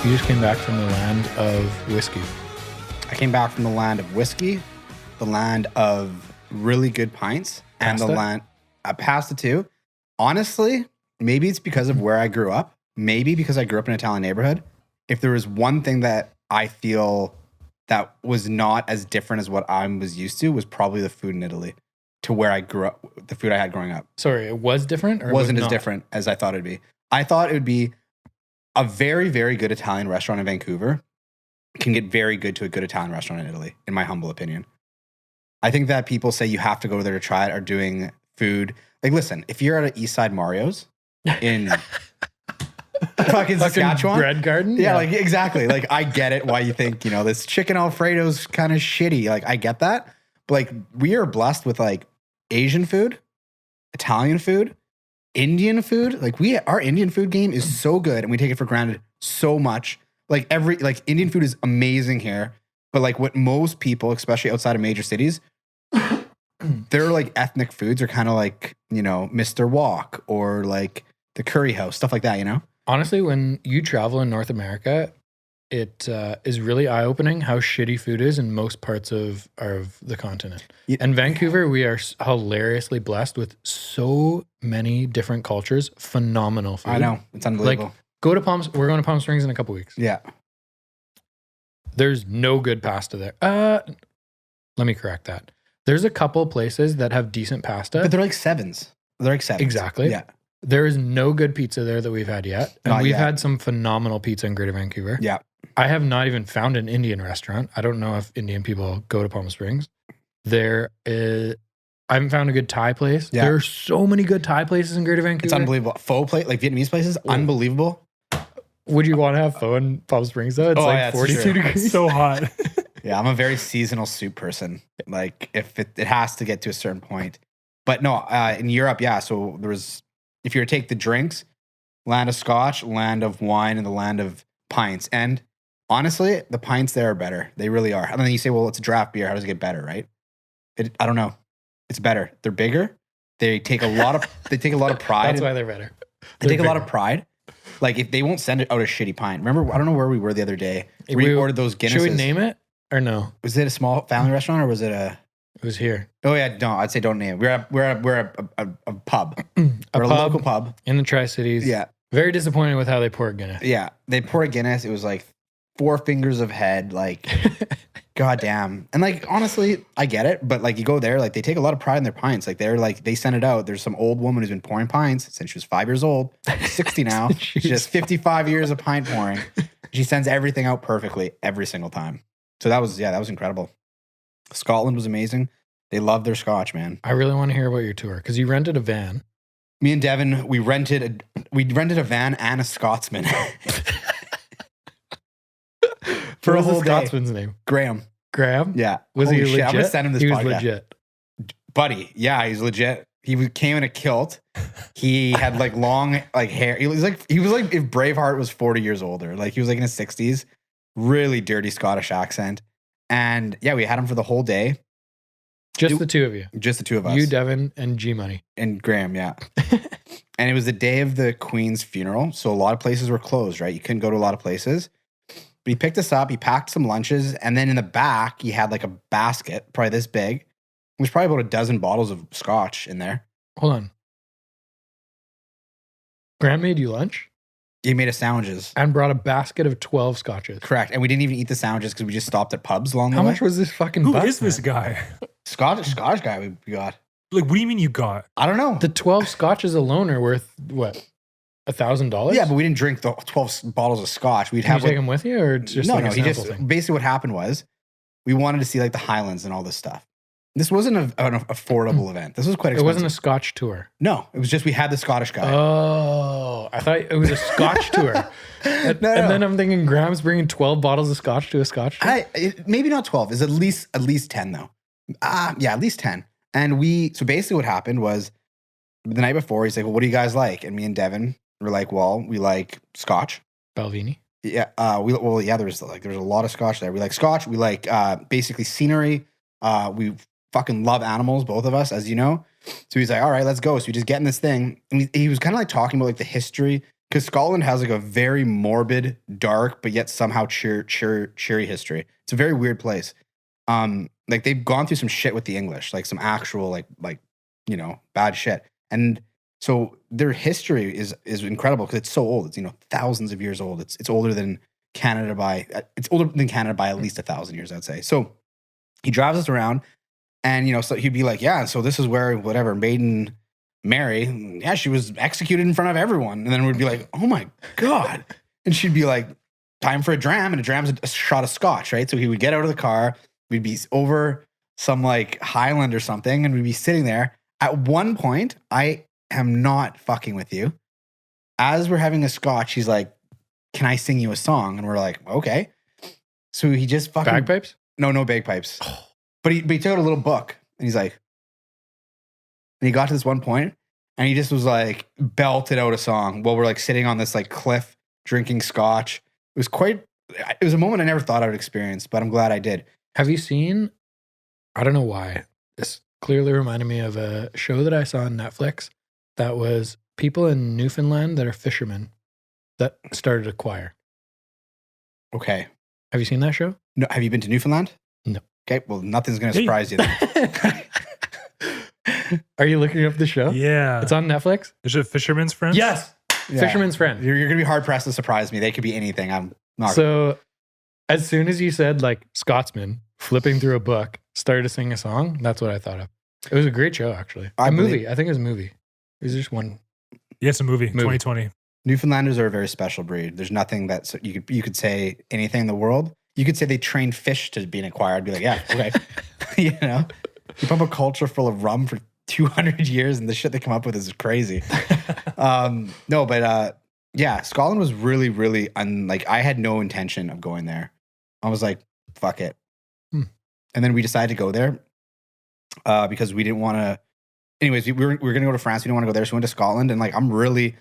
You just came back from the land of whiskey. I came back from the land of whiskey, the land of really good pints, and the land pasta too. Honestly, maybe it's because of where I grew up. Maybe because I grew up in an Italian neighborhood. If there was one thing that I feel that was not as different as what I was used to, was probably the food in Italy to where I grew up, the food I had growing up. Sorry, it was different? Or wasn't was as different as I thought it'd be. I thought it would be a very, very good Italian restaurant in Vancouver can get very good to a good Italian restaurant in Italy, in my humble opinion. I think that people say you have to go there to try it are doing food. Like, listen, if you're at an East Side Mario's in fucking Saskatchewan. Bread garden? Yeah, like, exactly. Like, I get it why you think, this chicken Alfredo's kind of shitty. Like, I get that. But, like, we are blessed with, like, Asian food, Italian food, Indian food. Like, our Indian food game is so good and we take it for granted so much. Like, Indian food is amazing here. But, like, what most people, especially outside of major cities, their, like, ethnic foods are kind of like, Mr. Wok or, like, the curry house, stuff like that, Honestly, when you travel in North America, it is really eye-opening how shitty food is in most parts of the continent. Yeah. And Vancouver, we are hilariously blessed with so many different cultures, phenomenal food. I know. It's unbelievable. Like, we're going to Palm Springs in a couple weeks. Yeah. There's no good pasta there. Let me correct that. There's a couple places that have decent pasta. But they're like sevens. Exactly. Yeah. There is no good pizza there that we've had yet. And we've had some phenomenal pizza in Greater Vancouver. Yeah. I have not even found an Indian restaurant. I don't know if Indian people go to Palm Springs. I haven't found a good Thai place. Yeah. There are so many good Thai places in Greater Vancouver. It's unbelievable. Pho plate, like Vietnamese places, unbelievable. Would you want to have pho in Palm Springs though? It's 42 degrees. It's so hot. Yeah, I'm a very seasonal soup person. Like, if it has to get to a certain point. But no, in Europe, yeah. So if you were to take the drinks, land of scotch, land of wine, and the land of pints. And honestly, the pints there are better. They really are. And then you say, well, it's a draft beer. How does it get better, right? I don't know. It's better. They're bigger. They take a lot of pride. That's why they're better. They take a lot of pride. Like, if they won't send it out a shitty pint. Remember, I don't know where we were the other day. We ordered those Guinnesses. Should we name it or no? Was it a small family restaurant or was it a? It was here. Oh yeah, no, I'd say don't name it. We're a pub. We're a local pub in the Tri-Cities. Yeah. Very disappointed with how they pour Guinness. Yeah, they pour a Guinness. It was like 4 fingers of head. Like, goddamn. And like, honestly, I get it, but like, you go there, like, they take a lot of pride in their pints. Like, they send it out. There's some old woman who's been pouring pints since she was 5 years old. She's 60 now. She's just 55 years of pint pouring. She sends everything out perfectly every single time. So that was incredible. Scotland was amazing. They love their scotch, man. I really want to hear about your tour because you rented a van. Me and Devin, we rented a van and a Scotsman for a whole Scotsman's name. Graham. Yeah. Was he legit? legit? I'm gonna send him this podcast. He was legit. Buddy, yeah, he's legit. He came in a kilt. He had like long hair. He was like if Braveheart was 40 years older. Like, he was like in his 60s. Really dirty Scottish accent. And yeah, we had him for the whole day. Just the two of you. Just the two of us. You, Devin, and G Money. And Graham, yeah. And it was the day of the Queen's funeral. So a lot of places were closed, right? You couldn't go to a lot of places. But he picked us up. He packed some lunches. And then in the back, he had like a basket, probably this big. There's probably about a dozen bottles of scotch in there. Hold on. Graham made you lunch? He made us sandwiches. And brought a basket of 12 scotches. Correct. And we didn't even eat the sandwiches because we just stopped at pubs along the way. How much was this fucking Who bus, is this man? guy? Scottish guy we got. Like, what do you mean you got? I don't know. The 12 scotches alone are worth, what, $1,000? Yeah, but we didn't drink the 12 bottles of scotch. We'd Can have you take them with you or just no, like no. a He sample just thing? basically what happened was we wanted to see like the Highlands and all this stuff. This wasn't an affordable event. This was quite expensive. It wasn't a Scotch tour. No, it was just we had the Scottish guy. Oh, I thought it was a Scotch tour. And then I'm thinking Graham's bringing 12 bottles of Scotch to a Scotch tour. Maybe not 12. It's at least 10 though. Yeah, at least 10. And so basically what happened was the night before, he's like, well, what do you guys like? And me and Devin were like, well, we like Scotch. Balvenie. Yeah. There's a lot of Scotch there. We like Scotch. We like basically scenery. We fucking love animals, both of us, as you know. So he's like, all right, let's go. So we just get in this thing. And he was kind of like talking about like the history, because Scotland has like a very morbid, dark, but yet somehow cheery history. It's a very weird place. Like they've gone through some shit with the English, like some actual like bad shit. And so their history is incredible because it's so old. It's thousands of years old. It's older than Canada by at least 1,000 years, I'd say. So he drives us around, and so he'd be like, yeah, so this is where whatever Maiden Mary, yeah, she was executed in front of everyone. And then we'd be like, oh my God. And she'd be like, time for a dram. And a dram's a shot of scotch, right? So he would get out of the car. We'd be over some like Highland or something. And we'd be sitting there. At one point, I am not fucking with you. As we're having a scotch, he's like, can I sing you a song? And we're like, okay. So he just fucking... Bagpipes? No bagpipes. But he took out a little book. And he's like... And he got to this one point, and he just was like belted out a song while we're like sitting on this like cliff drinking scotch. It was a moment I never thought I would experience, but I'm glad I did. Have you seen, I don't know why, this clearly reminded me of a show that I saw on Netflix that was people in Newfoundland that are fishermen that started a choir. Okay. Have you seen that show? No. Have you been to Newfoundland? No. Okay. Well, nothing's going to surprise you then. Are you looking up the show? Yeah. It's on Netflix? Is it Fisherman's Friends? Yes. Yeah. Fisherman's Friend. You're going to be hard pressed to surprise me. They could be anything. I'm not. So as soon as you said like Scotsman flipping through a book, started to sing a song, that's what I thought of. It was a great show, actually. I think it was a movie. It was just one. Yeah, it's a movie. 2020. Newfoundlanders are a very special breed. There's nothing that you could say anything in the world. You could say they train fish to be an acquired. I'd be like, yeah, okay. You pump a culture full of rum for 200 years and the shit they come up with is crazy. Yeah, Scotland was really, really I had no intention of going there. I was like, fuck it. And then we decided to go there because we didn't want to. Anyways, we were going to go to France. We didn't want to go there. So we went to Scotland, and like, I'm really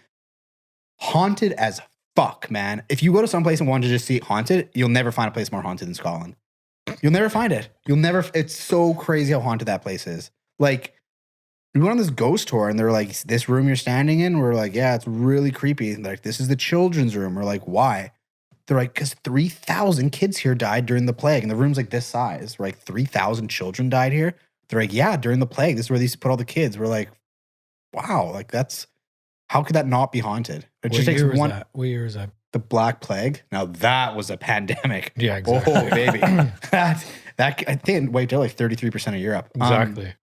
haunted as fuck, man. If you go to some place and want to just see it haunted, you'll never find a place more haunted than Scotland. You'll never find it. It's so crazy how haunted that place is. Like, we went on this ghost tour, and they're like, this room you're standing in? We're like, yeah, it's really creepy. And they're like, this is the children's room. We're like, why? They're like, because 3,000 kids here died during the plague. And the room's like this size. We're like, 3,000 children died here? They're like, yeah, during the plague. This is where they used to put all the kids. We're like, wow, like how could that not be haunted? It just takes one. What year was that? The Black Plague. Now that was a pandemic. Yeah, exactly. Oh, baby. that I think it wiped out like 33% of Europe. Exactly.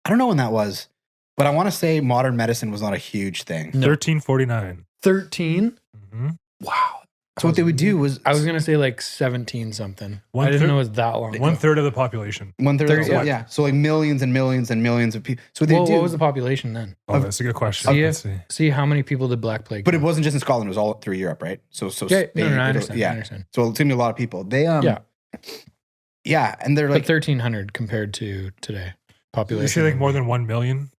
I don't know when that was, but I want to say modern medicine was not a huge thing. No. 1349. 13? Mm-hmm. Wow. So what they would do was... I was going to say like 17 something. I didn't know it was that long. 1/3 of the population. 1/3 yeah. So like millions and millions and millions of people. So what they do... What was the population then? Oh, that's a good question. See how many people did Black Plague. But it wasn't just in Scotland. It was all through Europe, right? So Spain, I understand. Yeah. I understand. So it's going to be a lot of people. They Yeah, and they're like... But 1,300 compared to today. Population. You say like more than 1 million?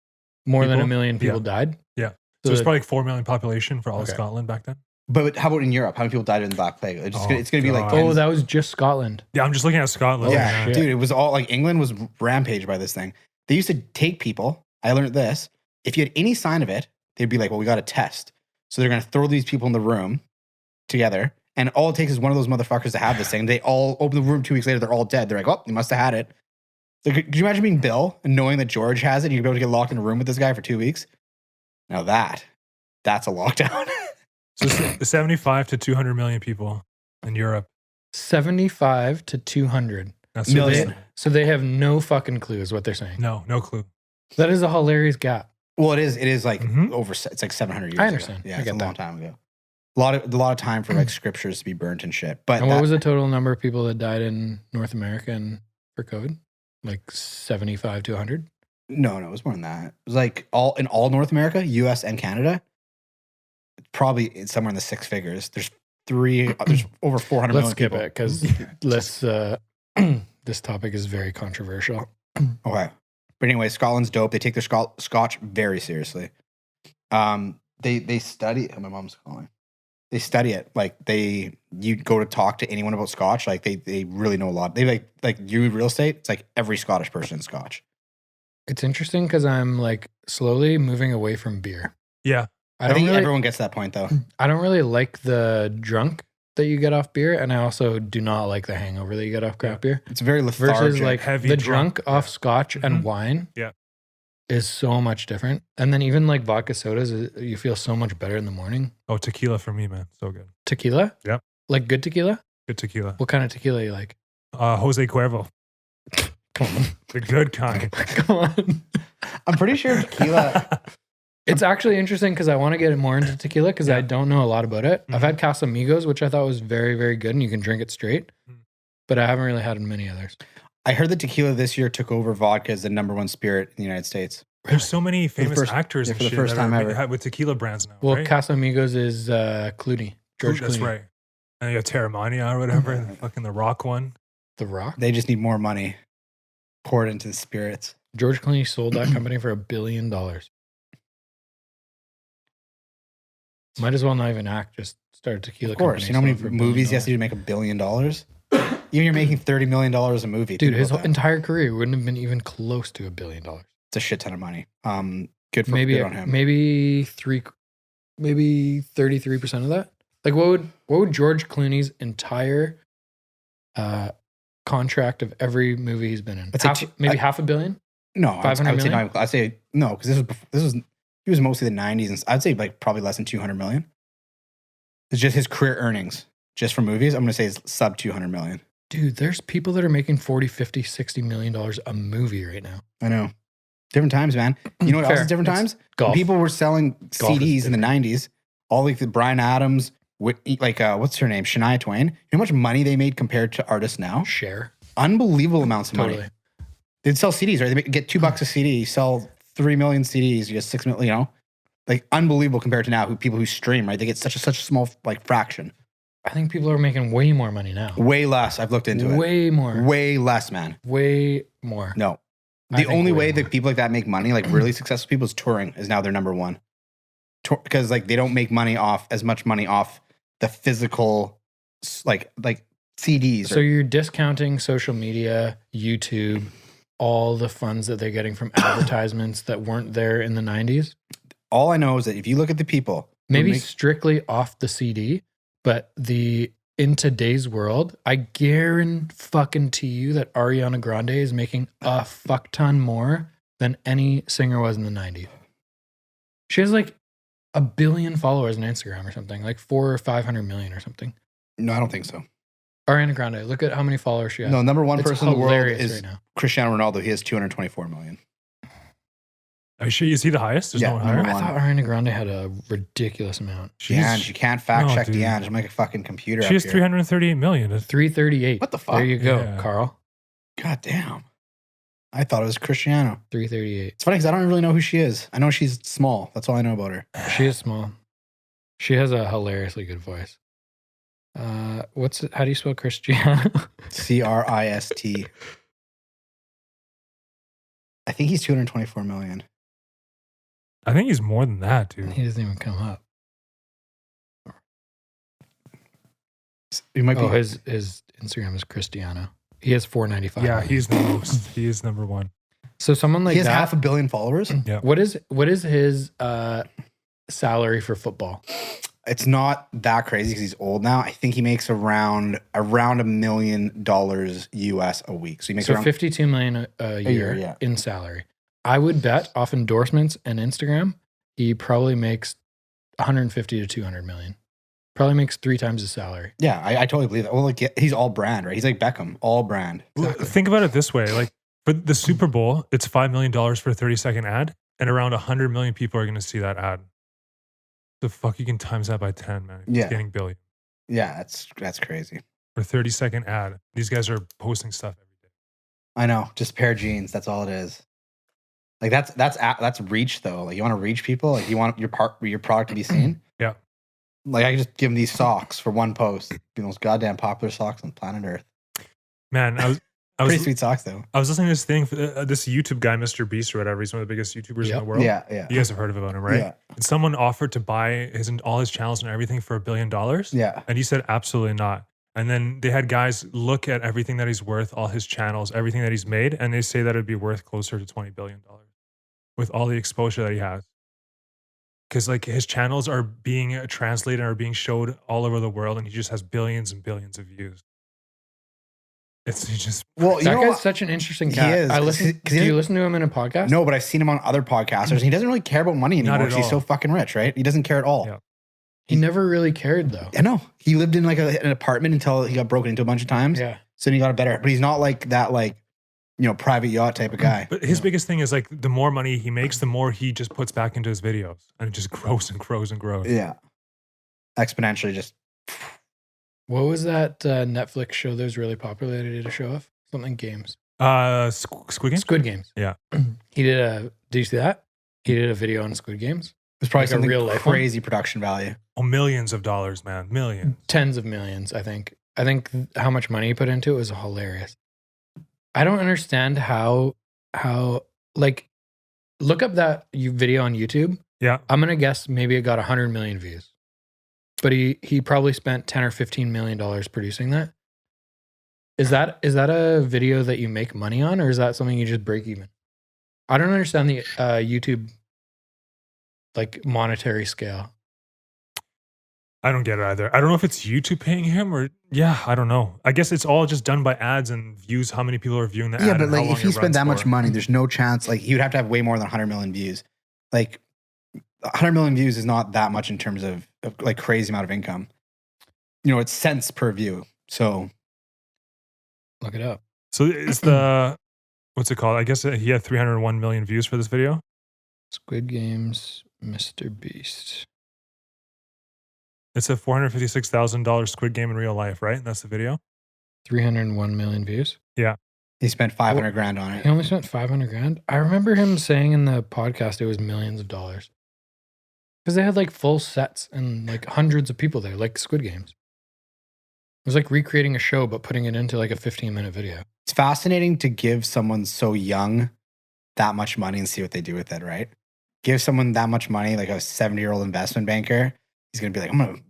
More than 1 million people died? Yeah. So it's probably like 4 million population for all of Scotland back then. But how about in Europe? How many people died in the Black Plague? It's going to be like... Oh, that was just Scotland. Yeah, I'm just looking at Scotland. Yeah, dude, it was all like England was rampaged by this thing. They used to take people. I learned this. If you had any sign of it, they'd be like, well, we got a test. So they're going to throw these people in the room together. And all it takes is one of those motherfuckers to have this thing. They all open the room 2 weeks later. They're all dead. They're like, oh, you must have had it. Like, could you imagine being Bill and knowing that George has it and you'd be able to get locked in a room with this guy for 2 weeks? Now that's a lockdown. So 75 to 200 million people in Europe. 75 to 200 million. So they have no fucking clue is what they're saying. No clue. That is a hilarious gap. Well, it is like it's like 700 years I understand. ago. Yeah, it's a long time ago. A lot of time for like scriptures to be burnt and shit. But what was the total number of people that died in North America and for COVID? Like 75 to 100? No, it was more than that. It was like in all North America, US and Canada, probably somewhere in the six figures. There's over 400 million skip people. it because this topic is very controversial. Okay. But anyway, Scotland's dope. They take their Scotch very seriously. They study. Oh, my mom's calling. They study it. Like you go to talk to anyone about Scotch. Like they really know a lot. They like you real estate. It's like every Scottish person in Scotch. It's interesting because I'm like slowly moving away from beer. Yeah. I think everyone gets that point though. I don't really like the drunk that you get off beer, and I also do not like the hangover that you get off craft beer. It's very lethargic. Versus like heavy the drunk. drunk off scotch and wine. Yeah. Is so much different. And then even like vodka sodas, you feel so much better in the morning. Oh, tequila for me, man. So good. Tequila? Yep. Like good tequila? Good tequila. What kind of tequila you like? Jose Cuervo. Come on. The good kind. Come on. I'm pretty sure tequila. It's actually interesting because I want to get more into tequila because I don't know a lot about it. I've had Casamigos, which I thought was very, very good, and you can drink it straight. But I haven't really had many others. I heard that tequila this year took over vodka as the #1 spirit in the United States. There's so many famous actors for and the shit first that time are ever. with tequila brands now. Well, right? Casamigos is Clooney. George That's Clooney. right. And you have Terramania or whatever, fucking the Rock one. The Rock? They just need more money poured into the spirits. George Clooney sold that company for $1 billion. Might as well not even act, just start a tequila Of course. company. You know how many sell it for $1 movies he billion? has to do to make $1 billion? Even you're making $30 million a movie. Dude, Think his about that. entire career wouldn't have been even close to $1 billion. It's a shit ton of money. Good for Maybe good on him. maybe 33% of that. Like what would George Clooney's entire contract of every movie he's been in? It's Maybe $500 million? No, I would 500 say million? no. I'd say no because he was mostly the 90s, and I'd say like probably less than 200 million. It's just his career earnings just for movies. I'm going to say it's sub 200 million. Dude, there's people that are making 40, 50, 60 million dollars a movie right now. I know. Different times, man. You know what else Fair. is different It's times? golf. When people were selling Golf is CDs in the 90s, all like the Bryan Adams, what's her name? Shania Twain. You know how much money they made compared to artists now? Share. Unbelievable amounts of Totally. money. They'd sell CDs, right? They get $2 a CD. You sell 3 million CDs, you get 6 million, you know? Like unbelievable compared to now people who stream, right? They get such a small like fraction. I think people are making way more money now. Way less. I've looked into it. Way more. Way less, man. Way more. No. I The think only way way more. that people like that make money, like really successful people, is touring is now their #1. Because like they don't make money off as much money off the physical like CDs. So you're discounting social media, YouTube, all the funds that they're getting from advertisements that weren't there in the 90s? All I know is that if you look at the people, who Maybe make- strictly off the CD, but in today's world, I guarantee you that Ariana Grande is making a fuck ton more than any singer was in the 90s. She has like 1 billion followers on Instagram or something, like 400 or 500 million or something. no, I don't think so. Ariana Grande, look at how many followers she has. No, #1 It's person in the world hilarious is right now. Cristiano Ronaldo. He has 224 million. Are you sure? Is he the highest? There's Yeah, no one number higher. I thought Ariana Grande had a ridiculous amount. Deange, you can't fact check dude. Deange. I'm like a fucking computer. She up has here. 338 million. 338. What the fuck? There you go, Yeah. Carl. God damn. I thought it was Cristiano. 338. It's funny because I don't really know who she is. I know she's small. That's all I know about her. She is small. She has a hilariously good voice. How do you spell Cristiano? Crist. I think he's 224 million. I think he's more than that, dude. He doesn't even come up. He might be. Oh, his Instagram is Cristiano. He has 495. Yeah, he's the most. He is #1. So someone like he has that. 500 million followers. Yeah. What is his salary for football? It's not that crazy because he's old now. I think he makes around $1 million US a week. So he makes So around 52 million a year yeah. in salary. I would bet off endorsements and Instagram, he probably makes 150 to 200 million. Probably makes 3 times his salary. Yeah, I totally believe that. Well, like he's all brand, right? He's like Beckham, all brand. Exactly. Think about it this way: like for the Super Bowl, it's $5 million for a 30-second ad, and around 100 million people are going to see that ad. The fuck, you can times that by 10, man. It's Yeah. getting billion Yeah, that's crazy. for a 30-second ad. These guys are posting stuff every day. I know, just a pair of jeans. That's all it is. Like that's reach though. Like you want to reach people. Like you want your product to be seen. Yeah. Like I could just give them these socks for one post. The most goddamn popular socks on planet Earth. Man, I was Pretty sweet socks though. I was listening to this thing, this YouTube guy, Mr. Beast or whatever. He's one of the biggest YouTubers in Yep. the world. Yeah. You guys have heard about him, right? Yeah. And someone offered to buy all his channels and everything for $1 billion. Yeah. And he said, absolutely not. And then they had guys look at everything that he's worth, all his channels, everything that he's made, and they say that it'd be worth closer to $20 billion with all the exposure that he has. because like his channels are being translated or being showed all over the world, and he just has billions and billions of views. He's just Well, you That know guy's what? such an interesting He cat. is, I 'cause listen. he- 'cause Do he you listen to him in a podcast? No, but I've seen him on other podcasters. He doesn't really care about money Not anymore at because he's so all. fucking rich, right? He doesn't care at all. Yeah. He never really cared though. I know. He lived in like an apartment until he got broken into a bunch of times. Yeah. So then he got a better, but he's not like that, like, you know, private yacht type of guy. But his biggest thing is like the more money he makes, the more he just puts back into his videos, and it just grows and grows and grows. Yeah. Exponentially just. What was that Netflix show that was really popular that he did a show of? Something games. Squid Game. Squid Games. Yeah. Did you see that? He did a video on Squid Games. It's probably Like a something real life one? crazy production value. Oh, millions of dollars, man, millions. Tens of millions, I think. I think how much money he put into it was hilarious. I don't understand how like look up that video on YouTube. Yeah. I'm gonna guess maybe it got 100 million views. But he probably spent 10 or 15 million dollars producing that. Is that a video that you make money on, or is that something you just break even? I don't understand the YouTube like monetary scale. I don't get it either. I don't know if it's YouTube paying him or I don't know. I guess it's all just done by ads and views. How many people are viewing the ad? Yeah, but and how like long if he it spent runs that much for. money, there's no chance. Like he would have to have way more than 100 million views. Like 100 million views is not that much in terms of like crazy amount of income. You know, it's cents per view. So Look it up. So it's the what's it called? I guess he had 301 million views for this video. Squid Games, Mr. Beast. It's a $456,000 Squid Game in real life, right? That's the video. 301 million views. he spent 500 grand on He it. only spent 500 grand. I remember him saying in the podcast it was millions of dollars. Because they had like full sets and like hundreds of people there, like Squid Games. It was like recreating a show, but putting it into like a 15-minute video. It's fascinating to give someone so young that much money and see what they do with it, right? Give someone that much money, like a 70-year-old investment banker, he's going to be like, I'm going to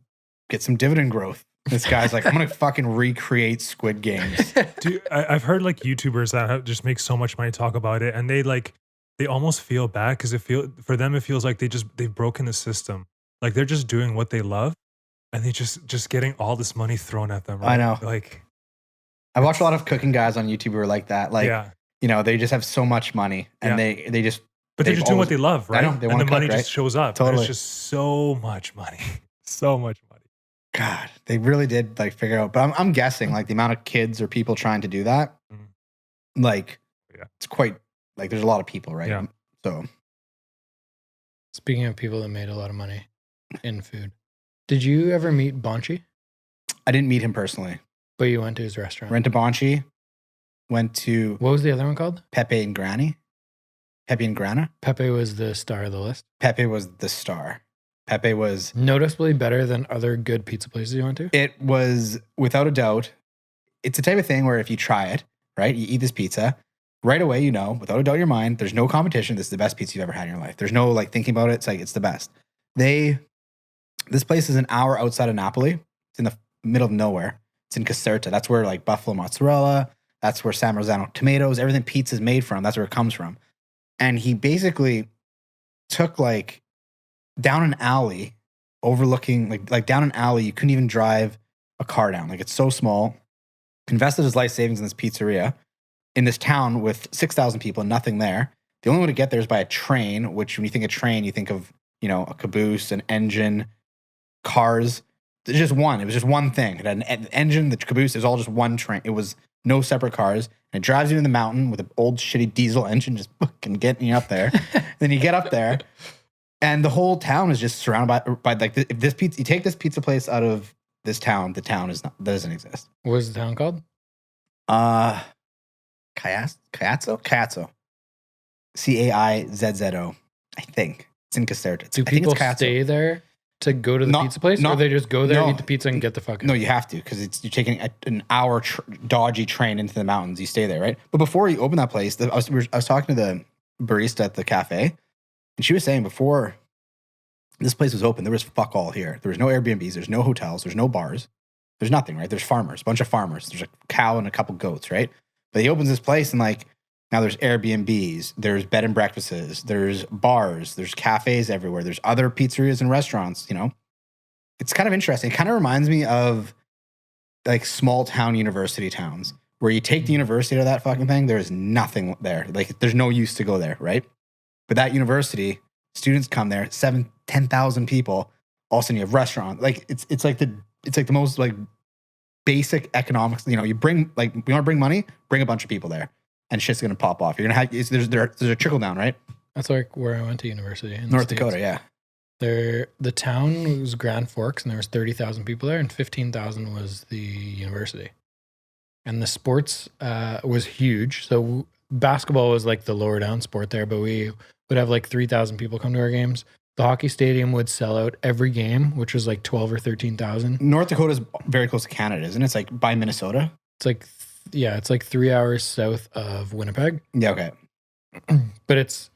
get some dividend growth. This guy's like, I'm going to fucking recreate Squid Games. Dude, I've heard like YouTubers that just make so much money talk about it, and they almost feel bad because for them it feels like they've broken the system. Like they're just doing what they love, and they just getting all this money thrown at them. Right? I know. Like I watch a lot of cooking guys on YouTube who are like that. Like, yeah, you know, they just have so much money and they just, but they're they've just doing what always- they love, I right? know, they and wanna the money cook, just shows up. Totally. It's just so much money, so much money. God, they really did like figure out. But I'm guessing like the amount of kids or people trying to do that, Mhm. like, Yeah. it's quite like there's a lot of people, right? Yeah. So Speaking of people that made a lot of money in food, did you ever meet Bonchi? I didn't meet him personally. But you went to his restaurant. Went to Bonchi, went to What was the other one called? Pepe and Granny. Pepe and Grana. Pepe was the star of the list. Pepe was the star. Pepe was, Noticeably better than other good pizza places you went to. it was without a doubt, it's the type of thing where if you try it, right, you eat this pizza, right away, you know, without a doubt in your mind, there's no competition. This is the best pizza you've ever had in your life. There's no like thinking about it. It's like, it's the best. This place is an hour outside of Napoli. It's in the middle of nowhere. It's in Caserta. That's where like buffalo mozzarella, that's where San Marzano tomatoes, everything pizza is made from. That's where it comes from. And he basically took like down an alley overlooking, like down an alley you couldn't even drive a car down. Like it's so small. Invested his life savings in this pizzeria in this town with 6,000 people and nothing there. The only way to get there is by a train, which when you think of train, you think of, you know, a caboose, an engine, cars. There's just one. It was just one thing. It had an engine, the caboose, it was all just one train. It was no separate cars. And it drives you in the mountain with an old shitty diesel engine just fucking getting you up there. Then you get up there and the whole town is just surrounded by like, if this pizza, you take this pizza place out of this town, the town doesn't exist. What was the town called? Caiazzo? Caizzo, I think. It's in Caserta. Do I think people it's Caiazzo. stay there to go to the pizza place? Or they just go there, no. eat the pizza, and get the fuck out? No, you have to because you're taking an hour dodgy train into the mountains. You stay there, right? But before you open that place, I was talking to the barista at the cafe, and she was saying before this place was open, there was fuck all here. There was no Airbnbs, there's no hotels, there's no bars, there's nothing, right? There's farmers, a bunch of farmers. There's a cow and a couple goats, right? But he opens this place and like Now there's Airbnbs, there's bed and breakfasts, there's bars, there's cafes everywhere, there's other pizzerias and restaurants, you know. It's kind of interesting. It kind of reminds me of like small town university towns where you take the university to that fucking thing, there's nothing there. Like there's no use to go there, right? But that university, students come there, 10,000 people, all of a sudden you have restaurants. Like it's like the most like basic economics, you know, you want to bring money, bring a bunch of people there. And shit's gonna pop off. You're gonna have there's a trickle down, right? That's like where I went to university in North the Dakota, States. yeah. The town was Grand Forks, and there was 30,000 people there, and 15,000 was the university. And the sports was huge. So basketball was like the lower down sport there, but we would have like 3,000 people come to our games. The hockey stadium would sell out every game, which was like 12 or 13,000. North Dakota is very close to Canada, isn't it? It's like by Minnesota. It's like 3 hours south of Winnipeg. Yeah, okay. But it's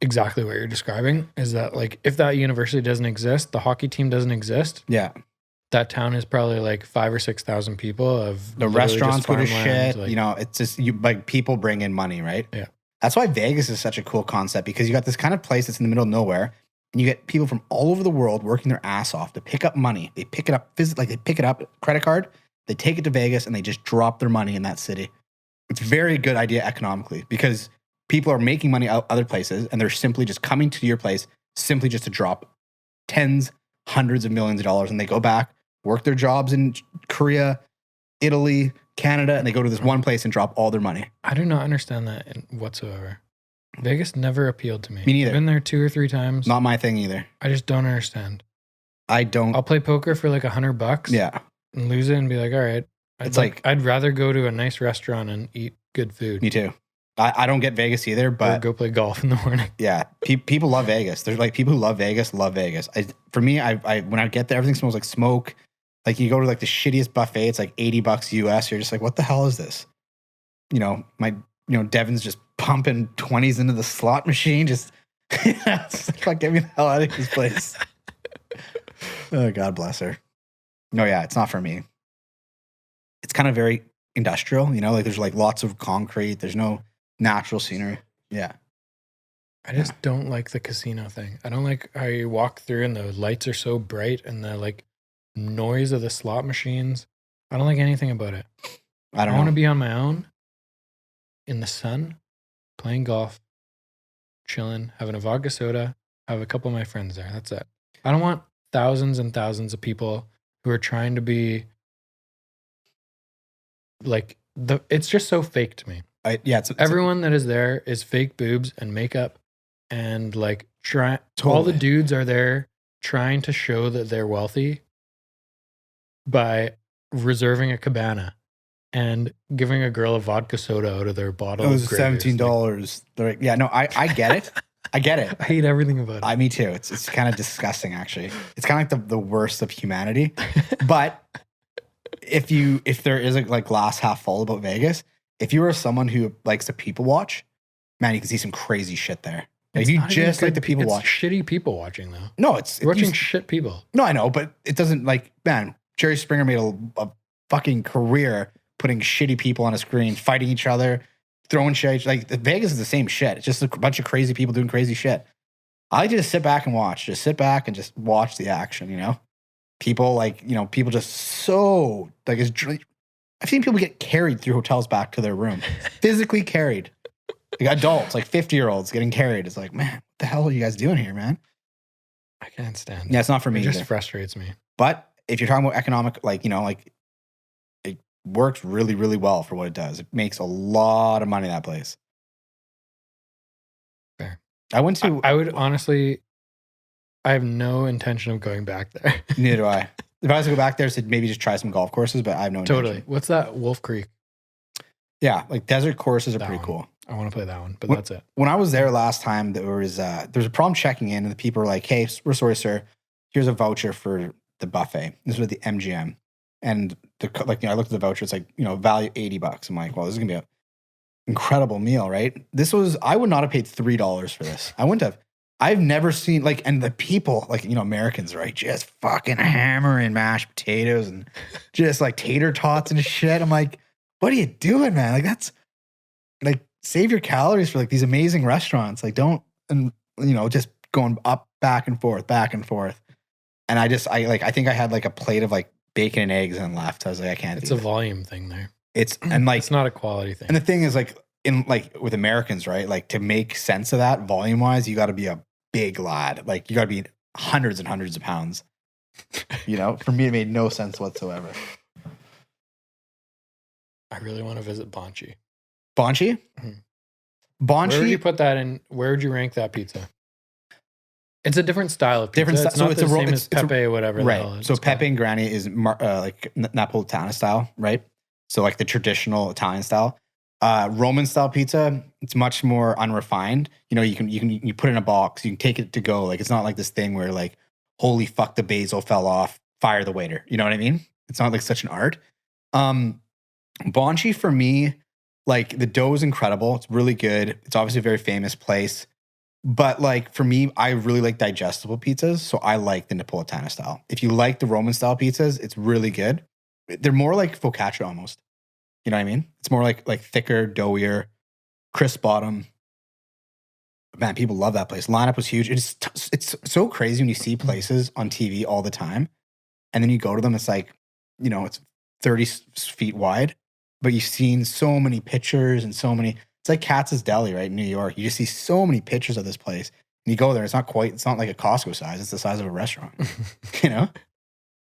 exactly what you're describing, is that like if that university doesn't exist, the hockey team doesn't exist. Yeah. That town is probably like 5,000 or 6,000 people of the restaurants go to farmland, shit. like, you know, it's just like people bring in money, right? Yeah. That's why Vegas is such a cool concept, because you got this kind of place that's in the middle of nowhere, and you get people from all over the world working their ass off to pick up money. They pick it up physically, like they pick it up, credit card, they take it to Vegas, and they just drop their money in that city. It's a very good idea economically, because people are making money out other places, and they're simply just coming to your place simply just to drop tens, hundreds of millions of dollars, and they go back, work their jobs in Korea, Italy, Canada, and they go to this one place and drop all their money. I do not understand that whatsoever. Vegas never appealed to me. Me neither. I've been there 2 or 3 times. Not my thing either. I just don't understand. I'll play poker for like $100. Yeah. And lose it and be like, all right. I'd rather go to a nice restaurant and eat good food. Me too. I don't get Vegas either, Or but go play golf in the morning. yeah, people love Vegas. There's like people who love Vegas. For me, I when I get there, everything smells like smoke. Like you go to like the shittiest buffet, it's like $80 US. You're just like, what the hell is this? You know, Devin's just pumping 20s into the slot machine. Just it's like, get me the hell out of this place. Oh, God bless her. No, yeah, it's not for me. It's kind of very industrial, you know, like there's like lots of concrete. There's no natural scenery. Yeah. I just don't like the casino thing. I don't like how you walk through and the lights are so bright and the like noise of the slot machines. I don't like anything about it. I want to be on my own in the sun, playing golf, chilling, having a vodka soda, have a couple of my friends there. That's it. I don't want thousands and thousands of people who are trying to be like it's just so fake to me. Everyone that is there is fake boobs and makeup, and like all the dudes are there trying to show that they're wealthy by reserving a cabana and giving a girl a vodka soda out of their bottle. It was of Gravers. $17. Like, yeah, no, I get it. I get it. I hate everything about it. Me too. It's kind of disgusting, actually. It's kind of like the worst of humanity. But if there is a like glass half full about Vegas, if you are someone who likes to people watch, man, you can see some crazy shit there. Like, you just like the people watch. Shitty people watching though. No, you're watching shit people. No, I know, but it doesn't like, man, Jerry Springer made a fucking career putting shitty people on a screen, fighting each other, throwing shit. Like Vegas is the same shit. It's just a bunch of crazy people doing crazy shit. I like to just sit back and watch. Just sit back and just watch the action, you know? People like, you know, people just so like I've seen people get carried through hotels back to their room. Physically carried. Like adults, like 50-year-olds getting carried. It's like, man, what the hell are you guys doing here, man? I can't stand it. Yeah, it's not for me. It just either. frustrates me. But if you're talking about economic, like, you know, like it works really, really well for what it does. It makes a lot of money, that place. Fair. I would honestly, I have no intention of going back there. Neither do I. If I was to go back there, I'd maybe just try some golf courses, but I have no intention. Totally. What's that? Wolf Creek. Yeah, like desert courses are That pretty one. cool. I want to play that one, but that's it. When I was there last time, there was a problem checking in, and the people were like, "Hey, we're sorry, sir. Here's a voucher for the buffet." This was at the MGM, and I looked at the voucher. It's like, you know, value $80. I'm like, well, this is gonna be an incredible meal, right? I would not have paid $3 for this. I wouldn't have. I've never seen and the people, like, you know, Americans, right, just fucking hammering mashed potatoes and just like tater tots and shit. I'm like, what are you doing, man? Like, that's like save your calories for like these amazing restaurants. Like don't, and just going up back and forth. And I think I had like a plate of like bacon and eggs and left. I was like, I can't. It's a volume thing there. It's not a quality thing. And the thing is like with Americans, right? Like to make sense of that volume wise, you got to be a big lad. Like you got to be hundreds and hundreds of pounds. For me, it made no sense whatsoever. I really want to visit Bonchi. Bonchi? Mm-hmm. Bonchi. Where would you put that in? Where would you rank that pizza? It's a different style of pizza. It's not the same as Pepe or whatever. Right. So Pepe and Granny is like Napolitana style, right? So like the traditional Italian style. Roman style pizza, it's much more unrefined. You put it in a box, you can take it to go. Like it's not like this thing where like, holy fuck, the basil fell off, fire the waiter. You know what I mean? It's not like such an art. Bonchi for me, like the dough is incredible. It's really good. It's obviously a very famous place. But like for me, I really like digestible pizzas. So I like the Napolitana style. If you like the Roman style pizzas, it's really good. They're more like focaccia almost. You know what I mean? It's more like thicker, doughier, crisp bottom. Man, people love that place. Lineup was huge. It's so crazy when you see places on TV all the time. And then you go to them, it's like, it's 30 feet wide. But you've seen so many pictures and so many. It's like Katz's Deli, right, in New York. You just see so many pictures of this place. And you go there, it's not like a Costco size. It's the size of a restaurant. It's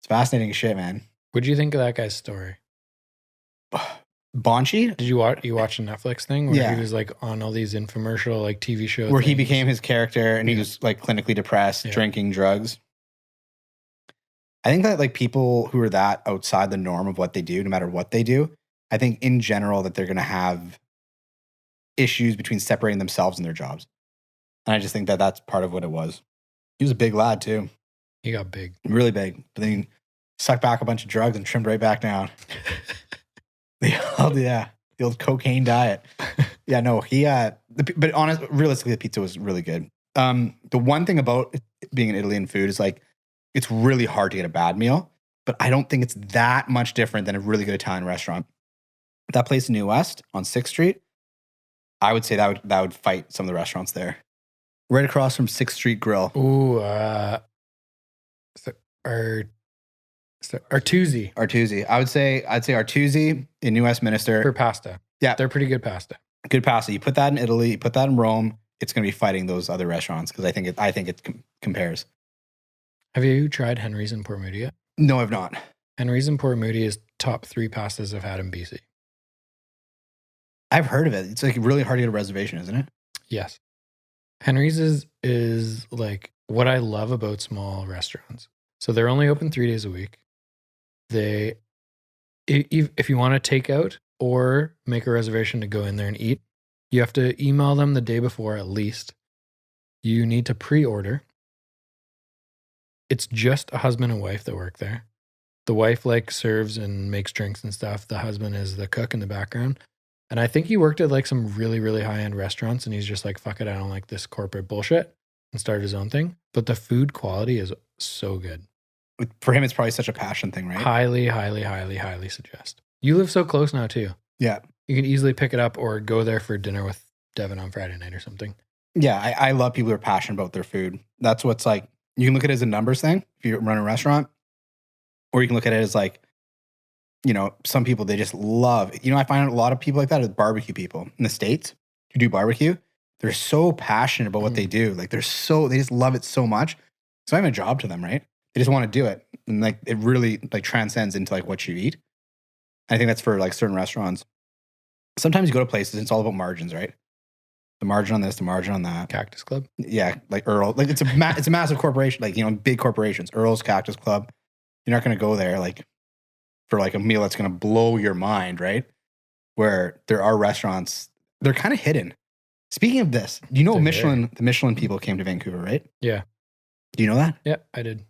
fascinating as shit, man. What'd you think of that guy's story? Bonchi? Did you watch a Netflix thing where Yeah. he was like on all these infomercial like TV shows where he became his character and he was like clinically depressed, drinking drugs. I think that like people who are that outside the norm of what they do, no matter what they do, I think in general that they're going to have issues between separating themselves and their jobs. And I just think that that's part of what it was. He was a big lad too. He got big. Really big. But then he sucked back a bunch of drugs and trimmed right back down. The old cocaine diet. Yeah, no, but honestly, realistically, the pizza was really good. The one thing about it being an Italian food is like, it's really hard to get a bad meal, but I don't think it's that much different than a really good Italian restaurant. That place in New West on 6th Street, I would say that would fight some of the restaurants there. Right across from 6th Street Grill. Ooh, Artusi. Artusi. I'd say Artusi in New Westminster. For pasta. Yeah. They're pretty good pasta. Good pasta. You put that in Italy, you put that in Rome, it's going to be fighting those other restaurants because I think it compares. Have you tried Henry's in Port Moody yet? No, I've not. Henry's in Port Moody is top 3 pastas I've had in BC. I've heard of it. It's like really hard to get a reservation, isn't it? Yes. Henry's is like what I love about small restaurants. So they're only open 3 days a week. If you want to take out or make a reservation to go in there and eat, you have to email them the day before at least. You need to pre-order. It's just a husband and wife that work there. The wife like serves and makes drinks and stuff. The husband is the cook in the background. And I think he worked at like some really, really high-end restaurants and he's just like, fuck it, I don't like this corporate bullshit, and started his own thing. But the food quality is so good. For him, it's probably such a passion thing, right? Highly, highly, highly, highly suggest. You live so close now too. Yeah. You can easily pick it up or go there for dinner with Devin on Friday night or something. Yeah, I love people who are passionate about their food. That's what's like, you can look at it as a numbers thing if you run a restaurant, or you can look at it as like, some people, they just love, I find a lot of people like that are barbecue people in the States who do barbecue. They're so passionate about what they do. Like they just love it so much. It's not even a job to them, right? They just want to do it. And like, it really like transcends into like what you eat. I think that's for like certain restaurants. Sometimes you go to places, it's all about margins, right? The margin on this, the margin on that. Cactus Club. Yeah. Like Earl, like it's a massive corporation, like, big corporations, Earl's Cactus Club. You're not going to go there like for like a meal that's going to blow your mind, right? Where there are restaurants, they're kind of hidden. Speaking of this, the Michelin people came to Vancouver, right? Yeah. Do you know that? Yeah, I did.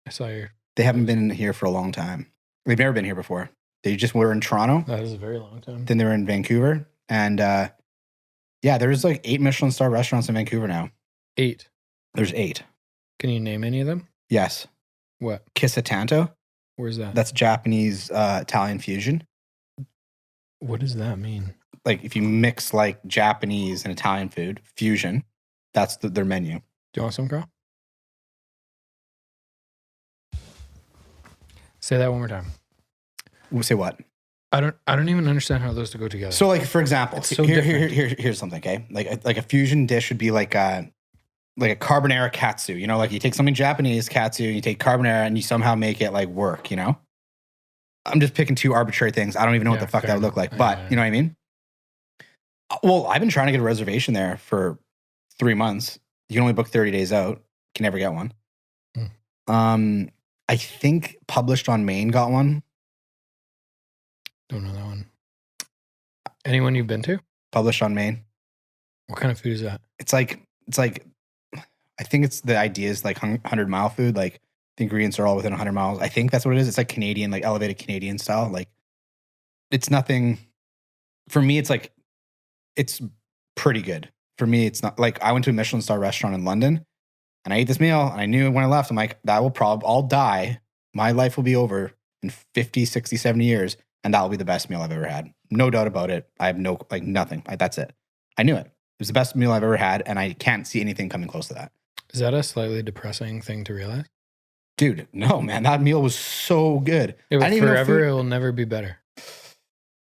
I saw your. They haven't been here for a long time. They've never been here before. They just were in Toronto. That is a very long time. Then they were in Vancouver. And there's like 8 Michelin star restaurants in Vancouver now. 8. There's 8. Can you name any of them? Yes. What? Kisatanto. Where's that? That's Japanese Italian fusion. What does that mean? like if you mix like Japanese and Italian food, fusion, that's their menu. Do you want some, Carl? Say that one more time. We'll say what? I don't even understand how those two go together. So like, for example, It's so here's something, okay? Like a fusion dish would be like a carbonara katsu, you know, like you take something Japanese katsu, you take carbonara and you somehow make it like work, you know? I'm just picking two arbitrary things. I don't even know what the fuck that would look like, but you know what I mean? Well, I've been trying to get a reservation there for 3 months. You can only book 30 days out. Can never get one. I think Published on Main got one. Don't know that one. Anyone you've been to? Published on Main. What kind of food is that? It's like I think it's the idea is like 100 mile food. Like the ingredients are all within 100 miles. I think that's what it is. It's like Canadian, like elevated Canadian style. Like it's nothing for me. It's like, it's pretty good. For me, it's not like I went to a Michelin star restaurant in London and I ate this meal and I knew when I left, I'm like, that will probably, I'll die. My life will be over in 50, 60, 70 years. And that will be the best meal I've ever had. No doubt about it. I have no, like nothing. That's it. I knew it. It was the best meal I've ever had. And I can't see anything coming close to that. Is that a slightly depressing thing to realize? Dude, no, man. That meal was so good. It I will didn't even know forever, food- it will never be better.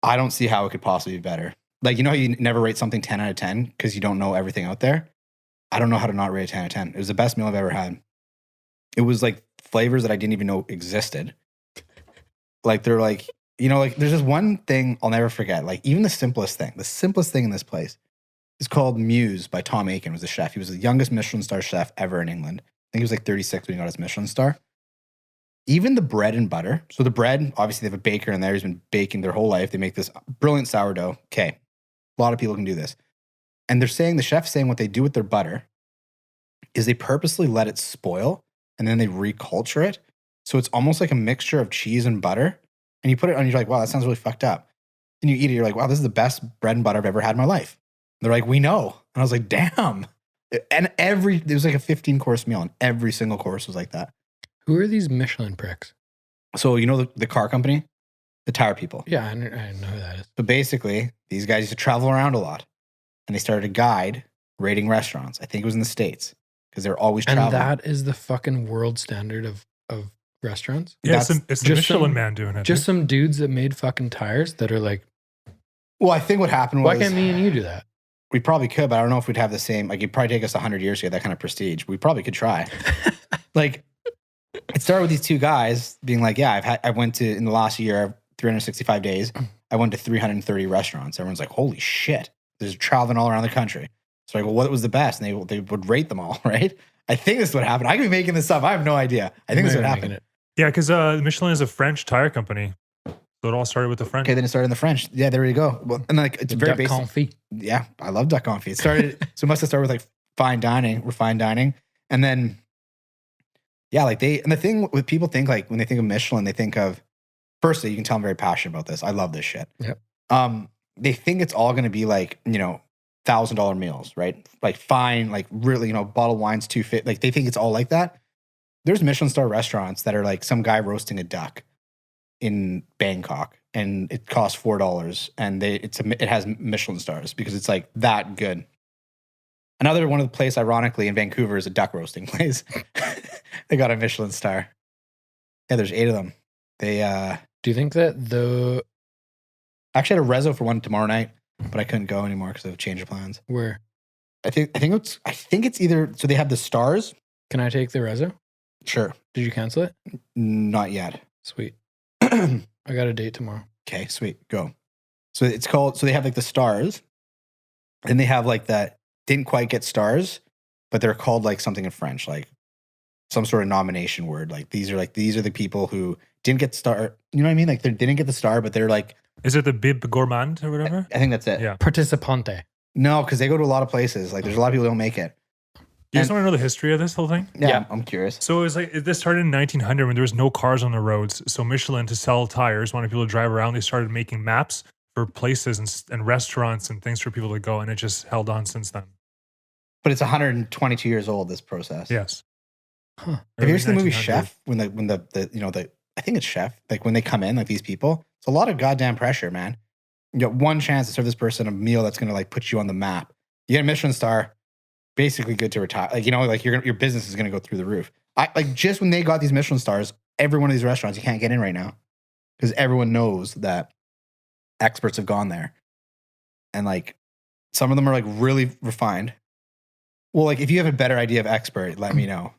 I don't see how it could possibly be better. Like, you know how you never rate something 10 out of 10 because you don't know everything out there? I don't know how to not rate a 10 out of 10. It was the best meal I've ever had. It was like flavors that I didn't even know existed. Like, they're like, you know, like there's this one thing I'll never forget. Like, even the simplest thing in this place is called Muse by Tom Aiken, was the chef. He was the youngest Michelin star chef ever in England. I think he was like 36 when he got his Michelin star. Even the bread and butter. So the bread, obviously they have a baker in there. He's been baking their whole life. They make this brilliant sourdough. Okay. A lot of people can do this. And they're saying, the chef's saying what they do with their butter is they purposely let it spoil and then they reculture it. So it's almost like a mixture of cheese and butter. And you put it on, you're like, wow, that sounds really fucked up. And you eat it, you're like, wow, this is the best bread and butter I've ever had in my life. And they're like, we know. And I was like, damn. And it was like a 15-course meal, and every single course was like that. Who are these Michelin pricks? So, you know the car company? The tire people. Yeah, I know who that is. So basically, these guys used to travel around a lot. And they started a guide rating restaurants. I think it was in the States. Because they're always traveling. And that is the fucking world standard of restaurants? Yeah, it's the Michelin man doing it. Just some dudes that made fucking tires that are like... Well, I think what happened was... Why can't me and you do that? We probably could, but I don't know if we'd have the same... Like, it'd probably take us 100 years to get that kind of prestige. We probably could try. Like, it started with these two guys being like, yeah, I went to, in the last year, 365 days, I went to 330 restaurants. Everyone's like, holy shit. There's traveling all around the country. So like, well, what was the best? And they would rate them all, right? I think this is what happened. I could be making this up. I have no idea. I think this is what happened. Yeah, because Michelin is a French tire company. So it all started with the French. Okay, then it started in the French. Yeah, there you go. Well, and like, it's very basic. Confit. Yeah, I love duck confit. It started, so it must have started with like refined dining. And then, yeah, like and the thing with people think, like when they think of Michelin, they think of, firstly, you can tell I'm very passionate about this. I love this shit. Yep. They think it's all going to be like, you know, $1,000 meals, right? Like fine, like really, you know, bottled wine's $250. Like they think it's all like that. There's Michelin star restaurants that are like some guy roasting a duck in Bangkok and it costs $4 and it has Michelin stars because it's like that good. Another one of the place, ironically, in Vancouver is a duck roasting place. They got a Michelin star. Yeah, there's 8 of them. They Do you think that the... I actually had a rezo for one tomorrow night, but I couldn't go anymore because of change of plans. Where? I think it's either, so they have the stars. Can I take the rezo? Sure. Did you cancel it? Not yet. Sweet. I got a date tomorrow. Okay, sweet. Go. So it's called, so they have like the stars and they have like that didn't quite get stars, but they're called like something in French, like some sort of nomination word. Like these are the people who didn't get star. You know what I mean? Like they didn't get the star, but they're like. Is it the Bib Gourmand or whatever? I think that's it. Yeah. Participante. No, because they go to a lot of places. Like there's a lot of people who don't make it. You just want to know the history of this whole thing? Yeah. I'm curious. So it was like, this started in 1900 when there was no cars on the roads. So Michelin, to sell tires, wanted people to drive around. They started making maps for places and restaurants and things for people to go. And it just held on since then. But it's 122 years old, this process. Yes. Huh. Have you ever seen the movie 1900. Chef? When the I think it's Chef. Like when they come in, like these people, it's a lot of goddamn pressure, man. You got one chance to serve this person a meal that's going to like put you on the map. You get a Michelin star, basically good to retire. Like, like your business is going to go through the roof. Like just when they got these Michelin stars, every one of these restaurants, you can't get in right now because everyone knows that experts have gone there. And like some of them are like really refined. Well, like if you have a better idea of expert, let me know.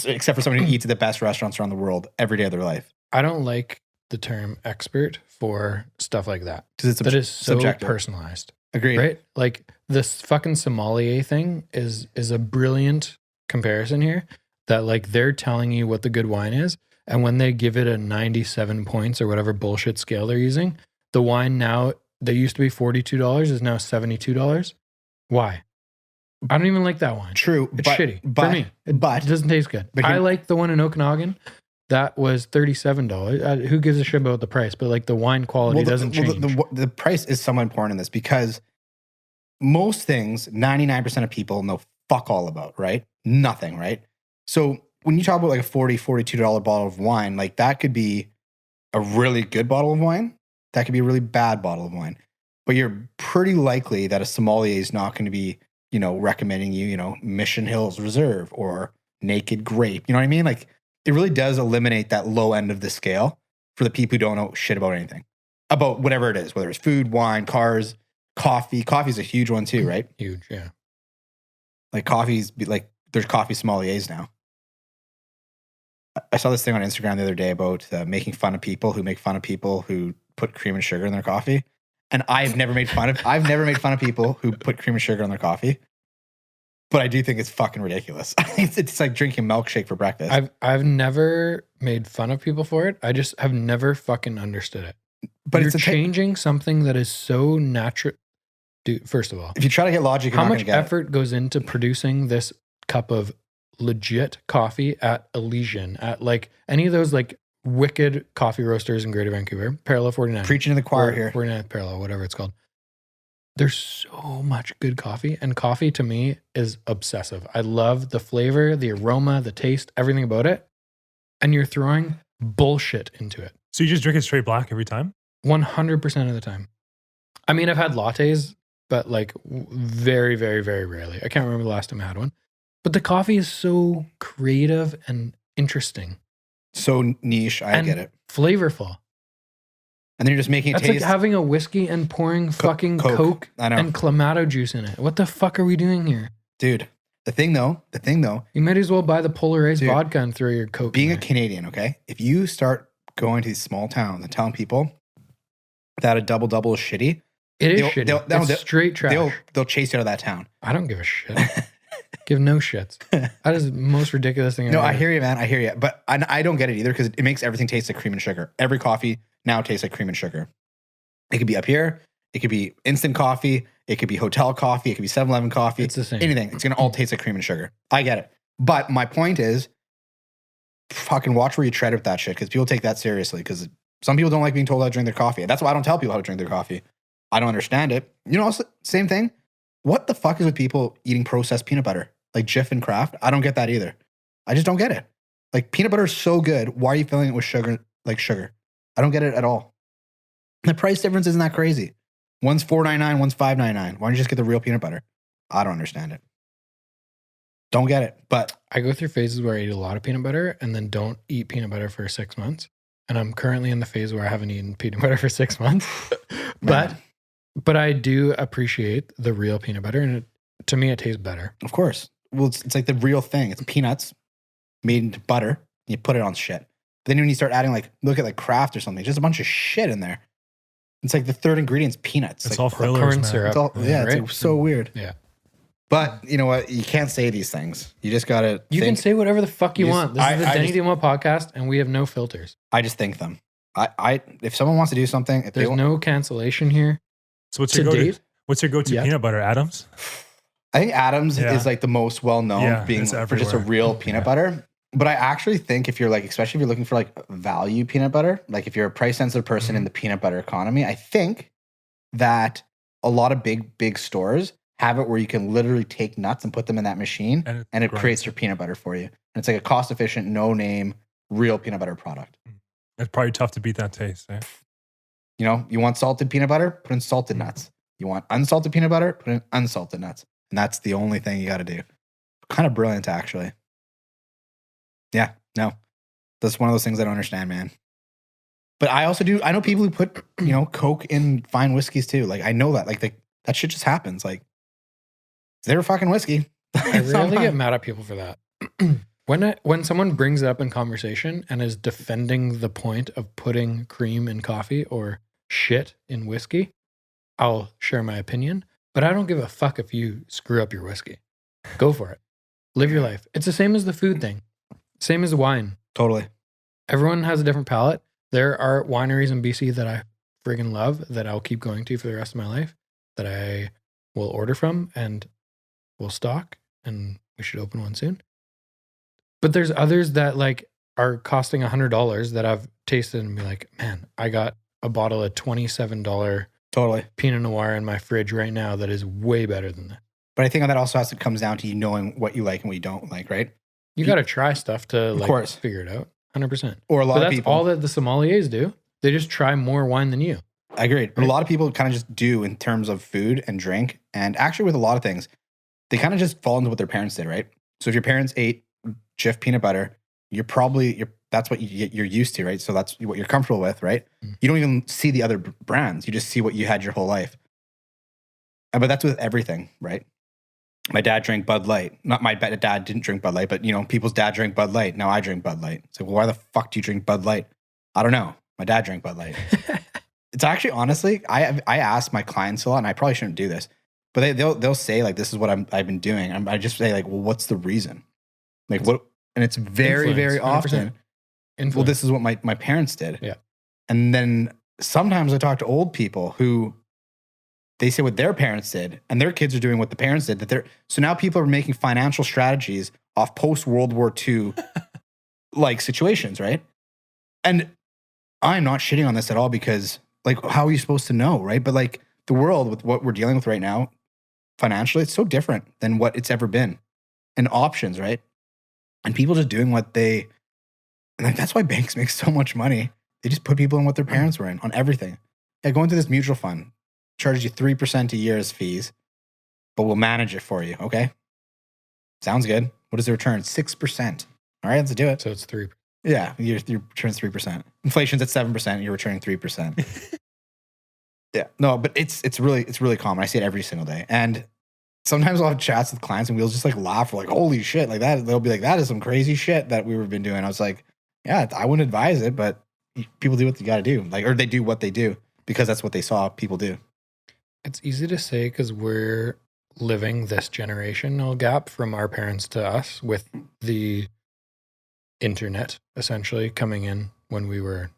Except for somebody who eats at the best restaurants around the world every day of their life. I don't like the term expert for stuff like that. Because That is so subjective. personalized. Agreed. Right? Like this fucking sommelier thing is a brilliant comparison here, that like they're telling you what the good wine is. And when they give it a 97 points or whatever bullshit scale they're using, the wine now, that used to be $42 is now $72. Why? I don't even like that wine. True. It's shitty. But, For me, it doesn't taste good. but I here- like the one in Okanagan. That was $37. Who gives a shit about the price? But like the wine quality doesn't change. The price is somewhat important in this because most things, 99% of people know fuck all about, right? Nothing, right? So when you talk about like a $40, $42 bottle of wine, like that could be a really good bottle of wine. That could be a really bad bottle of wine. But you're pretty likely that a sommelier is not going to be, recommending you, Mission Hills Reserve or Naked Grape. You know what I mean? Like it really does eliminate that low end of the scale for the people who don't know shit about anything, about whatever it is, whether it's food, wine, cars, coffee. Coffee's a huge one too, right? Huge, yeah. Like there's coffee sommeliers now. I saw this thing on Instagram the other day about making fun of people who make fun of people who put cream and sugar in their coffee. And I've never made fun of people who put cream and sugar in their coffee. But I do think it's fucking ridiculous. It's like drinking milkshake for breakfast. I've never made fun of people for it. I just have never fucking understood it. But you're it's changing something that is so natural. Dude, first of all, if you try to get logic, you're how not much gonna get effort goes into producing this cup of legit coffee at Elysian, at like any of those like wicked coffee roasters in Greater Vancouver, Parallel 49. Preaching to the choir or here. 49th Parallel, whatever it's called. There's so much good coffee, and coffee to me is obsessive. I love the flavor, the aroma, the taste, everything about it. And you're throwing bullshit into it. So you just drink it straight black every time? 100% of the time. I mean, I've had lattes, but like very, very, very rarely. I can't remember the last time I had one. But the coffee is so creative and interesting. So niche, I and get it. Flavorful. And then you're just making it That's taste. like having a whiskey and pouring fucking Coke I know. and Clamato juice in it. What the fuck are we doing here? Dude, the thing though, You might as well buy the polarized Dude, vodka and throw your Coke being in a there. Canadian, okay? If you start going to these small towns and telling people that a double is shitty, It is they'll- shitty. they'll- It's straight trash. they'll chase you out of that town. I don't give a shit. Give no shits. That is the most ridiculous thing I've No, ever I heard. hear you, man. I hear you. But I don't get it either because it makes everything taste like cream and sugar. Every coffee now tastes like cream and sugar. It could be up here. It could be instant coffee. It could be hotel coffee. It could be 7-Eleven coffee. It's the same. Anything. It's going to all taste like cream and sugar. I get it. But my point is, fucking watch where you tread with that shit because people take that seriously because some people don't like being told how to drink their coffee. That's why I don't tell people how to drink their coffee. I don't understand it. Also, same thing. What the fuck is with people eating processed peanut butter? Like Jif and Kraft? I don't get that either. I just don't get it. Like peanut butter is so good. Why are you filling it with sugar? Like sugar. I don't get it at all. The price difference isn't that crazy. One's $4.99, one's $5.99. Why don't you just get the real peanut butter? I don't understand it. Don't get it. But I go through phases where I eat a lot of peanut butter and then don't eat peanut butter for 6 months. And I'm currently in the phase where I haven't eaten peanut butter for 6 months. But I do appreciate the real peanut butter, and to me, it tastes better. of course, well, it's like the real thing. It's peanuts made into butter. And you put it on shit. But then when you start adding look at Kraft or something, just a bunch of shit in there. It's like the third ingredient's peanuts. It's Like, all fillers, corn man. syrup. it's all, yeah, right? it's so weird. Yeah. But you know what? You can't say these things. You just gotta. You can say whatever the fuck you You want. just- This is the I Denny just- Dumas podcast, and we have no filters. I just think them. I if someone wants to do something, if they There's want, no cancellation here. So what's To your go-to? date? What's your go-to Yeah. peanut butter, Adams? I think Adams Yeah. is like the most well known Yeah, being it's for just a everywhere. real peanut Yeah. butter. But I actually think if you're especially if you're looking for value peanut butter, like if you're a price sensitive person in the peanut butter economy, I think that a lot of big stores have it where you can literally take nuts and put them in that machine and it grinds creates your peanut butter for you. And it's like a cost efficient, no name, real peanut butter product. It's probably tough to beat that taste. Eh? You know, you want salted peanut butter? Put in salted nuts. You want unsalted peanut butter? Put in unsalted nuts. And that's the only thing you got to do. Kind of brilliant, actually. Yeah, no. That's one of those things I don't understand, man. But I also do. I know people who put, you know, Coke in fine whiskeys too. Like, I know that. Like, that shit just happens. Like, it's their fucking whiskey. I rarely get mad at people for that. When someone brings it up in conversation and is defending the point of putting cream in coffee or shit in whiskey, I'll share my opinion. But I don't give a fuck if you screw up your whiskey. Go for it. Live your life. It's the same as the food thing. Same as wine. Totally. Everyone has a different palate. There are wineries in BC that I friggin' love that I'll keep going to for the rest of my life, that I will order from and will stock, and we should open one soon. But there's others that like are costing $100 that I've tasted and be like, man, I got a bottle of $27 Totally. Pinot Noir in my fridge right now that is way better than that. But I think that also comes down to you knowing what you like and what you don't like, right? You got to try stuff to Of like course. figure it out. 100%. Or a lot But of that's people. all that the sommeliers do. They just try more wine than you. I agree. But a lot of people kind of just do in terms of food and drink. And actually with a lot of things, they kind of just fall into what their parents did, right? So if your parents ate Jif peanut butter, that's what you're used to, right? So that's what you're comfortable with, right? Mm. You don't even see the other brands. You just see what you had your whole life. But that's with everything, right? My dad drank Bud Light. Not my dad didn't drink Bud Light, but, you know, people's dad drank Bud Light. Now I drink Bud Light. It's like, well, why the fuck do you drink Bud Light? I don't know. My dad drank Bud Light. It's actually, honestly, I ask my clients a lot, and I probably shouldn't do this, but they'll say, like, this is what I've been doing. I just say, like, well, what's the reason? Like, what? And it's very, very often, well, this is what my parents did. Yeah. And then sometimes I talk to old people who they say what their parents did, and their kids are doing what the parents did. So now people are making financial strategies off post-World War II like situations, right? And I'm not shitting on this at all because, like, how are you supposed to know, right? But like the world with what we're dealing with right now, financially, it's so different than what it's ever been. And options, right? And people just doing what and like that's why banks make so much money. They just put people in what their parents were in on everything. Yeah, go into this mutual fund, charges you 3% a year as fees, but we'll manage it for you, okay? Sounds good. What is the return? 6%. All right, let's do it. So it's 3. Yeah, your return's 3%. Inflation's at 7%, you're returning 3%. Yeah, no, but it's really common. I see it every single day. And sometimes I'll have chats with clients and we'll just like laugh. We're like, holy shit, like that. They'll be like, that is some crazy shit that we've been doing. I was like, yeah, I wouldn't advise it, but people do what they got to do. Like, or they do what they do because that's what they saw people do. It's easy to say because we're living this generational gap from our parents to us with the internet essentially coming in when we were,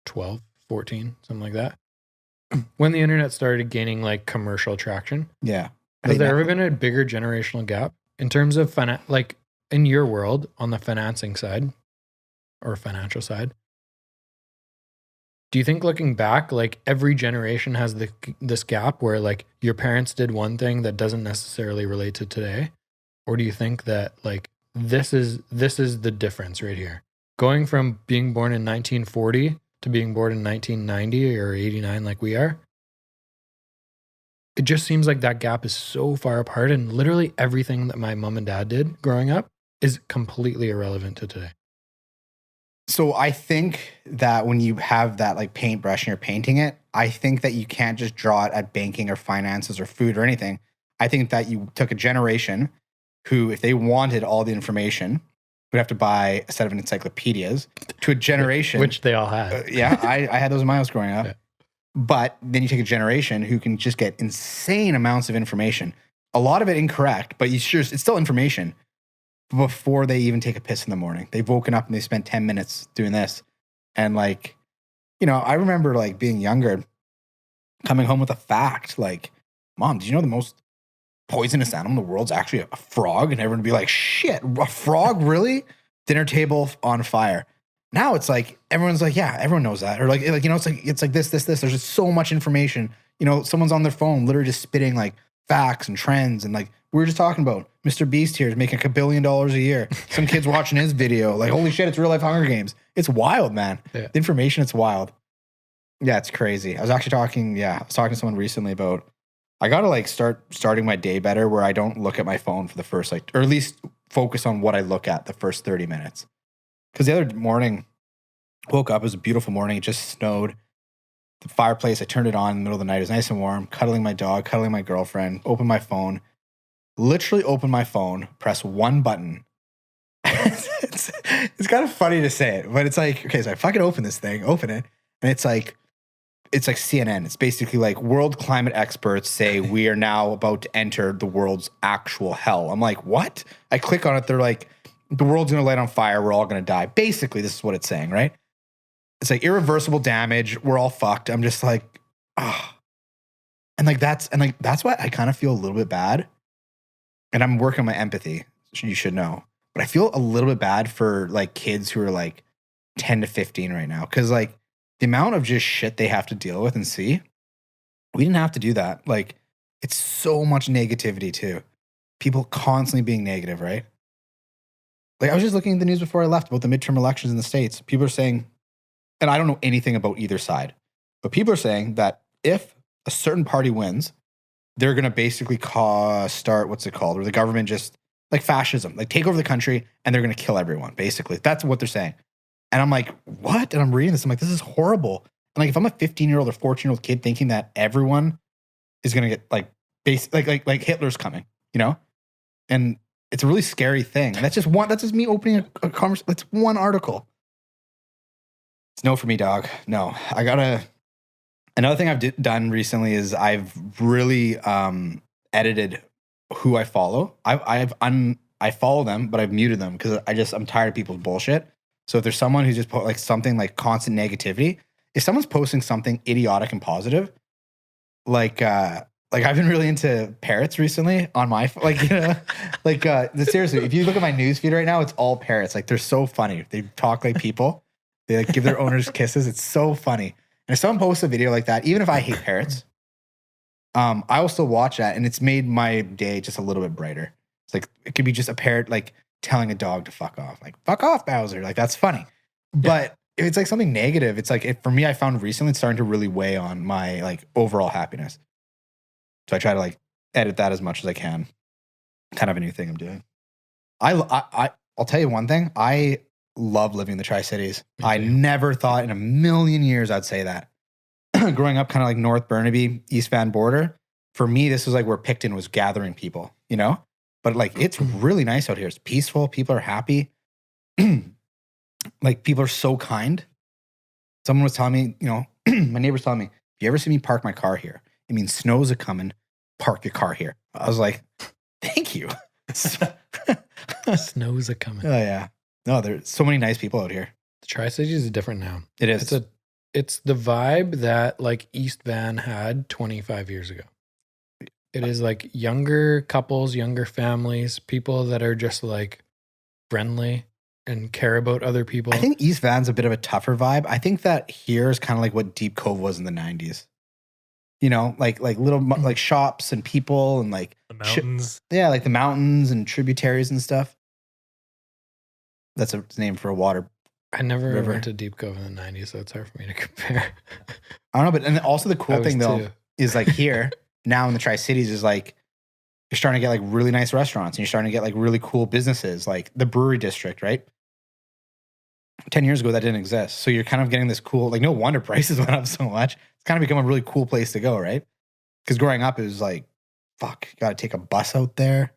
12, 14, something like that. When the internet started gaining like commercial traction. Yeah. Has there ever been a bigger generational gap in terms of like in your world on the financing side or financial side? Do you think looking back, like every generation has this gap where like your parents did one thing that doesn't necessarily relate to today? Or do you think that like this is the difference right here? Going from being born in 1940 to being born in 1990 or 89 like we are, it just seems like that gap is so far apart, and literally everything that my mom and dad did growing up is completely irrelevant to today. So I think that when you have that like paintbrush and you're painting it, I think that you can't just draw it at banking or finances or food or anything. I think that you took a generation who, if they wanted all the information, would have to buy a set of encyclopedias, to a generation. Which they all had. Yeah, I had those in my house growing up. Yeah. But then you take a generation who can just get insane amounts of information. A lot of it incorrect, but it's still information before they even take a piss in the morning. They've woken up and they spent 10 minutes doing this. And like, you know, I remember like being younger, coming home with a fact like, Mom, did you know the most poisonous animal in the world's actually a frog? And everyone would be like, shit, a frog, really? Dinner table on fire. Now it's like, everyone's like, yeah, everyone knows that. Or like, you know, it's like this. There's just so much information. You know, someone's on their phone literally just spitting like facts and trends. And like, we were just talking about Mr. Beast here is making $1 billion a year. Some kid's watching his video. Like, holy shit, it's real life Hunger Games. It's wild, man. Yeah. The information, it's wild. Yeah, it's crazy. I was talking to someone recently about I got to like starting my day better where I don't look at my phone for the first like, or at least focus on what I look at the first 30 minutes. Because the other morning, woke up, it was a beautiful morning. It just snowed. The fireplace, I turned it on in the middle of the night. It was nice and warm, cuddling my dog, cuddling my girlfriend, open my phone, literally open my phone, press one button. It's kind of funny to say it, but it's like, okay, so I fucking open this thing, open it, and it's like CNN. It's basically like world climate experts say we are now about to enter the world's actual hell. I'm like, what? I click on it. They're like, the world's going to light on fire. We're all going to die. Basically, this is what it's saying, right? It's like irreversible damage. We're all fucked. I'm just like, ah. And that's why I kind of feel a little bit bad. And I'm working on my empathy. You should know. But I feel a little bit bad for like kids who are like 10 to 15 right now. Cause like, the amount of just shit they have to deal with and see, we didn't have to do that. Like, it's so much negativity too. People constantly being negative, right? Like, I was just looking at the news before I left about the midterm elections in the States. People are saying, and I don't know anything about either side, but people are saying that if a certain party wins, they're going to basically start, what's it called? Where the government just, like fascism, like take over the country and they're going to kill everyone, basically. That's what they're saying. And I'm like, what? And I'm reading this. I'm like, this is horrible. And like, if I'm a 15-year-old or 14-year-old kid thinking that everyone is going to get like Hitler's coming, you know? And it's a really scary thing. And that's just me opening a conversation. That's one article. It's no for me, dog. No, another thing I've done recently is I've really edited who I follow. I follow them, but I've muted them because I'm tired of people's bullshit. So if there's someone who's just like something like constant negativity, if someone's posting something idiotic and positive, like I've been really into parrots recently on my seriously, if you look at my newsfeed right now, it's all parrots. Like they're so funny. They talk like people. They like give their owners kisses. It's so funny. And if someone posts a video like that, even if I hate parrots, I will still watch that, and it's made my day just a little bit brighter. It's like it could be just a parrot like telling a dog to fuck off, like fuck off, Bowser. Like that's funny. But if it's like something negative, it's like for me, I found recently it's starting to really weigh on my like overall happiness. So I try to like edit that as much as I can. Kind of a new thing I'm doing. I'll tell you one thing. I love living in the Tri-Cities. I never thought in a million years I'd say that. Growing up kind of like North Burnaby, East Van border, for me, this was like where Picton was gathering people, you know? But like, it's really nice out here. It's peaceful. People are happy. Like people are so kind. Someone was telling me, you know, my neighbor's telling me, if you ever see me park my car here, it means snow's a coming, park your car here. I was like, thank you. Snow's a coming. Oh yeah. No, there's so many nice people out here. The Tri-Cities is different now. It is. It's the vibe that like East Van had 25 years ago. It is like younger couples, younger families, people that are just like friendly and care about other people. I think East Van's a bit of a tougher vibe. I think that here is kind of like what Deep Cove was in the 90s. You know, like little like shops and people and like the mountains. Like the mountains and tributaries and stuff. That's a name for a water. I never went to Deep Cove in the 90s, so it's hard for me to compare. I don't know, but and also the cool thing though is like here now in the Tri-Cities is like you're starting to get like really nice restaurants and you're starting to get like really cool businesses, like the brewery district, right? 10 years ago that didn't exist. So you're kind of getting this cool, like no wonder prices went up so much. It's kind of become a really cool place to go, right? Because growing up it was like, fuck, you got to take a bus out there.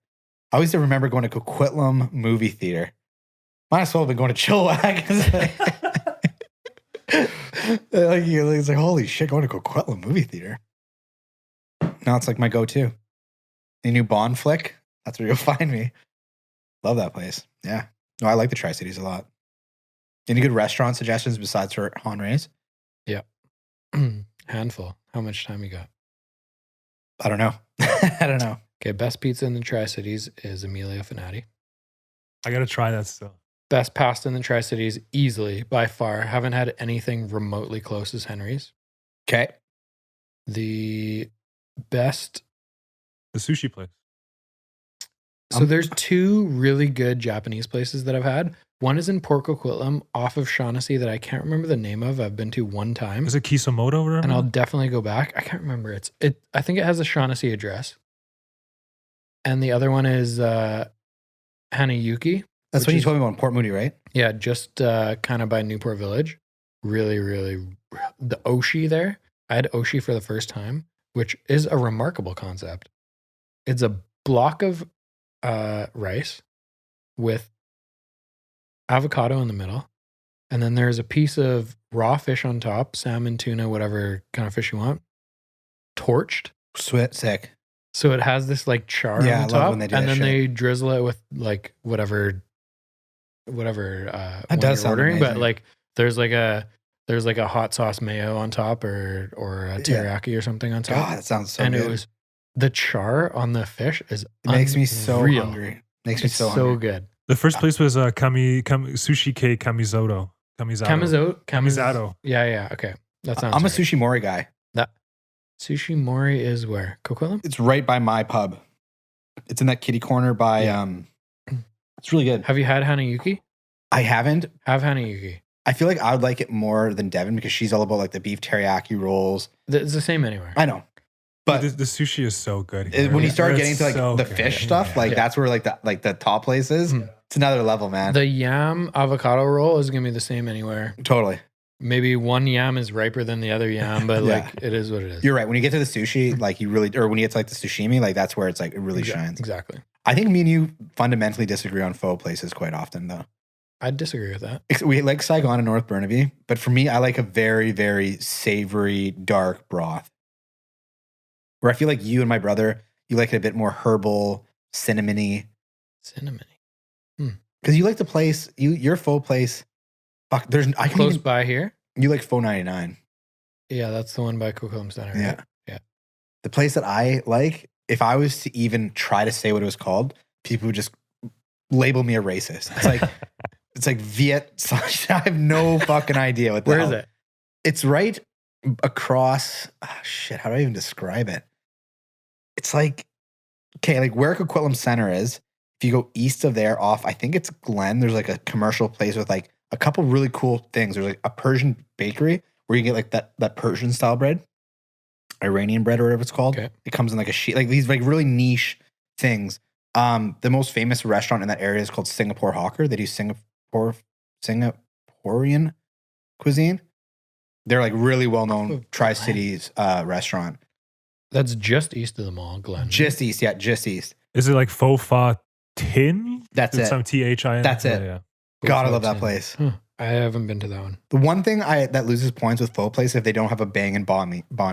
I always remember going to Coquitlam movie theater. Might as well have been going to Chilliwack. It's like, holy shit, going to Coquitlam movie theater. Now it's like my go-to. A new Bond flick, that's where you'll find me. Love that place. Yeah. No, I like the Tri-Cities a lot. Any good restaurant suggestions besides for Henri's? Yeah. Handful. How much time you got? I don't know. I don't know. Okay, best pizza in the Tri-Cities is Amelia Finati. I got to try that still. Best pasta in the Tri-Cities, easily, by far. Haven't had anything remotely close as Henry's. Okay. The best... The sushi place. So there's two really good Japanese places that I've had. One is in Port Coquitlam off of Shaughnessy that I can't remember the name of. I've been to one time. Is it Kisomoto or whatever? And I'll definitely go back. I can't remember. I think it has a Shaughnessy address. And the other one is Hanayuki. That's what you told me about Port Moody, right? Yeah, just kind of by Newport Village. Really, really, the Oshi there. I had Oshi for the first time, which is a remarkable concept. It's a block of rice with avocado in the middle. And then there's a piece of raw fish on top, salmon, tuna, whatever kind of fish you want, torched. Sweet, sick. So it has this like char on Yeah, the I love top, when they do and that then shit. they drizzle it with like whatever when That you're does sound ordering. But amazing. like there's like a hot sauce mayo on top or a teriyaki or something on top. God, that sounds so and good. it was the char on the fish is It makes me so unreal. hungry. Makes me It's so so hungry. good. The first place was Sushi K Kamizato. Kamizato. Yeah. Okay, that sounds. I'm a right. sushi mori guy. That Sushi Mori is where? Coquitlam? It's right by my pub. It's in that kitty corner by it's really good. Have you had Hanayuki? I haven't. Have Hanayuki. I feel like I would like it more than Devin because she's all about like the beef teriyaki rolls. It's the same anywhere. I know. But the sushi is so good. when you start It's getting to like so the good. fish stuff, like Yeah. that's where like the top place is. Mhm. It's another level, man. The yam avocado roll is gonna be the same anywhere. Totally. Maybe one yam is riper than the other yam, but Yeah. like it is what it is. You're right. When you get to the sushi, like you really, or when you get to like the sashimi, like that's where it's like it really shines. Exactly. I think me and you fundamentally disagree on pho places quite often, though. I'd disagree with that. We like Saigon and North Burnaby, but for me, I like a very, very savory, dark broth. Where I feel like you and my brother, you like it a bit more herbal, cinnamony. Cinnamon. Because you like the place, your pho place. Fuck, I can Close even, by here. you like pho 99. Yeah, that's the one by Coquitlam Center. Yeah. Right? Yeah. The place that I like, if I was to even try to say what it was called, people would just label me a racist. It's like it's like Viet. I have no fucking idea what the Where hell. is it? It's right across. Oh, shit, how do I even describe it? It's like okay, like where Coquitlam Center is. If you go east of there, off I think it's Glen. There's like a commercial place with like a couple really cool things. There's like a Persian bakery where you get like that Persian style bread, Iranian bread or whatever it's called. Okay. It comes in like a sheet, like these like really niche things. The most famous restaurant in that area is called Singapore Hawker. They do Singaporean cuisine. They're like really well known Tri-Cities restaurant. That's just east of the mall, Glen. Just east, yeah, just east. Is it like faux fa tin? That's It's it. some THIN. That's it. Yeah. God, I love that place. Huh. I haven't been to that one. The one thing that loses points with pho place if they don't have a bang and banh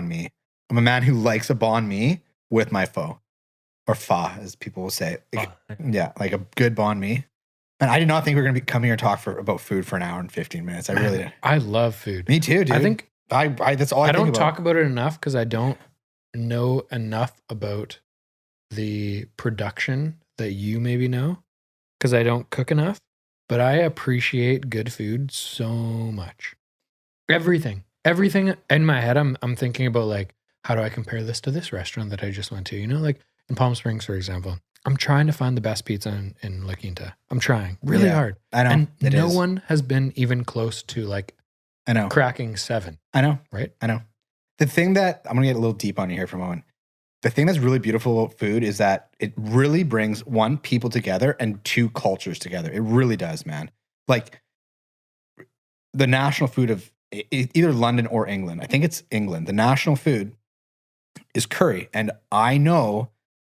mi. I'm a man who likes a banh mi with my pho, or pho as people will say. Yeah, like a good banh mi. And I did not think we were going to be coming here and talk about food for an hour and 15 minutes. I really did. I love food. Me too, dude. I think I that's all I think don't about. talk about it enough because I don't know enough about the production that you maybe know because I don't cook enough. But I appreciate good food so much. Everything in my head, I'm thinking about like, how do I compare this to this restaurant that I just went to? You know, like in Palm Springs, for example. I'm trying to find the best pizza in La Quinta. I'm trying really Yeah, hard. I know. And It no is. one has been even close to like I know. cracking 7, I know. right? I know. The thing that I'm going to get a little deep on you here for a moment. The thing that's really beautiful about food is that it really brings one, people together and two, cultures together. It really does, man. Like the national food of either London or England. I think it's England. The national food is curry. And I know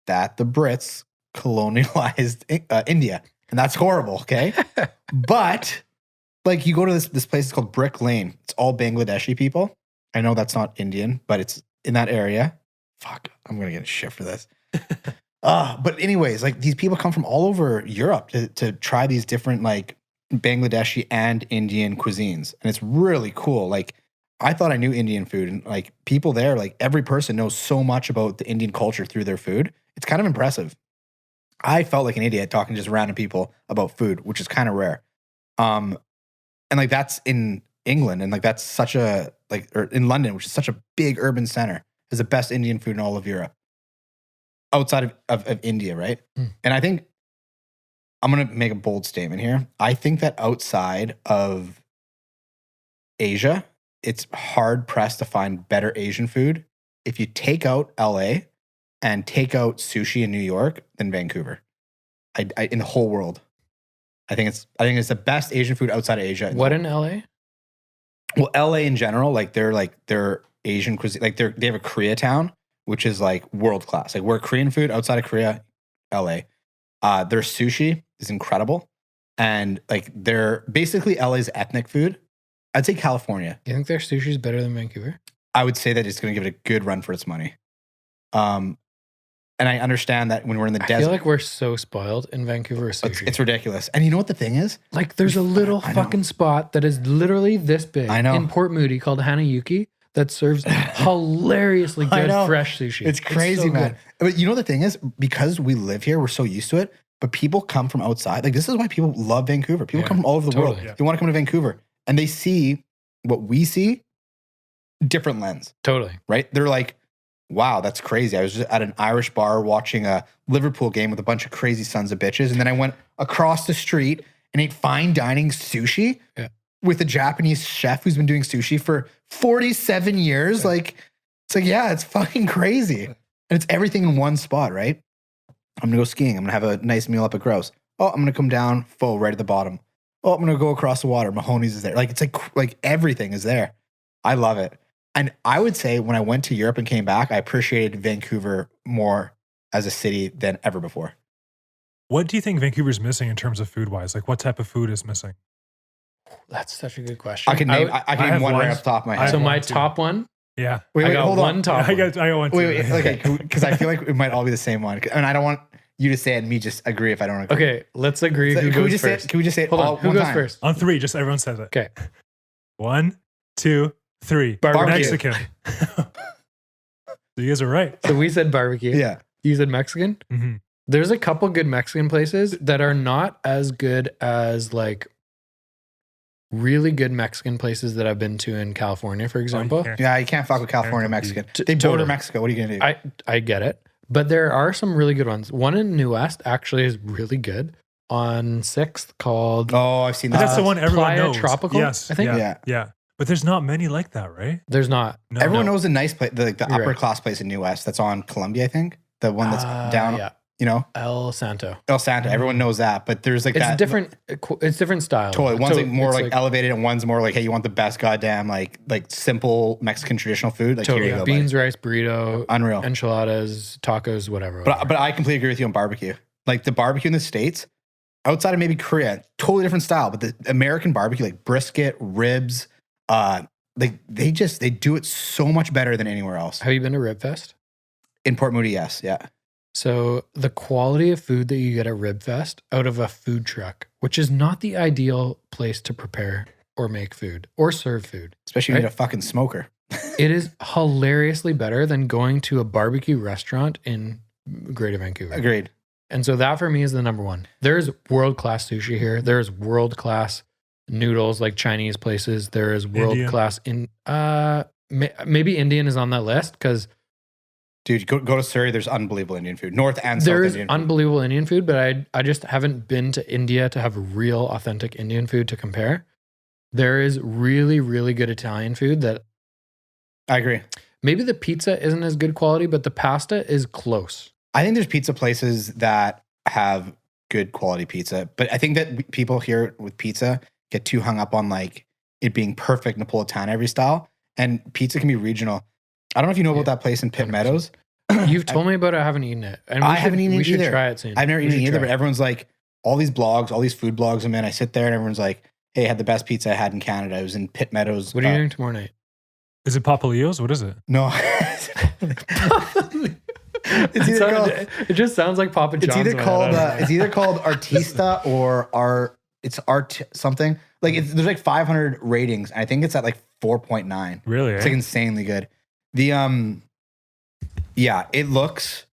that the Brits colonialized India. And that's horrible, okay? But like you go to this place, it's called Brick Lane. It's all Bangladeshi people. I know that's not Indian, but it's in that area. Fuck, I'm going to get shit for this. But anyways, like these people come from all over Europe to try these different like Bangladeshi and Indian cuisines. And it's really cool. Like I thought I knew Indian food and like people there, like every person knows so much about the Indian culture through their food. It's kind of impressive. I felt like an idiot talking to just random people about food, which is kind of rare. And like that's in England and like that's such a like or in London, which is such a big urban center, is the best Indian food in all of Europe. Outside of India, right? Mm. And I think I'm going to make a bold statement here. I think that outside of Asia, it's hard pressed to find better Asian food if you take out LA and take out sushi in New York than Vancouver. I in the whole world. I think it's the best Asian food outside of Asia. What in LA? Well, LA in general, like their Asian cuisine, like they have a Koreatown, which is like world class. Like we're Korean food outside of Korea, LA. Their sushi is incredible. And like they're basically LA's ethnic food. I'd say California. You think their sushi is better than Vancouver? I would say that it's going to give it a good run for its money. And I understand that when we're in the desert. I feel like we're so spoiled in Vancouver with sushi. It's ridiculous. And you know what the thing is? Like there's a little fucking spot that is literally this big in Port Moody called Hanayuki that serves hilariously good fresh sushi. It's crazy, man. Good. But you know the thing is, because we live here, we're so used to it. But people come from outside. Like this is why people love Vancouver. People come from all over the world. Yeah. They want to come to Vancouver. And they see what we see, different lens. Totally. Right? They're like, wow, that's crazy. I was just at an Irish bar watching a Liverpool game with a bunch of crazy sons of bitches. And then I went across the street and ate fine dining sushi with a Japanese chef who's been doing sushi for 47 years. Like, it's like, yeah, it's fucking crazy. And it's everything in one spot, right? I'm going to go skiing. I'm going to have a nice meal up at Gross. Oh, I'm going to come down Pho right at the bottom. Oh, I'm going to go across the water. Mahoney's is there. Like, it's like everything is there. I love it. And I would say when I went to Europe and came back, I appreciated Vancouver more as a city than ever before. What do you think Vancouver's missing in terms of food-wise? Like, what type of food is missing? That's such a good question. I can name one right off the top of my head. So my top one? Yeah. Wait, hold on. Top I got one too. Wait, okay, because I feel like it might all be the same one. And I don't want you to say it and me just agree if I don't agree. Okay, let's agree. Who goes first? Can we just say it Hold all on. Who one goes time? first? On 3, just everyone says it. Okay. 1, 2, 3. Barbecue. Mexican. So you guys are right. So we said barbecue. Yeah. You said Mexican? Mm-hmm. There's a couple good Mexican places that are not as good as like really good Mexican places that I've been to in California, for example. Yeah, you can't fuck with California Mexican. They border Mexico. What are you going to do? I get it. But there are some really good ones. One in New West actually is really good on 6th called... Oh, I've seen that. That's the one everyone Playa knows. Tropical, yes. I think. Yeah. But there's not many like that, right? There's not. No, everyone knows a nice place, the upper class place in New West that's on Columbia, I think. The one that's down, you know? El Santo. Everyone knows that. But there's like that. It's different style. Totally. One's like more like elevated and one's more like, hey, you want the best goddamn like simple Mexican traditional food? Like totally. Here you go, Beans, buddy. rice, burrito. Unreal. Enchiladas, tacos, whatever. But I completely agree with you on barbecue. Like the barbecue in the States, outside of maybe Korea, totally different style. But the American barbecue, like brisket, ribs, they do it so much better than anywhere else. Have you been to Ribfest? In Port Moody, yes. Yeah. So the quality of food that you get at Ribfest out of a food truck, which is not the ideal place to prepare or make food or serve food. Especially when you need a fucking smoker. It is hilariously better than going to a barbecue restaurant in Greater Vancouver. Agreed. And so that for me is the number one. There's world-class sushi here. There's world-class noodles like Chinese places. There is world-class maybe Indian is on that list because dude, go to Surrey. There's unbelievable Indian food. North and South Indian food. There is unbelievable Indian food, but I just haven't been to India to have real authentic Indian food to compare. There is really, really good Italian food that I agree. Maybe the pizza isn't as good quality, but the pasta is close. I think there's pizza places that have good quality pizza, but I think that people here with pizza get too hung up on like it being perfect Napolitana every style, and pizza can be regional. I don't know if you know about that place in Pitt 100%. Meadows. You've told me about it. I haven't eaten it. And I haven't eaten it either. We should try it soon. I've never eaten it either, but everyone's like, all these blogs, all these food blogs I'm in, I sit there and everyone's like, hey, I had the best pizza I had in Canada. I was in Pitt Meadows. What are you doing tomorrow night? Is it Papalio's? What is it? No. It just sounds like Papa John's. It's either called Artista or it's Art something. Like there's like 500 ratings. And I think it's at like 4.9. Really? It's like insanely good. It looks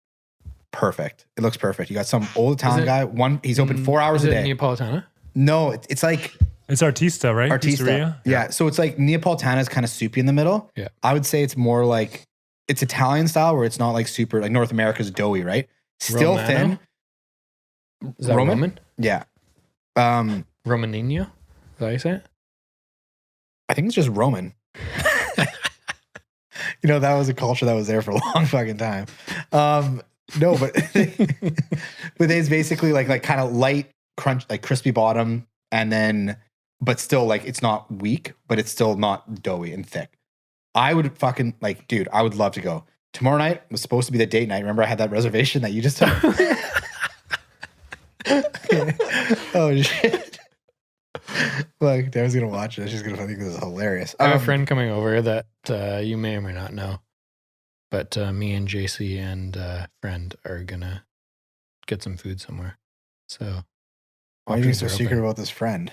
perfect. It looks perfect. You got some old Italian guy. He's open 4 hours a day. Neapolitana? No, it's like it's Artista, right? Artista. Yeah. So it's like Neapolitana is kind of soupy in the middle. Yeah. I would say it's more like it's Italian style where it's not like super like North America's doughy, right? Still Romano? thin. Is that Roman? Yeah. Romanino? Is that how you say it? I think it's just Roman. That was a culture that was there for a long fucking time. No, but but it's basically like kind of light crunch, like crispy bottom, and then but still like it's not weak, but it's still not doughy and thick. I would fucking like, dude, I would love to go. Tomorrow night was supposed to be the date night. Remember I had that reservation that you just took? Oh shit. Like, Darren's gonna watch it. She's gonna think this is hilarious. I have a friend coming over that you may or may not know, but me and JC and friend are gonna get some food somewhere. So why are you so secret about this friend?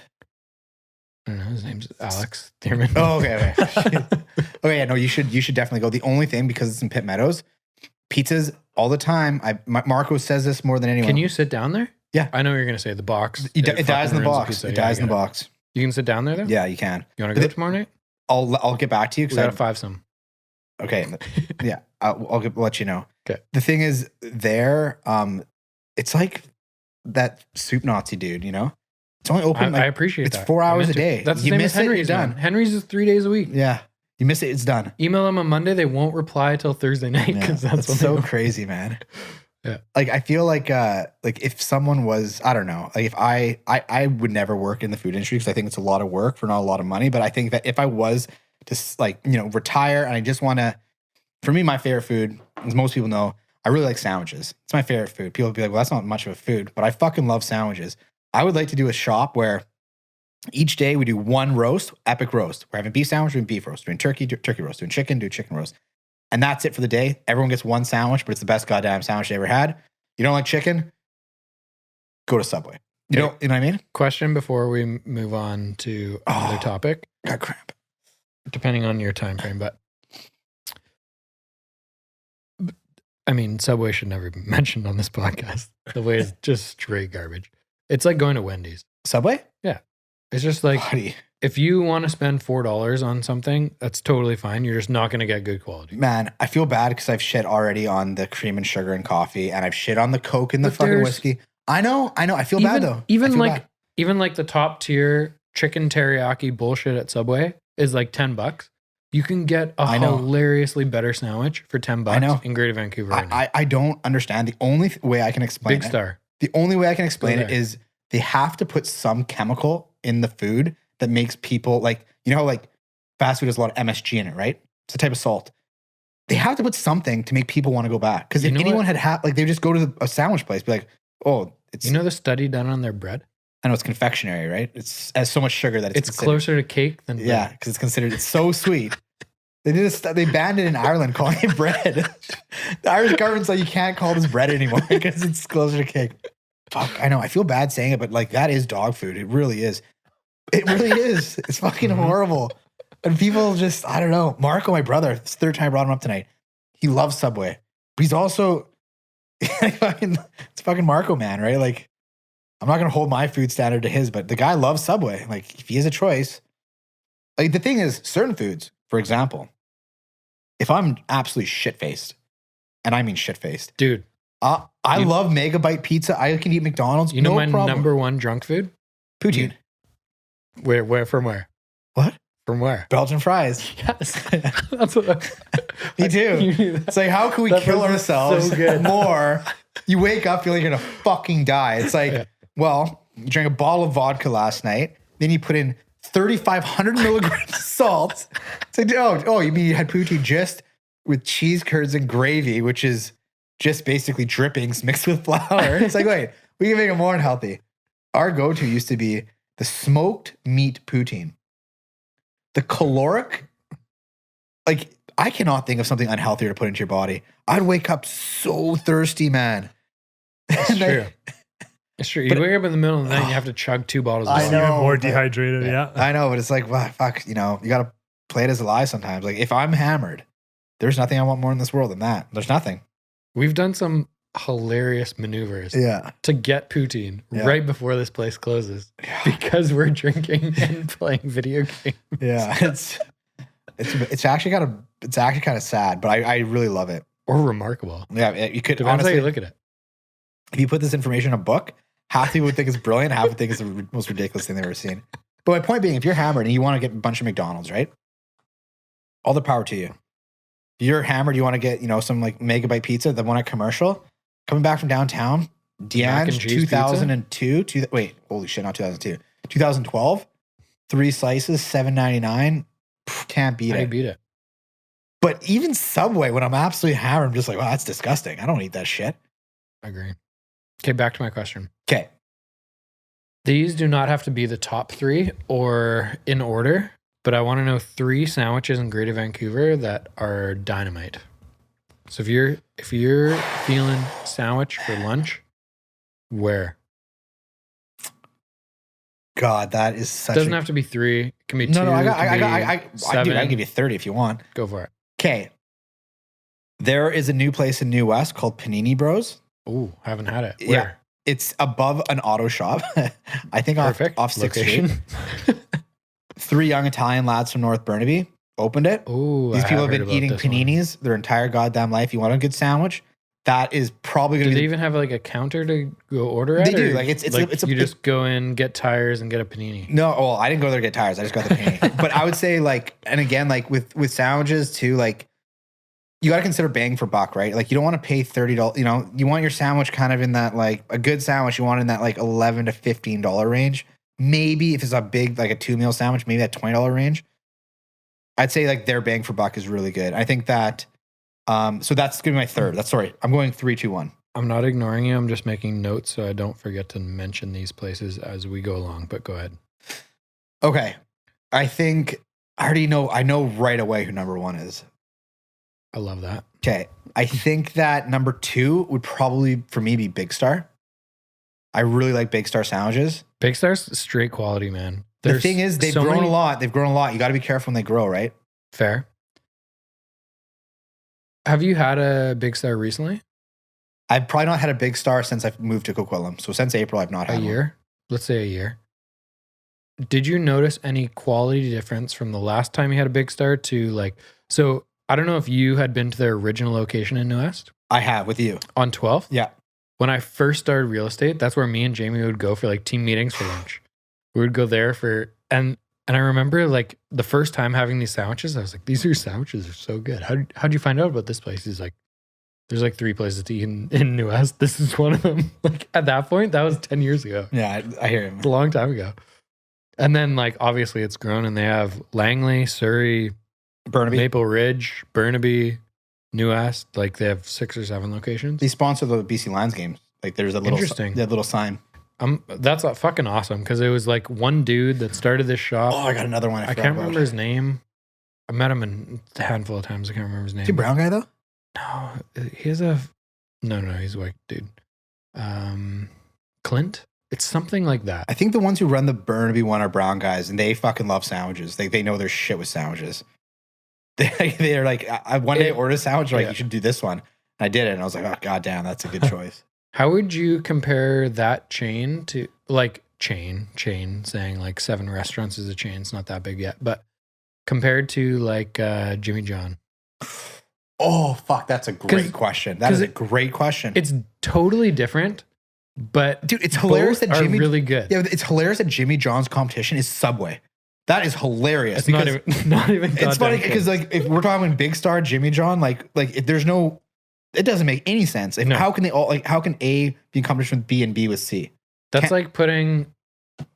I don't know. His name's Alex Thierman. Oh, okay. Okay, yeah, no, you should definitely go. The only thing, because it's in Pitt Meadows, pizzas all the time. Marco says this more than anyone. Can you sit down there? Yeah. I know what you're going to say. The box. It dies in the box. It dies in the box. You can sit down there, though? Yeah, you can. You want to go tomorrow night? I'll get back to you. We got to 5-some. Okay. Yeah. I'll let you know. Okay. The thing is, there, it's like that soup Nazi dude, It's only open. I appreciate that. It's 4 hours a day. That's the same as Henry's. Done. Henry's is 3 days a week. Yeah. You miss it, it's done. Email them on Monday. They won't reply till Thursday night because that's when so crazy, man. Yeah. Like, I feel like if someone was, I don't know, like if I would never work in the food industry because I think it's a lot of work for not a lot of money. But I think that if I was to retire and I just want to, for me, my favorite food, as most people know, I really like sandwiches. It's my favorite food. People would be like, well, that's not much of a food, but I fucking love sandwiches. I would like to do a shop where each day we do one roast, epic roast. We're having beef sandwich, doing beef roast, doing turkey roast, doing chicken, do chicken roast. And that's it for the day. Everyone gets one sandwich, but it's the best goddamn sandwich they ever had. You don't like chicken? Go to Subway. You know what I mean? Question before we move on to another topic. Got cramp. Depending on your time frame, but I mean, Subway should never be mentioned on this podcast. Subway is just straight garbage. It's like going to Wendy's. Subway? Yeah. It's just like, if you want to spend $4 on something, that's totally fine. You're just not going to get good quality. Man, I feel bad because I've shit already on the cream and sugar and coffee, and I've shit on the Coke and the fucking whiskey. I know. I feel bad though. Even like the top tier chicken teriyaki bullshit at Subway is like $10. You can get a hilariously better sandwich for $10 in Greater Vancouver. I don't understand. The only way I can explain Big Star. The only way I can explain it is they have to put some chemical in the food that makes people like, how like fast food has a lot of MSG in it, right? It's a type of salt. They have to put something to make people want to go back. Because if anyone had like, they just go to a sandwich place, be like, oh, it's... the study done on their bread? I know it's confectionery, right? It has so much sugar that it's closer to cake than bread. Yeah, because it's considered, it's so sweet. They banned it in Ireland calling it bread. The Irish government's like, you can't call this bread anymore because it's closer to cake. Fuck, I know. I feel bad saying it, but like that is dog food. It really is. It really is. It's fucking horrible. And people just, I don't know. Marco, my brother, it's the third time I brought him up tonight. He loves Subway. But he's also, it's fucking Marco, man, right? Like, I'm not going to hold my food standard to his, but the guy loves Subway. Like, if he has a choice. Like, the thing is, certain foods, for example, if I'm absolutely shit-faced, and I mean shit-faced. Dude. I love Megabyte pizza. I can eat McDonald's. You know my number one junk food? Poutine. Where? From where? What? From where? Belgian fries. Yes. That's what Me too. It's like, how can we kill ourselves more? You wake up feeling you're going to fucking die. It's like, well, you drank a bottle of vodka last night. Then you put in 3,500 milligrams of salt. It's like, oh, you mean you had poutine just with cheese curds and gravy, which is just basically drippings mixed with flour. It's like, wait, we can make it more unhealthy. Our go-to used to be the smoked meat poutine. The caloric, like, I cannot think of something unhealthier to put into your body. I'd wake up so thirsty, man. It's true. It's true. You wake up in the middle of the night and you have to chug 2 bottles of water. I know. Even more dehydrated, yeah. I know, but it's like, well, fuck, you got to play it as a lie sometimes. Like, if I'm hammered, there's nothing I want more in this world than that. There's nothing. We've done some hilarious maneuvers to get poutine right before this place closes because we're drinking and playing video games. Yeah, it's actually kind of sad, but I really love it. Or remarkable. Yeah, you could Depends honestly how you look at it. If you put this information in a book, half people would think it's brilliant, half would think it's the most ridiculous thing they've ever seen. But my point being, if you're hammered and you want to get a bunch of McDonald's, right? All the power to you. If you're hammered, you want to get, some like megabyte pizza, the one at Commercial, coming back from downtown, Deanne's 2002, wait, holy shit, not 2002, 2012, 3 slices, $7.99, can't beat How do it. you beat it? But even Subway, when I'm absolutely hammered, I'm just like, wow, that's disgusting. I don't eat that shit. I agree. Okay, back to my question. Okay. These do not have to be the top 3 or in order, but I want to know 3 sandwiches in Greater Vancouver that are dynamite. So if you're feeling sandwich for lunch, where? God, that is such. Doesn't have to be 3. It can be 2. No, dude, I can give you 30 if you want. Go for it. Okay. There is a new place in New West called Panini Bros. Ooh, haven't had it. Yeah. Where? It's above an auto shop. I think off 6th Street. 3 young Italian lads from North Burnaby opened it. Ooh, These people have been eating paninis their entire goddamn life. You want a good sandwich? That is probably going to be. Do they even have like a counter to go order at? They do. Like it's you just go in, get tires, and get a panini. No, well, I didn't go there to get tires. I just got the panini. But I would say and again, with sandwiches too, you got to consider bang for buck, right? Like you don't want to pay $30. You want your sandwich kind of in that a good sandwich. You want in that $11 to $15 range. Maybe if it's a big a 2-meal sandwich, maybe that $20 range. I'd say their bang for buck is really good. I think that. So that's gonna be my third. I'm going 3, 2, 1. I'm not ignoring you. I'm just making notes so I don't forget to mention these places as we go along. But go ahead. Okay, I think I already know. I know right away who number 1 is. I love that. Okay. I think that number 2 would probably, for me, be Big Star. I really like Big Star sandwiches. Big Star's straight quality, man. The thing is, they've grown a lot. They've grown a lot. You got to be careful when they grow, right? Fair. Have you had a Big Star recently? I've probably not had a Big Star since I've moved to Coquitlam. So since April, I've not had a year. One. Let's say a year. Did you notice any quality difference from the last time you had a Big Star to so I don't know if you had been to their original location in New West. I have with you. On 12th? Yeah. When I first started real estate, that's where me and Jamie would go for team meetings for lunch. We would go there and I remember the first time having these sandwiches, I was like, these sandwiches are so good. How'd you find out about this place? He's like, there's 3 places to eat in New West. This is one of them. At that point, that was 10 years ago. Yeah, I hear him. It's a long time ago. And then obviously it's grown and they have Langley, Surrey, Burnaby, Maple Ridge, Burnaby, New West. They have 6 or 7 locations. They sponsor the BC Lions games. There's a little interesting. That little sign. That's fucking awesome because it was one dude that started this shop. Oh, I got another one. I can't remember his name. I met him a handful of times. I can't remember his name. Is he a brown guy though? No, he's he's a white dude. Clint. It's something like that. I think the ones who run the Burnaby one are brown guys, and they fucking love sandwiches. They know their shit with sandwiches. They're I one day ordered a sandwich. You should do this one. And I did it, and I was like, oh goddamn, that's a good choice. How would you compare that chain to chain saying 7 restaurants is a chain? It's not that big yet, but compared to Jimmy John. Oh fuck, that's a great question. That is a great question. It's totally different, but dude, it's hilarious that Jimmy really good. Yeah, it's hilarious that Jimmy John's competition is Subway. That is hilarious. It's not even. It's funny because if we're talking Big Star, Jimmy John, if there's no. It doesn't make any sense. How can they all how can A be in competition with B and B with C? That's like putting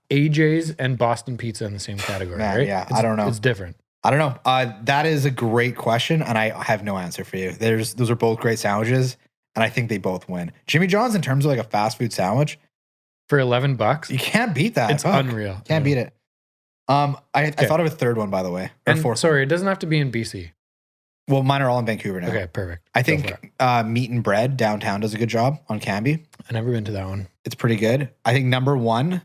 AJ's and Boston Pizza in the same category, right? Yeah, I don't know. It's different. I don't know. That is a great question, and I have no answer for you. Those are both great sandwiches, and I think they both win. Jimmy John's in terms of a fast food sandwich for $11, you can't beat that. It's unreal. Can't beat it. I thought of a third one, by the way. Or fourth. Sorry, it doesn't have to be in BC. Well, mine are all in Vancouver now. Okay, perfect. I think Meat and Bread downtown does a good job on Canby. I've never been to that one. It's pretty good. I think number 1,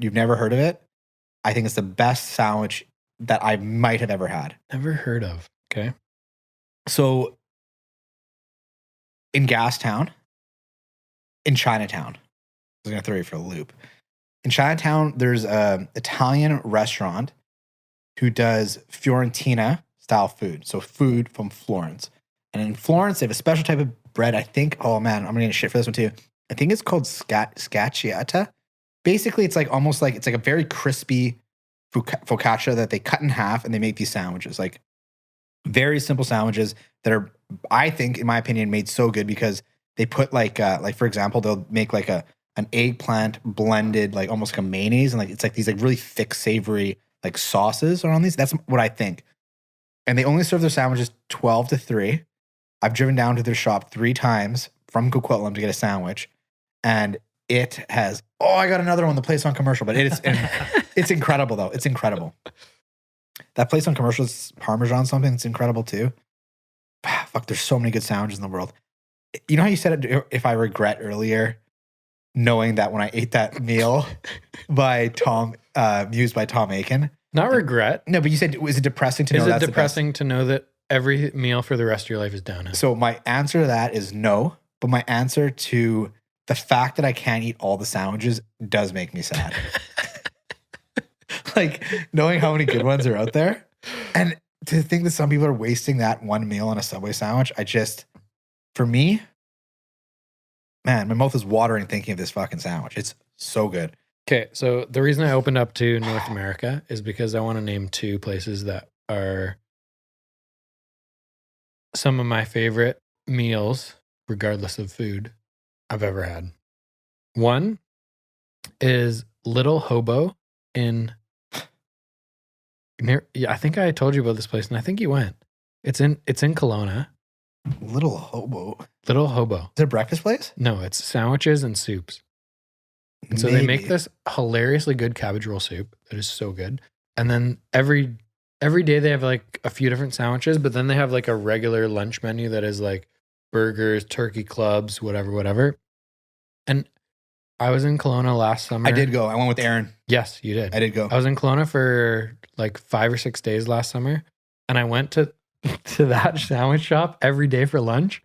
you've never heard of it. I think it's the best sandwich that I might have ever had. Never heard of. Okay. So in Gastown, in Chinatown, I was going to throw you for a loop. In Chinatown, there's an Italian restaurant who does Fiorentina style food. So food from Florence. And in Florence, they have a special type of bread. I think, oh man, I'm going to get shit for this one too. I think it's called scacciata. Basically, it's like almost like it's like a very crispy focaccia that they cut in half and they make these sandwiches. Like very simple sandwiches that are, I think, in my opinion, made so good because they put like for example, they'll make like an eggplant blended like almost like a mayonnaise and like it's like these like really thick, savory like sauces are on these. That's what I think. And they only serve their sandwiches 12 to 3. I've driven down to their shop 3 times from Coquitlam to get a sandwich, and it has. Oh, I got another one. The place on commercial, but it's incredible though. It's incredible. That place on commercial is Parmesan something. It's incredible too. Fuck, there's so many good sandwiches in the world. You know how you said it, if I regret earlier, knowing that when I ate that meal by Tom, used by Tom Aiken. Not regret. No, but you said, was it depressing to know that's Is it depressing to know that every meal for the rest of your life is downhill? So my answer to that is no, but my answer to the fact that I can't eat all the sandwiches does make me sad. Like knowing how many good ones are out there. And to think that some people are wasting that one meal on a Subway sandwich, for me, man, my mouth is watering thinking of this fucking sandwich. It's so good. Okay, so the reason I opened up to North America is because I want to name 2 places that are some of my favorite meals, regardless of food, I've ever had. One is Little Hobo in I think I told you about this place, and I think you went. It's in Kelowna. Little Hobo. Little Hobo. Is it a breakfast place? No, it's sandwiches and soups. And so they make this hilariously good cabbage roll soup that is so good. And then every day they have like a few different sandwiches, but then they have like a regular lunch menu that is like burgers, turkey clubs, whatever. And I was in Kelowna last summer. I did go. I went with Aaron. Yes, you did. I did go. I was in Kelowna for like 5 or 6 days last summer, and I went to that sandwich shop every day for lunch.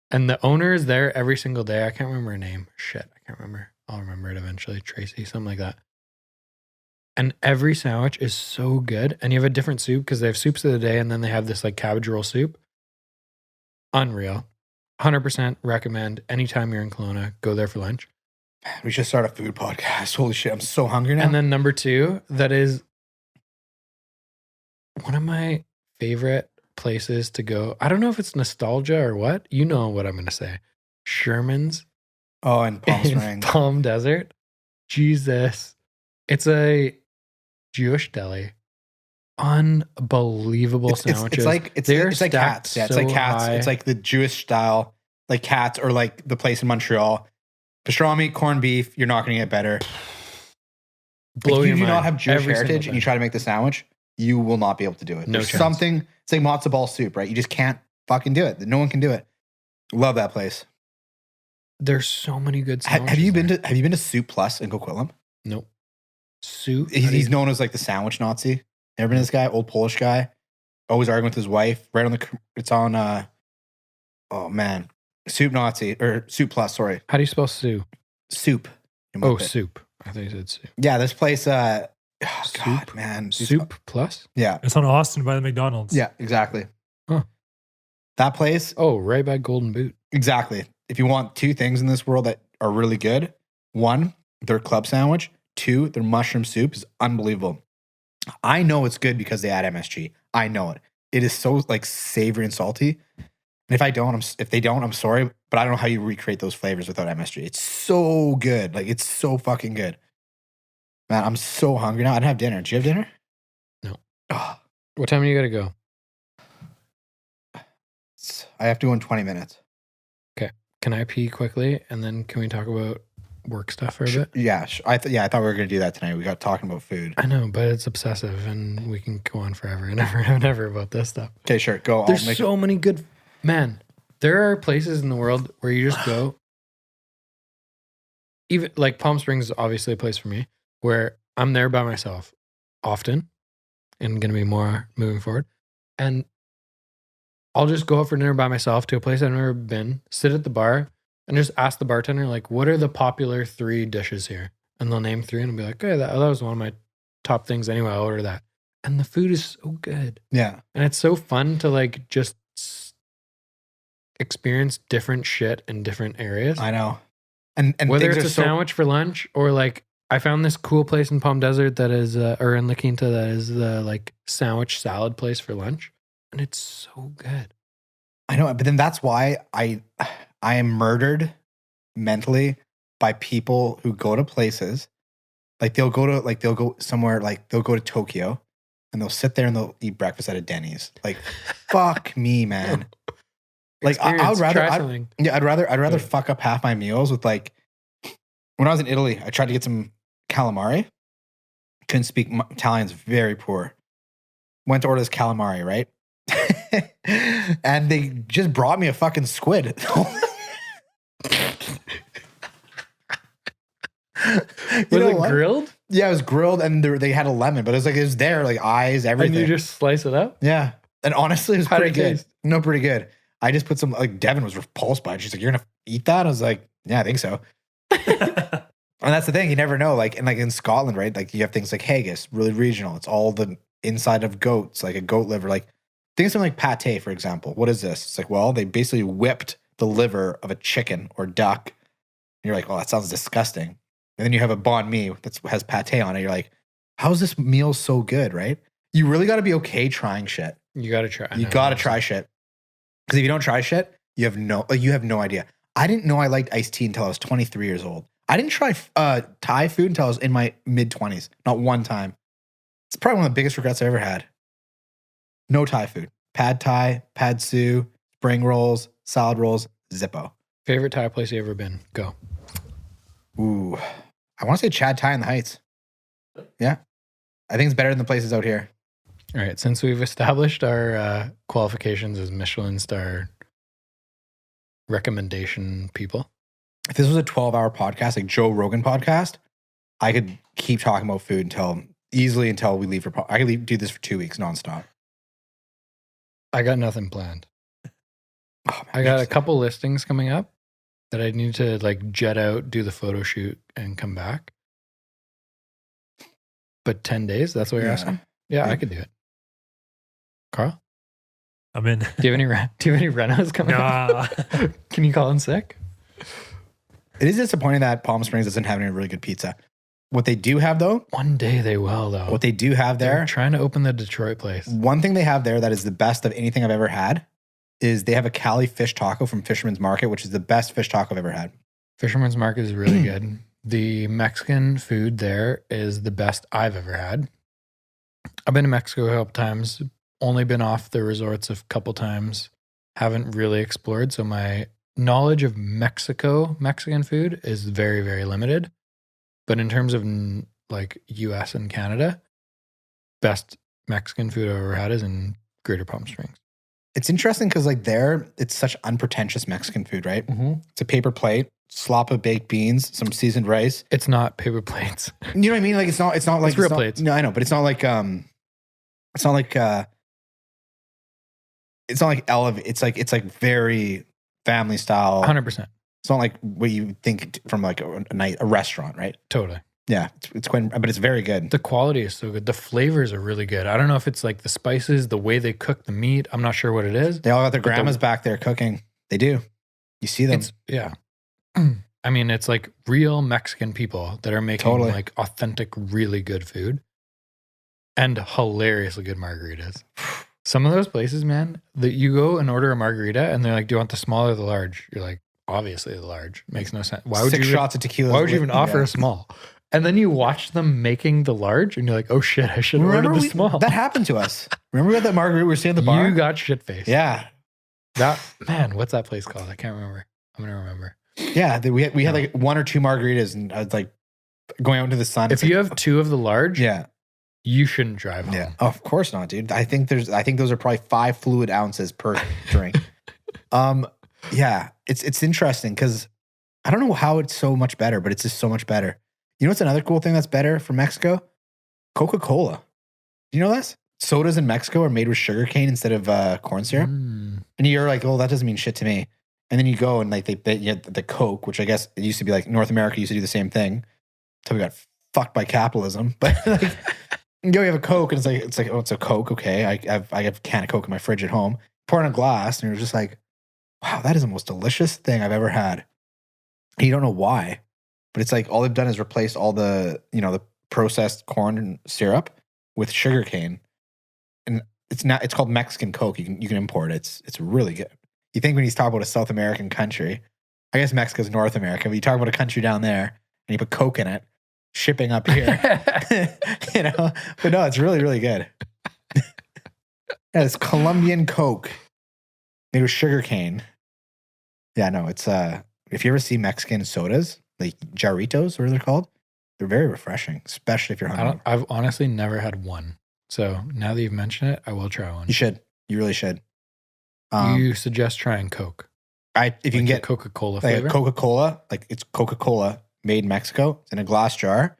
And the owner is there every single day. I can't remember her name. Shit, I can't remember. I'll remember it eventually. Tracy, something like that. And every sandwich is so good. And you have a different soup because they have soups of the day, and then they have this like cabbage roll soup. Unreal. 100% recommend anytime you're in Kelowna, go there for lunch. Man, we should start a food podcast. Holy shit, I'm so hungry now. And then number 2, that is one of my favorite places to go. I don't know if it's nostalgia or what. You know what I'm going to say. Sherman's. Oh, and Palm in Springs. Palm Desert. Jesus. It's a Jewish deli. Unbelievable sandwiches. It's like Cats. Yeah, it's like Cats. High. It's like the Jewish style, like Cats, or like the place in Montreal. Pastrami, corned beef, you're not going to get better. Blow if you your do mind not have Jewish every heritage single and you try to make the sandwich, you will not be able to do it. No There's chance. something, it's like matzo ball soup, right? You just can't fucking do it. No one can do it. Love that place. There's so many good sandwiches. Have you been to Soup Plus in Coquitlam? Nope. Soup? He's known as like the sandwich Nazi. Ever been this guy? Old Polish guy. Always arguing with his wife. Right on it's on, oh man. Soup Nazi, or Soup Plus, sorry. How do you spell Sue? Soup. Oh, soup. I think you said soup. Yeah, this place, God, Soup? man. Soup Plus? Yeah. It's on Austin by the McDonald's. Yeah, exactly. Huh. That place. Oh, right by Golden Boot. Exactly. If you want 2 things in this world that are really good, 1, their club sandwich. 2, their mushroom soup is unbelievable. I know it's good because they add MSG. I know it. It is so like savory and salty. And if they don't, I'm sorry, but I don't know how you recreate those flavors without MSG. It's so good. Like it's so fucking good. Man, I'm so hungry now. I didn't have dinner. Did you have dinner? No. Oh, What time do you got to go? I have to go in 20 minutes. Okay. Can I pee quickly? And then can we talk about work stuff for a bit? Yeah. I thought we were going to do that tonight. We got talking about food. I know, but it's obsessive and we can go on forever and ever and ever about this stuff. Okay, sure. Go. There's so many good, man. There are places in the world where you just go. Even like Palm Springs is obviously a place for me where I'm there by myself often and going to be more moving forward. And I'll just go out for dinner by myself to a place I've never been, sit at the bar and just ask the bartender, like, what are the popular 3 dishes here? And they'll name 3 and I'll be like, okay, that was one of my top things anyway. I'll order that. And the food is so good. Yeah. And it's so fun to like just experience different shit in different areas. I know. And whether things it's are a so, sandwich for lunch or like I found this cool place in Palm Desert that is, or in La Quinta that is the like sandwich salad place for lunch, and it's so good. I know, but then that's why I am murdered mentally by people who go to places like they'll go somewhere, like they'll go to Tokyo and they'll sit there and they'll eat breakfast at a Denny's. Like, fuck me, man. Like I would rather, I'd rather fuck up half my meals with like, when I was in Italy, I tried to get some calamari. Couldn't speak Italian's very poor. Went to order this calamari, right? And they just brought me a fucking squid. Was it grilled? Yeah, it was grilled, and they had a lemon, but it was there, like eyes, everything. And you just slice it up? Yeah. And honestly, it was How'd pretty it good. taste? No, pretty good. I just put some, like, Devin was repulsed by it. She's like, "You're going to eat that?" I was like, "Yeah, I think so." And that's the thing. You never know. Like, and like in Scotland, right? Like, you have things like haggis, really regional. It's all the inside of goats, like a goat liver. Like, think of something like pate, for example. What is this? It's like, well, they basically whipped the liver of a chicken or duck. And you're like, "Oh, that sounds disgusting." And then you have a banh mi that has pate on it. You're like, how is this meal so good, right? You really got to be okay trying shit. You got to try. You got to try shit. Because if you don't try shit, you have no idea. I didn't know I liked iced tea until I was 23 years old. I didn't try Thai food until I was in my mid-20s. Not one time. It's probably one of the biggest regrets I ever had. No Thai food. Pad Thai, Pad Su, spring rolls, salad rolls, Zippo. Favorite Thai place you ever been? Go. Ooh. I want to say Chad Thai in the Heights. Yeah. I think it's better than the places out here. All right. Since we've established our qualifications as Michelin star recommendation people. If this was a 12-hour podcast, like Joe Rogan podcast, I could keep talking about food until we leave for, I could do this for 2 weeks nonstop. I got nothing planned. Oh, man, I got a couple listings coming up that I need to like jet out, do the photo shoot and come back. But 10 days, that's what you're asking? Yeah, I could do it. Carl? I'm in. Do you have any renos coming up? Can you call in sick? It is disappointing that Palm Springs doesn't have any really good pizza. What they do have, though. One day they will, though. What they do have there. They're trying to open the Detroit place. One thing they have there that is the best of anything I've ever had is they have a Cali fish taco from Fisherman's Market, which is the best fish taco I've ever had. Fisherman's Market is really good. The Mexican food there is the best I've ever had. I've been to Mexico a couple times, only been off the resorts a couple times, haven't really explored. So my knowledge of Mexican food is very, very limited. But in terms of like US and Canada, best Mexican food I've ever had is in Greater Palm Springs. It's interesting because like there, it's such unpretentious Mexican food, right? Mm-hmm. It's a paper plate, slop of baked beans, some seasoned rice. It's not paper plates. You know what I mean? Like it's not like it's real plates. No, I know, but it's not like it's like very family style. 100%. It's not like what you think from like a restaurant, right? Totally. Yeah, it's quite, but it's very good. The quality is so good. The flavors are really good. I don't know if it's like the spices, the way they cook the meat. I'm not sure what it is. They all got their grandmas back there cooking. They do. You see them. Yeah. I mean, it's like real Mexican people that are making like authentic, really good food and hilariously good margaritas. Some of those places, man, that you go and order a margarita and they're like, "Do you want the small or the large?" You're like, "Obviously the large." Makes no sense. Why would Six shots of tequila? Why would you even offer a small? And then you watch them making the large and you're like, "Oh shit, I should have ordered the small." That happened to us. Remember we got that margarita we were seeing at the bar? You got shit-faced. Yeah. Man, what's that place called? I can't remember. I'm going to remember. Yeah, we had like one or two margaritas and I was like going out into the sun. If you have two of the large, yeah, you shouldn't drive home. Yeah. Oh, of course not, dude. I think those are probably 5 fluid ounces per drink. Yeah, it's interesting because I don't know how it's so much better, but it's just so much better. You know what's another cool thing that's better from Mexico? Coca-Cola. Do you know this? Sodas in Mexico are made with sugarcane instead of corn syrup. And you're like, "Oh, that doesn't mean shit to me." And then you go and like they get the Coke, which I guess it used to be like North America used to do the same thing until we got fucked by capitalism. But like, you have a Coke and it's like, "Oh, it's a Coke. Okay, I have a can of Coke in my fridge at home. Pour in a glass, and you're just like, wow, that is the most delicious thing I've ever had." And you don't know why, but it's like all they've done is replace all the, the processed corn syrup with sugar cane. And it's called Mexican Coke. You can import it. It's really good. You think when he's talking about a South American country, I guess Mexico's North America, but you talk about a country down there and you put Coke in it, shipping up here, but no, it's really, really good. Yeah, it's Colombian Coke made with sugar cane. Yeah, no, it's if you ever see Mexican sodas, like jarritos, what they're called, they're very refreshing, especially if you're hungry. I've honestly never had one. So now that you've mentioned it, I will try one. You should. You really should. You suggest trying Coke? If you can get Coca-Cola flavor? Coca-Cola, like it's Coca-Cola made in Mexico. It's in a glass jar.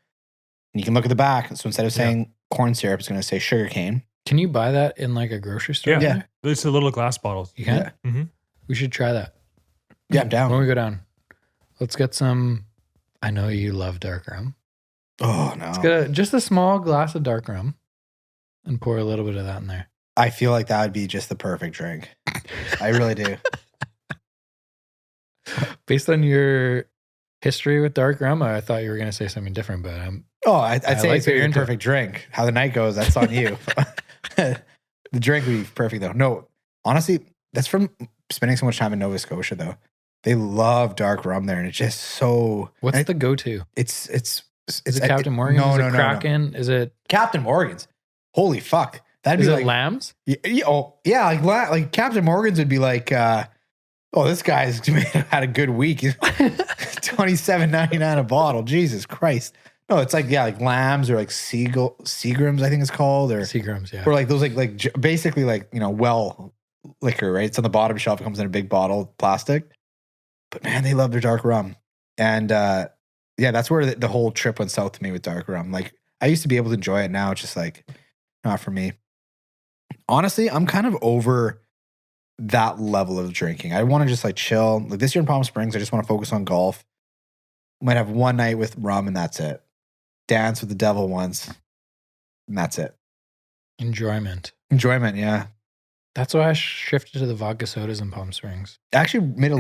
And you can look at the back. So instead of saying corn syrup, it's going to say sugar cane. Can you buy that in like a grocery store? Yeah. It's a little glass bottle. You can? Yeah. Mm-hmm. We should try that. Yeah, I'm down. When we go down, let's get some. I know you love dark rum. Oh, no. Let's get just a small glass of dark rum and pour a little bit of that in there. I feel like that would be just the perfect drink. I really do. Based on your history with dark rum, I thought you were going to say something different, but I'd say like it's that you're your into perfect drink. How the night goes, that's on you. The drink would be perfect, though. No, honestly, that's from spending so much time in Nova Scotia, though. They love dark rum there, and it's just so. What's the go-to? It's Is it Captain Morgan? No, is no, it no, Kraken? No. Is it Captain Morgan's? Holy fuck! That'd is be it like Lambs? like Captain Morgan's would be like, this guy's had a good week. $27.99 a bottle. Jesus Christ! No, it's like Lambs or like Seagrams, I think it's called, or Seagrams, yeah. Or like those basically well liquor, right? It's on the bottom shelf. It comes in a big bottle, plastic. But man, they love their dark rum, and that's where the whole trip went south to me with dark rum. Like I used to be able to enjoy it. Now it's just like not for me. Honestly, I'm kind of over that level of drinking. I want to just like chill. Like this year in Palm Springs, I just want to focus on golf. Might have one night with rum and that's it. Dance with the devil once, and that's it. Enjoyment, yeah. That's why I shifted to the vodka sodas in Palm Springs. I actually made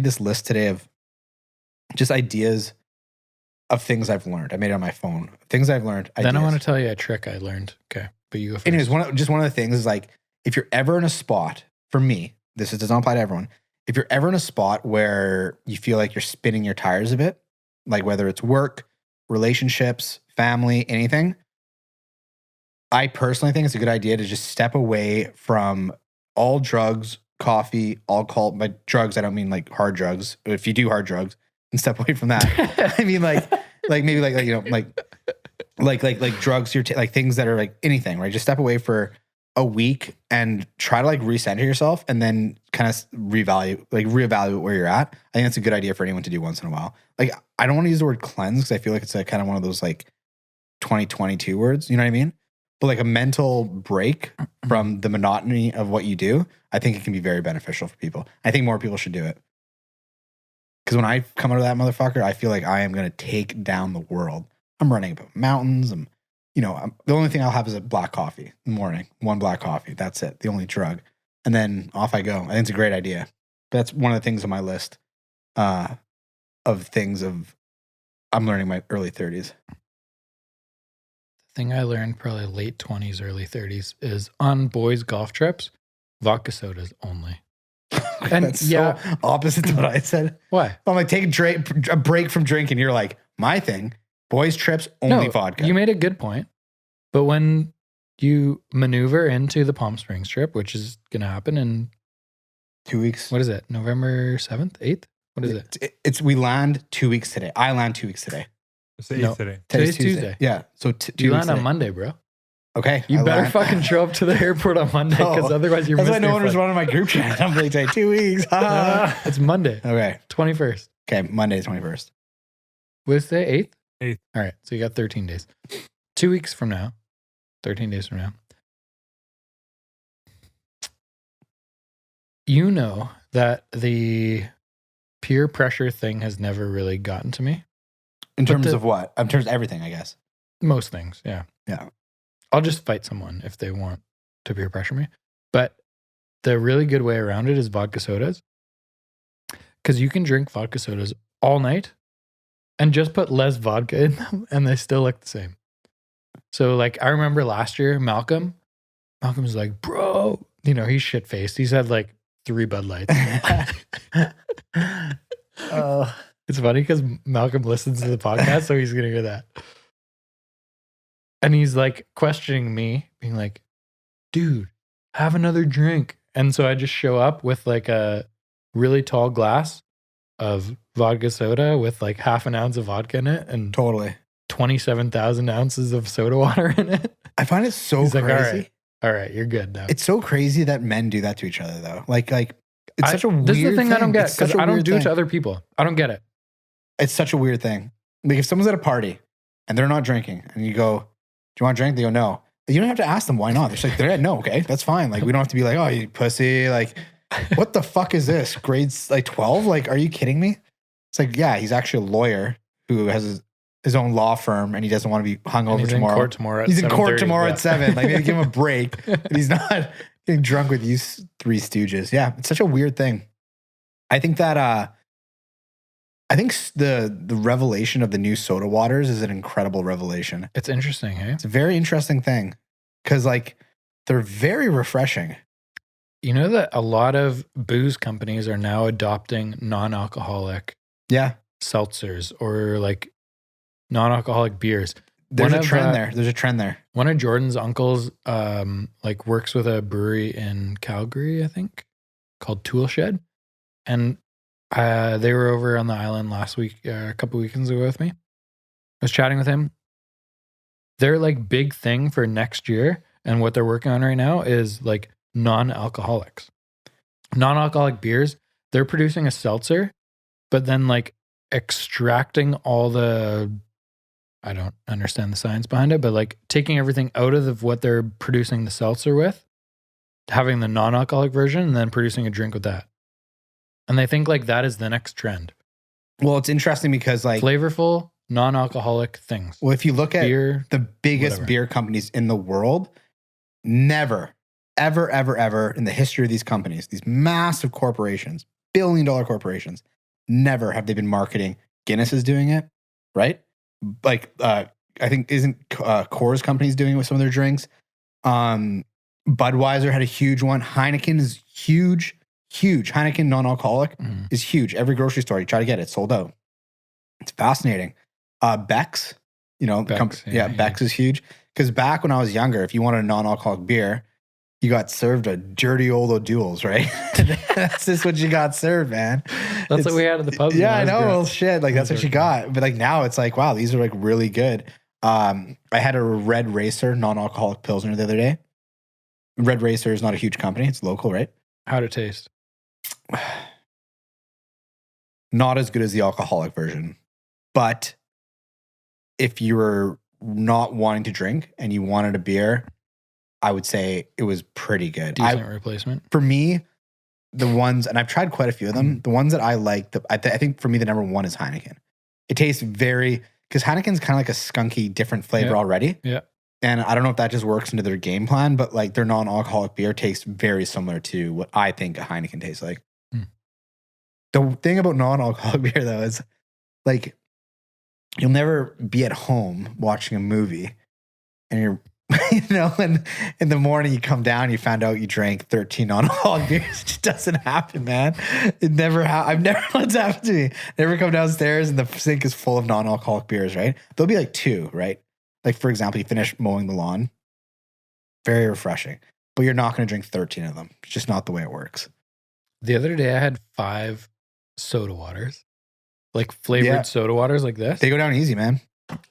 this list today of just ideas of things I've learned. I made it on my phone. Things I've learned. Then I want to tell you a trick I learned. Okay, but you go first. Anyways, one of the things is like, if you're ever in a spot, for me, this does not apply to everyone. If you're ever in a spot where you feel like you're spinning your tires a bit, like whether it's work, relationships, family, anything, I personally think it's a good idea to just step away from all drugs, coffee, alcohol. By drugs, I don't mean like hard drugs. If you do hard drugs, and step away from that. I mean like maybe like drugs. Like things that are like anything, right? Just step away for a week and try to like recenter yourself, and then kind of reevaluate where you're at. I think that's a good idea for anyone to do once in a while. Like I don't want to use the word cleanse because I feel like it's kind of one of those like 2022 words. You know what I mean? But like a mental break from the monotony of what you do, I think it can be very beneficial for people. I think more people should do it. Because when I come out of that motherfucker, I feel like I am going to take down the world. I'm running up mountains. The only thing I'll have is a black coffee in the morning. One black coffee. That's it. The only drug. And then off I go. I think it's a great idea. But that's one of the things on my list of things I'm learning my early 30s. Thing I learned probably late 20s, early 30s is on boys' golf trips, vodka sodas only. And that's so opposite to what I said. Why? I'm like, take a break from drinking. You're like, my thing, boys' trips, only vodka. You made a good point. But when you maneuver into the Palm Springs trip, which is going to happen in 2 weeks. What is it? November 7th, 8th? What is it? We land 2 weeks today. I land 2 weeks today. It's the 8th today. Today's Tuesday. Yeah. So you land on Monday, bro. Okay. You better fucking show up to the airport on Monday because otherwise you're missing. That's why no one was running my group chat. I'm like, 2 weeks. It's Monday. Okay. 21st. Okay. Monday, 21st. What's the 8th? 8th. All right. So you got 13 days. 2 weeks from now. 13 days from now. You know that the peer pressure thing has never really gotten to me. In terms of what? In terms of everything, I guess. Most things, yeah. Yeah. I'll just fight someone if they want to peer pressure me. But the really good way around it is vodka sodas. Because you can drink vodka sodas all night and just put less vodka in them and they still look the same. So like I remember last year, Malcolm's like, bro, you know, he's shit faced. He's had like 3 Bud Lights. It's funny because Malcolm listens to the podcast, so he's gonna hear that. And he's like questioning me, being like, dude, have another drink. And so I just show up with like a really tall glass of vodka soda with like half an ounce of vodka in it and Totally. 27,000 ounces of soda water in it. I find it so He's crazy. like, all right, you're good now. It's so crazy that men do that to each other, though. Like it's such a weird This is the thing I don't get It's such because a I don't weird do it thing. to other people. I don't get it. It's such a weird thing. Like if someone's at a party and they're not drinking and you go, do you want a drink? They go, no. You don't have to ask them why not. They're just like, they're no, okay, that's fine. Like we don't have to be like, oh, you pussy. Like, what the fuck is this? Grades like 12? Like, are you kidding me? It's like, yeah, he's actually a lawyer who has his own law firm and he doesn't want to be hung over He's tomorrow. in court tomorrow. He's in court 7:30, tomorrow yeah. at 7. Like maybe give him a break. And he's not getting drunk with you 3 stooges. Yeah, it's such a weird thing. I think that the revelation of the new soda waters is an incredible revelation. It's interesting, hey? It's a very interesting thing because like they're very refreshing. You know that a lot of booze companies are now adopting non-alcoholic Yeah, seltzers or like non-alcoholic beers. there's One a of, trend there. There's a trend there. One of Jordan's uncles like works with a brewery in Calgary, I think, called Tool Shed. And they were over on the island last week, a couple weekends ago with me. I was chatting with him. Their like big thing for next year and what they're working on right now is like non-alcoholics. Non-alcoholic beers, they're producing a seltzer, but then like extracting all the, I don't understand the science behind it, but like taking everything out of what they're producing the seltzer with, having the non-alcoholic version, and then producing a drink with that. And they think like that is the next trend. Well, it's interesting because like Flavorful, non-alcoholic things. well, if you look at Beer, the biggest whatever. beer companies in the world, never, ever, ever, ever in the history of these companies, these massive corporations, billion-dollar corporations, never have they been marketing. Guinness is doing it, right? Like, I think isn't Coors companies doing it with some of their drinks? Budweiser had a huge one. Heineken is huge. Heineken non-alcoholic is huge. Every grocery store, you try to get it, sold out. It's fascinating. Beck's, you know, Beck's, Beck's is huge. Because back when I was younger, if you wanted a non-alcoholic beer, you got served a dirty old O'Doul's, right? That's just what you got served, man. That's what we had at the pub. Yeah, when I know. was Well, growing- shit, like that's what you got. But like now, it's like, wow, these are like really good. I had a Red Racer non-alcoholic Pilsner the other day. Red Racer is not a huge company; it's local, right? How'd it taste? Not as good as the alcoholic version, but if you were not wanting to drink and you wanted a beer, I would say it was pretty good. Decent replacement. For me, the ones, and I've tried quite a few of them, the ones that I like, I think for me, the number one is Heineken. It tastes very, because Heineken's kind of like a skunky, different flavor already. Yeah. And I don't know if that just works into their game plan, but like their non-alcoholic beer tastes very similar to what I think a Heineken tastes like. The thing about non-alcoholic beer, though, is like you'll never be at home watching a movie and you're, you know, and in the morning you come down, you found out you drank 13 non-alcoholic beers. It just doesn't happen, man. It never I've never let it happen to me. Never come downstairs and the sink is full of non-alcoholic beers, right? There'll be like 2, right? Like, for example, you finish mowing the lawn. Very refreshing. But you're not going to drink 13 of them. It's just not the way it works. The other day I had 5 soda waters, like flavored soda waters like this. They go down easy, man.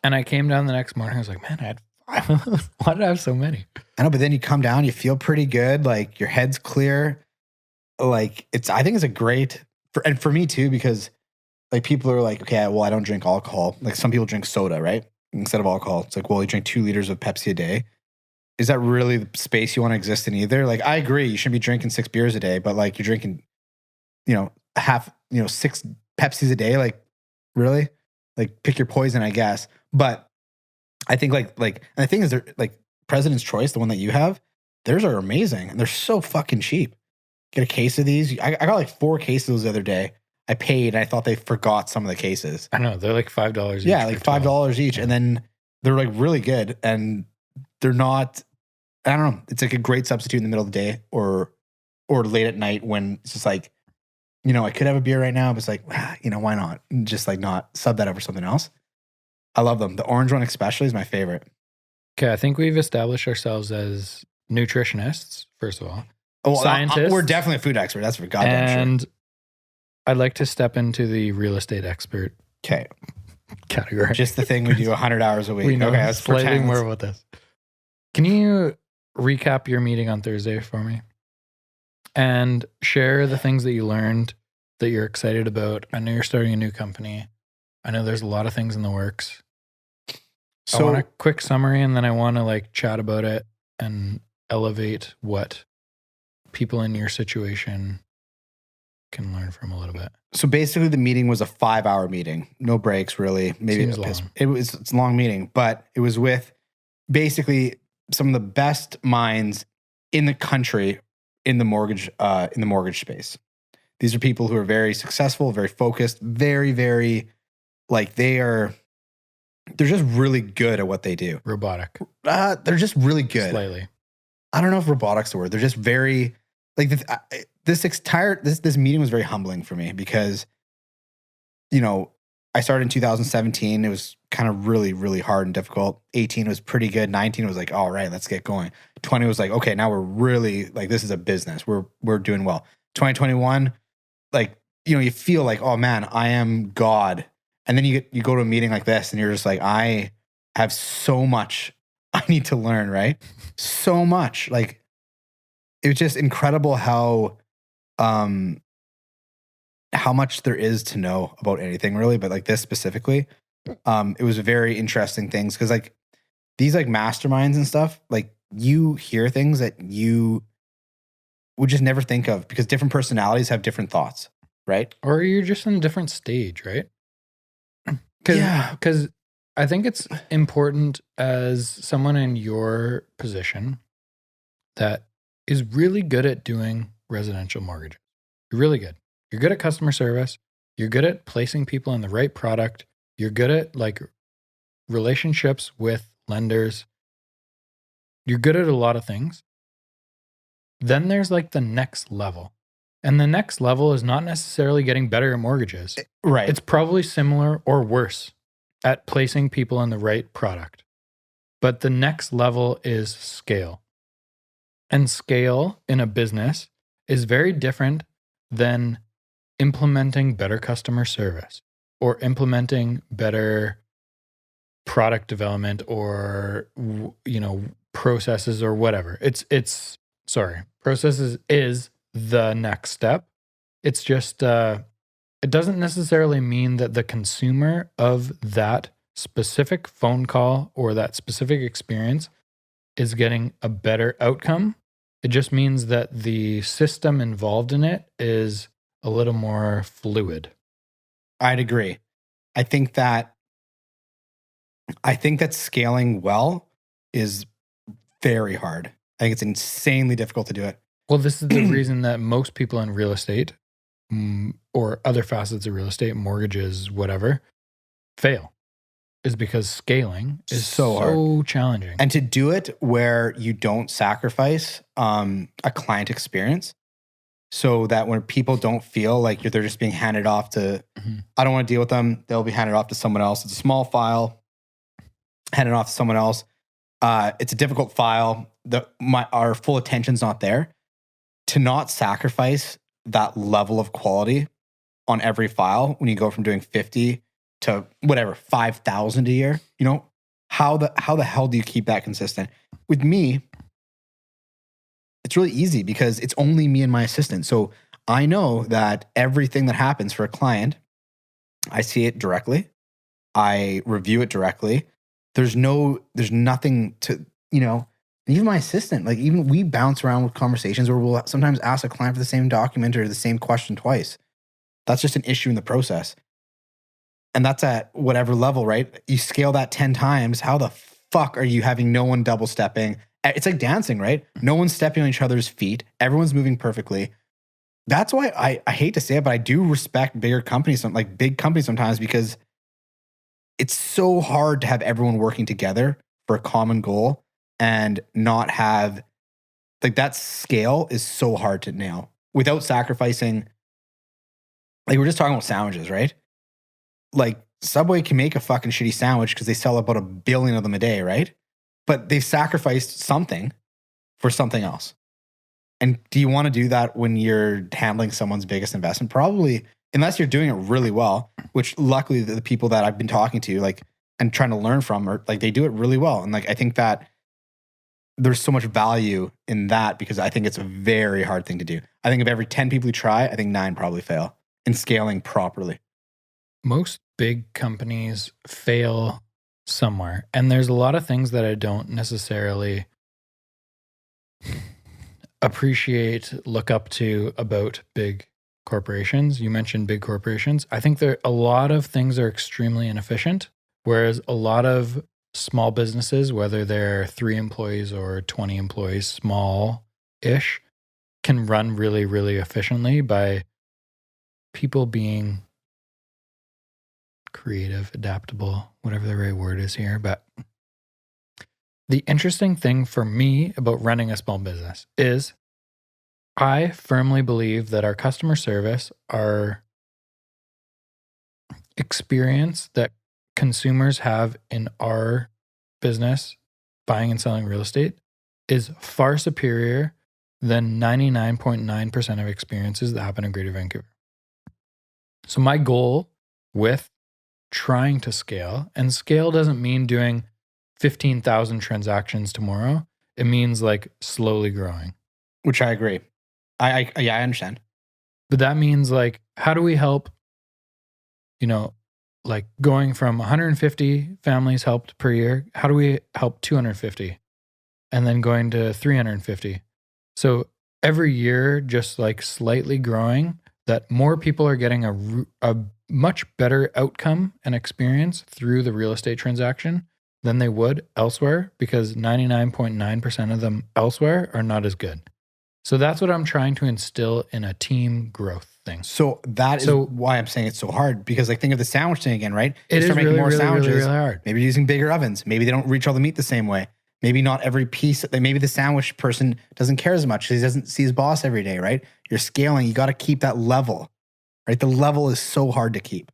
And I came down the next morning. I was like, man, I had 5. Why did I have so many? I know, but then you come down, you feel pretty good. Like, your head's clear. Like, I think it's a great, and for me too, because like people are like, okay, well, I don't drink alcohol. Like some people drink soda, right? Instead of alcohol. It's like, well, you drink 2 liters of Pepsi a day. Is that really the space you want to exist in either? Like, I agree, you shouldn't be drinking 6 beers a day, but like you're drinking, 6 Pepsis a day. Like, really? Like, pick your poison, I guess. But I think like, and the thing is, they're like President's Choice, the one that you have, theirs are amazing and they're so fucking cheap. Get a case of these. I got like 4 cases the other day. I paid and I thought they forgot some of the cases. I know. They're like $5 each. Yeah, like $5 each. Yeah. And then they're like really good. And they're not, I don't know. It's like a great substitute in the middle of the day or late at night when it's just like, you know, I could have a beer right now, but it's like, you know, why not? Just like not sub that over something else. I love them. The orange one especially is my favorite. Okay, I think we've established ourselves as nutritionists, first of all. Oh, Scientists. we're definitely a food expert. That's for goddamn sure. And I'd like to step into the real estate expert Okay. category. Just the thing we do 100 hours a week. We know Okay, let's slightly pretend. more about this. Can you recap your meeting on Thursday for me? And share the things that you learned that you're excited about. I know you're starting a new company. I know there's a lot of things in the works. I want a quick summary, and then I want to like chat about it and elevate what people in your situation can learn from a little bit. So basically, the meeting was a 5-hour meeting, no breaks really. Maybe Seems long. It's a long meeting, but it was with basically some of the best minds in the country in the mortgage space. These are people who are very successful, very focused, very, very like they're just really good at what they do. Robotic. They're just really good. Slightly. I don't know if robotics the word. They're just very like this meeting was very humbling for me because, you know, I started in 2017. It was kind of really, really hard and difficult. 18 was pretty good. 19 was like, all right, let's get going. 20 was like, okay, now we're really like, this is a business. We're doing well. 2021, like, you know, you feel like, oh man, I am God. And then you go to a meeting like this and you're just like, I have so much I need to learn, right? So much. Like, it was just incredible how much there is to know about anything really, but like this specifically, it was very interesting things because like these like masterminds and stuff, like you hear things that you would just never think of because different personalities have different thoughts, right? Or you're just in a different stage, right? Because I think it's important as someone in your position that is really good at doing residential mortgages. You're really good. You're good at customer service. You're good at placing people in the right product. You're good at like relationships with lenders. You're good at a lot of things. Then there's like the next level. And the next level is not necessarily getting better at mortgages. Right. It's probably similar or worse at placing people in the right product. But the next level is scale. And scale in a business is very different than implementing better customer service or implementing better product development or, you know, processes or whatever. Processes is the next step. It's just, it doesn't necessarily mean that the consumer of that specific phone call or that specific experience is getting a better outcome. It just means that the system involved in it is a little more fluid. I'd agree. I think that scaling well is very hard. I think it's insanely difficult to do it. Well, this is the reason that most people in real estate or other facets of real estate, mortgages, whatever, fail. Is because scaling is so challenging. And to do it where you don't sacrifice a client experience so that when people don't feel like they're just being handed off to, I don't want to deal with them, they'll be handed off to someone else. It's a small file, handed off to someone else. It's a difficult file. Our full attention's not there. To not sacrifice that level of quality on every file when you go from doing 50 to whatever, 5,000 a year, you know, how the hell do you keep that consistent? With me, it's really easy because it's only me and my assistant. So I know that everything that happens for a client, I see it directly. I review it directly. There's nothing to, you know, even my assistant, like even we bounce around with conversations where we'll sometimes ask a client for the same document or the same question twice. That's just an issue in the process. And that's at whatever level, right? You scale that 10 times. How the fuck are you having no one double stepping? It's like dancing, right? No one's stepping on each other's feet. Everyone's moving perfectly. That's why I hate to say it, but I do respect bigger companies, like big companies sometimes, because it's so hard to have everyone working together for a common goal and not have, like, that scale is so hard to nail without sacrificing. Like, we're just talking about sandwiches, right? Like, Subway can make a fucking shitty sandwich because they sell about 1 billion of them a day, right? But they've sacrificed something for something else. And do you want to do that when you're handling someone's biggest investment? Probably, unless you're doing it really well, which luckily the people that I've been talking to, like, and trying to learn from, are like, they do it really well. And like, I think that there's so much value in that, because I think it's a very hard thing to do. I think of every 10 people who try, I think 9 probably fail in scaling properly. Most big companies fail somewhere. And there's a lot of things that I don't necessarily appreciate, look up to about big corporations. You mentioned big corporations. I think there a lot of things are extremely inefficient, whereas a lot of small businesses, whether they're 3 employees or 20 employees, small-ish, can run really, really efficiently by people being creative, adaptable, whatever the right word is here. But the interesting thing for me about running a small business is I firmly believe that our customer service, our experience that consumers have in our business, buying and selling real estate, is far superior than 99.9% of experiences that happen in Greater Vancouver. So my goal with trying to scale, and scale doesn't mean doing 15,000 transactions tomorrow. It means like slowly growing. Which I agree. I understand. But that means like, how do we help, like going from 150 families helped per year? How do we help 250? And then going to 350. So every year, just like slightly growing, that more people are getting a much better outcome and experience through the real estate transaction than they would elsewhere, because 99.9% of them elsewhere are not as good. So that's what I'm trying to instill in a team growth thing. So that is why I'm saying it's so hard, because like, think of the sandwich thing again, right? It is really, really hard. Maybe using bigger ovens. Maybe they don't reach all the meat the same way. Maybe not every piece. Maybe the sandwich person doesn't care as much because he doesn't see his boss every day, right? You're scaling. You got to keep that level, right? The level is so hard to keep.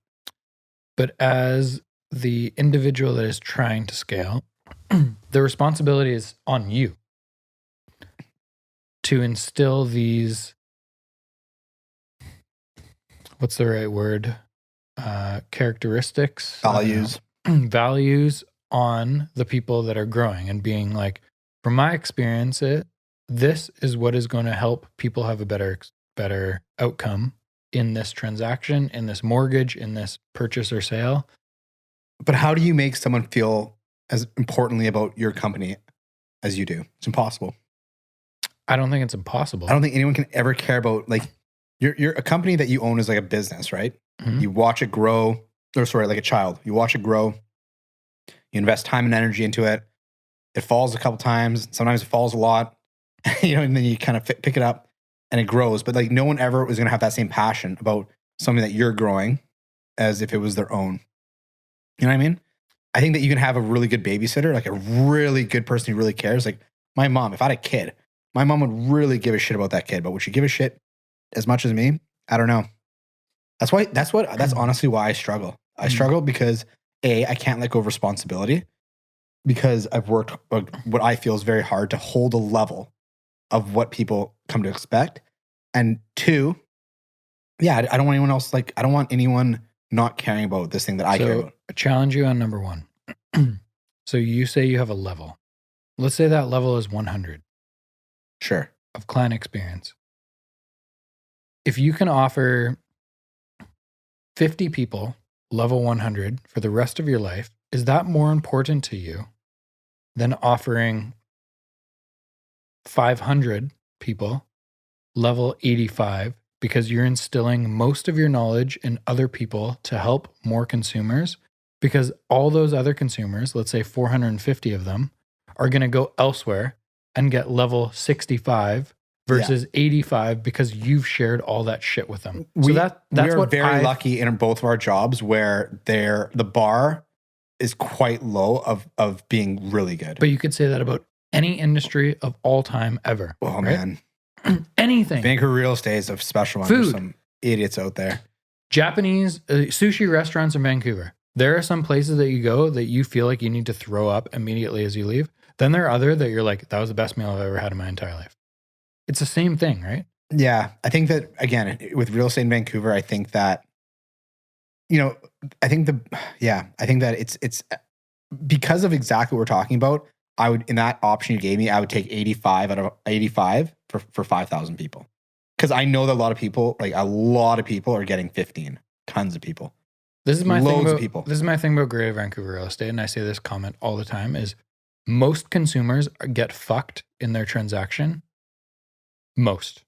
But as the individual that is trying to scale, the responsibility is on you to instill these, what's the right word? Characteristics, values on the people that are growing, and being like, from my experience, this is what is going to help people have a better outcome in this transaction, in this mortgage, in this purchase or sale. But how do you make someone feel as importantly about your company as you do? It's impossible. I don't think it's impossible. I don't think anyone can ever care about, like, you're a company that you own is like a business, right? Mm-hmm. You watch it grow, like a child. You watch it grow. You invest time and energy into it. It falls a couple times. Sometimes it falls a lot, and then you kind of pick it up and it grows. But like, no one ever was going to have that same passion about something that you're growing as if it was their own. You know what I mean? I think that you can have a really good babysitter, like a really good person who really cares. Like my mom, if I had a kid, my mom would really give a shit about that kid. But would she give a shit as much as me? I don't know. That's honestly why I struggle. I struggle because I can't let go of responsibility, because I've worked what I feel is very hard to hold a level of what people come to expect. And 2, I don't want anyone else, like, I don't want anyone not caring about this thing that I care about. I challenge you on number 1. So you say you have a level. Let's say that level is 100. Sure. Of client experience. If you can offer 50 people level 100 for the rest of your life, is that more important to you than offering 500 people level 85, because you're instilling most of your knowledge in other people to help more consumers? Because all those other consumers, let's say 450 of them, are going to go elsewhere and get level 65 versus 85 because you've shared all that shit with them. We That's are what very lucky in both of our jobs where the bar is quite low of being really good. But you could say that about any industry of all time ever. Oh, right? man. Anything. Vancouver real estate is a special one. Food. There's some idiots out there. Japanese sushi restaurants in Vancouver. There are some places that you go that you feel like you need to throw up immediately as you leave. Then there are other that you're like, that was the best meal I've ever had in my entire life. It's the same thing, right? Yeah. I think that, again, with real estate in Vancouver, I think that, I think that it's because of exactly what we're talking about. I would, in that option you gave me, I would take 85 out of 85 for 5,000 people. Because I know that a lot of people are getting 15. Tons of people. This is my Loads thing about, of people. This is my thing about Greater Vancouver real estate, and I say this comment all the time, is most consumers get fucked in their transaction. Most.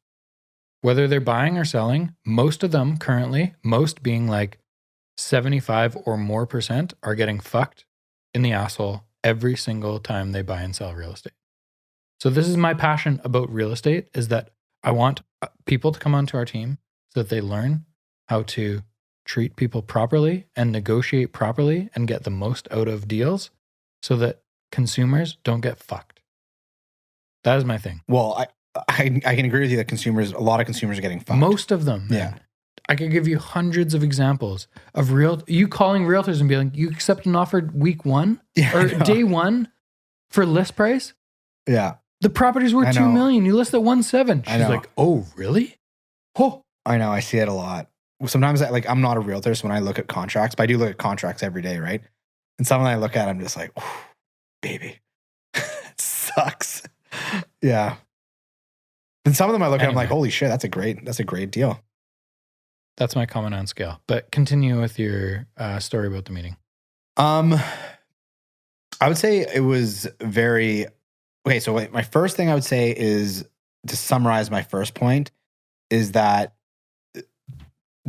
Whether they're buying or selling, most of them currently, most being like 75 or more %, are getting fucked in the asshole every single time they buy and sell real estate. So this is my passion about real estate, is that I want people to come onto our team so that they learn how to treat people properly and negotiate properly and get the most out of deals so that consumers don't get fucked. That is my thing. Well, I can agree with you that a lot of consumers are getting fucked. Most of them. Man. Yeah. I could give you hundreds of examples of you calling realtors and being like, you accept an offer week 1 or day 1 for list price? Yeah. The property's worth $2 million. You list at 1.7. She's like, oh, really? Oh, I know. I see it a lot. Sometimes I'm not a realtor, so when I look at contracts, but I do look at contracts every day, right? And some of them I look at, I'm just like, baby, it sucks. Yeah. And some of them I look at, I'm like, holy shit, that's a great deal. That's my comment on scale. But continue with your story about the meeting. I would say it was very okay. So my first thing I would say is, to summarize my first point, is that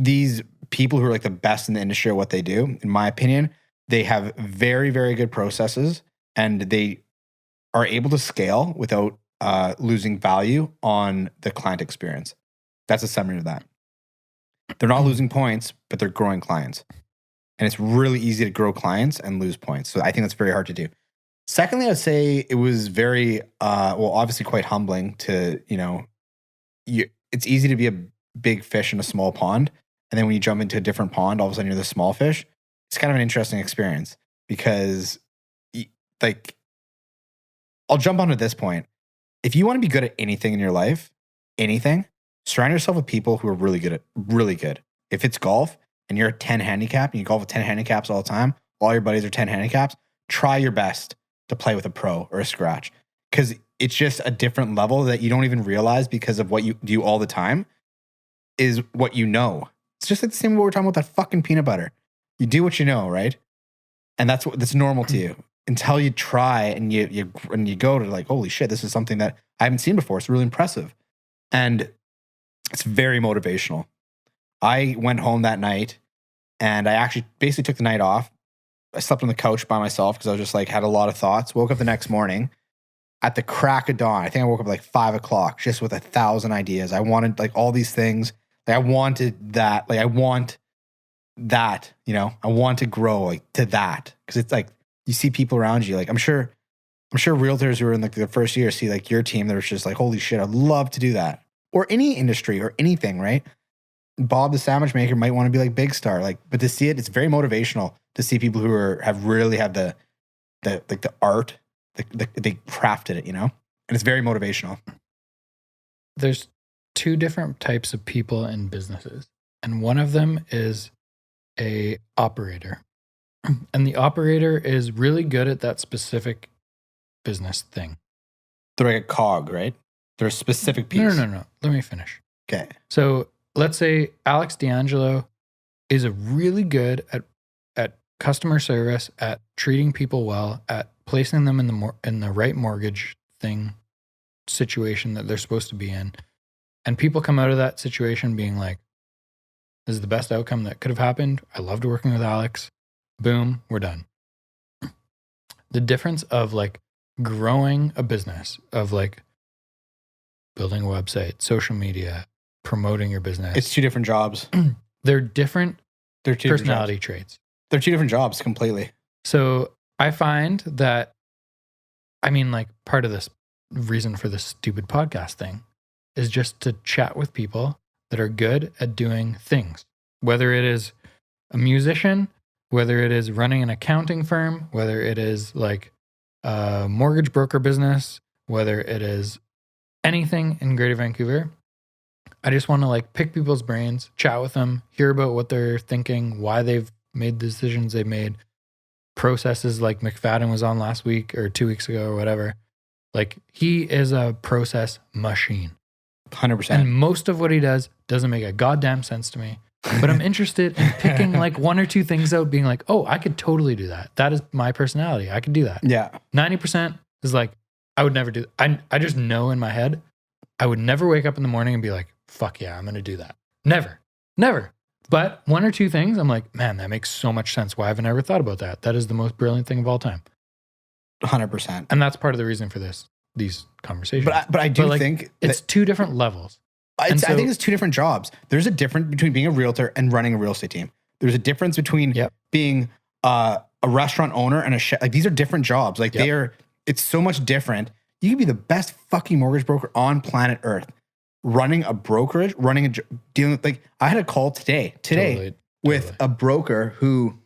these people who are like the best in the industry at what they do, in my opinion, they have very, very good processes and they are able to scale without losing value on the client experience. That's a summary of that. They're not losing points, but they're growing clients. And it's really easy to grow clients and lose points. So I think that's very hard to do. Secondly, I'd say it was very, obviously quite humbling to, it's easy to be a big fish in a small pond. And then when you jump into a different pond, all of a sudden you're the small fish. It's kind of an interesting experience because, I'll jump onto this point. If you want to be good at anything in your life, surround yourself with people who are really good. If it's golf and you're a 10 handicap and you golf with 10 handicaps all the time, all your buddies are 10 handicaps, try your best to play with a pro or a scratch, because it's just a different level that you don't even realize because of what you do all the time is what you know. It's just like the same way we're talking about that fucking peanut butter. You do what you know, right? And that's normal to you until you try and you go to like, holy shit, this is something that I haven't seen before. It's really impressive. And it's very motivational. I went home that night and I actually basically took the night off. I slept on the couch by myself because I was just like, had a lot of thoughts. Woke up the next morning at the crack of dawn. I think I woke up like 5 o'clock just with 1,000 ideas. I wanted like all these things. Like I wanted that. Like I want that, I want to grow like to that. Cause it's like, you see people around you. Like I'm sure realtors who are in like the first year see like your team. They're just like, holy shit, I'd love to do that. Or any industry or anything, right? Bob the sandwich maker might want to be like Big Star, but to see it, it's very motivational to see people who have the art, they crafted it, and it's very motivational. There's 2 different types of people in businesses, and one of them is a operator, and the operator is really good at that specific business thing. They're like a cog, right? They're a specific piece. No. Let me finish. Okay. So let's say Alex D'Angelo is really good at customer service, at treating people well, at placing them in the right mortgage situation that they're supposed to be in. And people come out of that situation being like, this is the best outcome that could have happened. I loved working with Alex. Boom, we're done. The difference of like growing a business, of like building a website, social media, promoting your business. It's two different jobs. They're different They're two personality different jobs. traits. They're two different jobs completely. So I find that, I mean, like part of this reason for this stupid podcast thing is just to chat with people that are good at doing things, whether it is a musician, whether it is running an accounting firm, whether it is like a mortgage broker business, whether it is anything in Greater Vancouver. I just want to like pick people's brains, chat with them, hear about what they're thinking, why they've made the decisions they've made, processes like McFadden was on last week or 2 weeks ago or whatever. Like he is a process machine. 100%. And most of what he does doesn't make a goddamn sense to me. But I'm interested in picking like one or two things out, being like, oh, I could totally do that. That is my personality. I could do that. Yeah. 90% is like, I would never do that. I just know in my head, I would never wake up in the morning and be like, fuck yeah, I'm going to do that. Never. But one or two things, I'm like, man, that makes so much sense. Why haven't I ever thought about that? That is the most brilliant thing of all time. 100%. And that's part of the reason for these conversations. But I do think it's two different levels. I think it's two different jobs. There's a difference between being a realtor and running a real estate team. There's a difference between being a restaurant owner and a chef. Like these are different jobs. Like it's so much different. You could be the best fucking mortgage broker on planet Earth. Running a brokerage, dealing with like, I had a call today with a broker who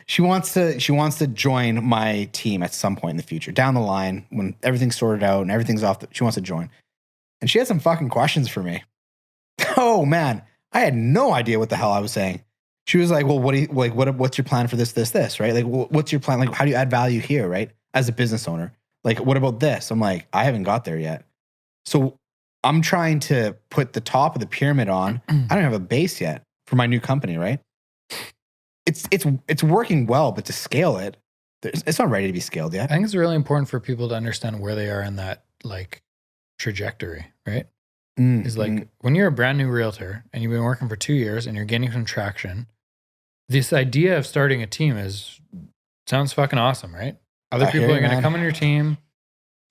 she wants to join my team at some point in the future, down the line when everything's sorted out and everything's off. She wants to join, and she had some fucking questions for me. Oh man, I had no idea what the hell I was saying. She was like, "Well, what's your plan for this, right? Like, what's your plan? Like, how do you add value here, right? As a business owner, like, what about this?" I'm like, I haven't got there yet. So I'm trying to put the top of the pyramid on. I don't have a base yet for my new company, right? It's working well, but to scale it, it's not ready to be scaled yet. I think it's really important for people to understand where they are in that like trajectory, right? It's like when you're a brand new realtor and you've been working for 2 years and you're gaining some traction, this idea of starting a team sounds fucking awesome, right? Other people are going to come on your team,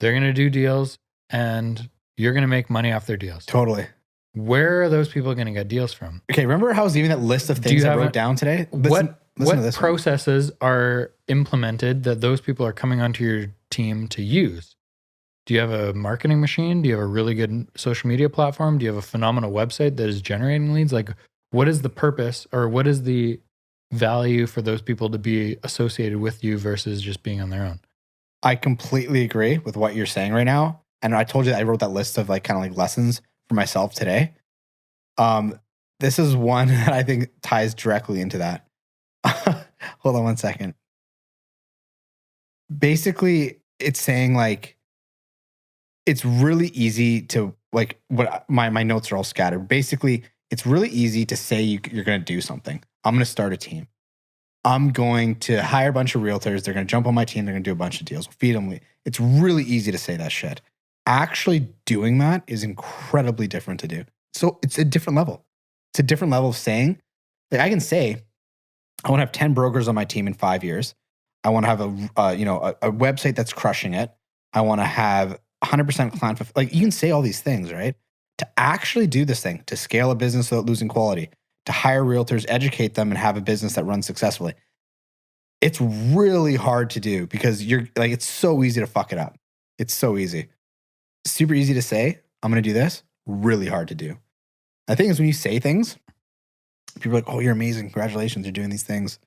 they're going to do deals, and you're going to make money off their deals. Totally. Where are those people going to get deals from? Okay, remember how I was even that list of things I wrote down today? Listen to this processes are implemented that those people are coming onto your team to use? Do you have a marketing machine? Do you have a really good social media platform? Do you have a phenomenal website that is generating leads? Like, what is the purpose or what is the value for those people to be associated with you versus just being on their own? I completely agree with what you're saying right now. And I told you that I wrote that list of like kind of like lessons for myself today. This is one that I think ties directly into that. Hold on one second. Basically, it's saying like, it's really easy to like what my notes are all scattered. Basically, it's really easy to say you're going to do something. I'm going to start a team. I'm going to hire a bunch of realtors. They're going to jump on my team. They're going to do a bunch of deals. Feed them. It's really easy to say that shit. Actually doing that is incredibly different to do. So it's a different level. It's a different level of saying, like I can say, I want to have 10 brokers on my team in 5 years. I want to have a website that's crushing it. I want to have 100% client. Like you can say all these things, right? To actually do this thing, to scale a business without losing quality, to hire realtors, educate them, and have a business that runs successfully. It's really hard to do because it's so easy to fuck it up. It's so easy. Super easy to say, I'm going to do this. Really hard to do. The thing is when you say things, people are like, oh, you're amazing. Congratulations. You're doing these things.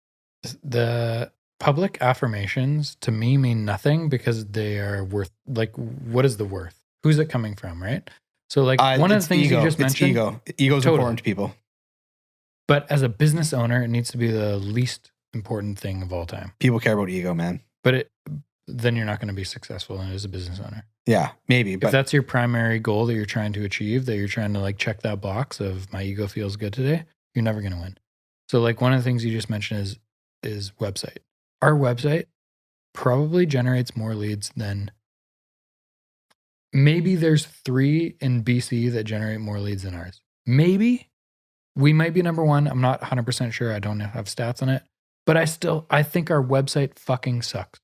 The public affirmations to me mean nothing because they are worth, like, what is the worth? Who's it coming from, right? So like one of the things you just mentioned. Ego is important to people. But as a business owner, it needs to be the least important thing of all time. People care about ego, man. But then you're not going to be successful as a business owner. Yeah, maybe. But if that's your primary goal that you're trying to achieve, that you're trying to like check that box of my ego feels good today, you're never going to win. So like one of the things you just mentioned is website. Our website probably generates more leads than maybe there's 3 in BC that generate more leads than ours. Maybe we might be number 1. I'm not 100% sure. I don't have stats on it, but I think our website fucking sucks.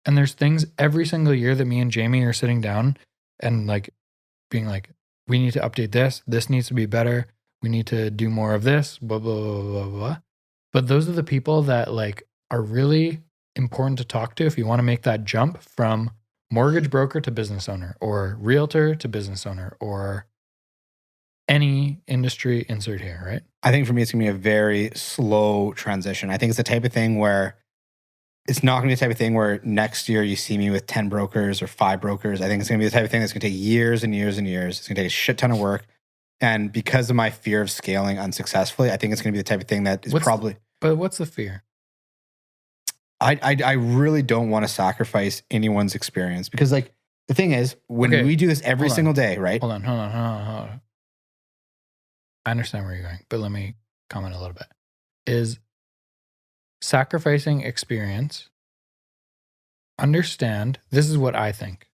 And there's things every single year that me and Jamie are sitting down and like being like, we need to update this. This needs to be better. We need to do more of this, blah, blah, blah, blah, blah. But those are the people that like are really important to talk to if you want to make that jump from mortgage broker to business owner, or realtor to business owner, or any industry, insert here, right? I think for me, it's going to be a very slow transition. I think it's the type of thing where it's not going to be the type of thing where next year you see me with 10 brokers or 5 brokers. I think it's going to be the type of thing that's going to take years and years and years. It's going to take a shit ton of work. And because of my fear of scaling unsuccessfully, I think it's going to be the type of thing that is probably... But what's the fear? I really don't want to sacrifice anyone's experience, because like the thing is, when we do this every single day, right? Hold on. I understand where you're going, but let me comment a little bit. Is sacrificing experience, understand, this is what I think.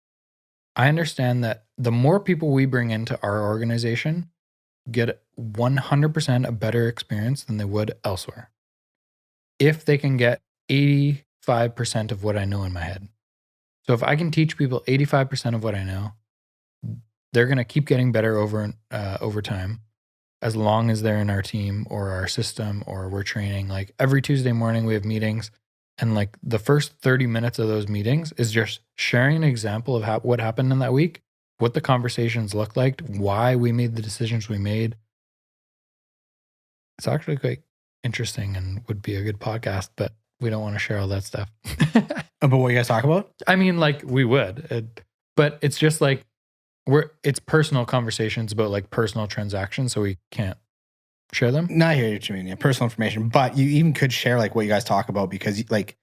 I understand that the more people we bring into our organization get 100% a better experience than they would elsewhere, if they can get 85% of what I know in my head. So if I can teach people 85% of what I know, they're going to keep getting better over time, as long as they're in our team or our system or we're training. Like every Tuesday morning we have meetings, and like the first 30 minutes of those meetings is just sharing an example of what happened in that week, what the conversations looked like, why we made the decisions we made. It's actually quite interesting and would be a good podcast, but we don't want to share all that stuff. But what you guys talk about? I mean, like we would, but it's just like it's personal conversations about like personal transactions, so we can't share them. No, I hear what you mean. Yeah, personal information, but you even could share like what you guys talk about, because like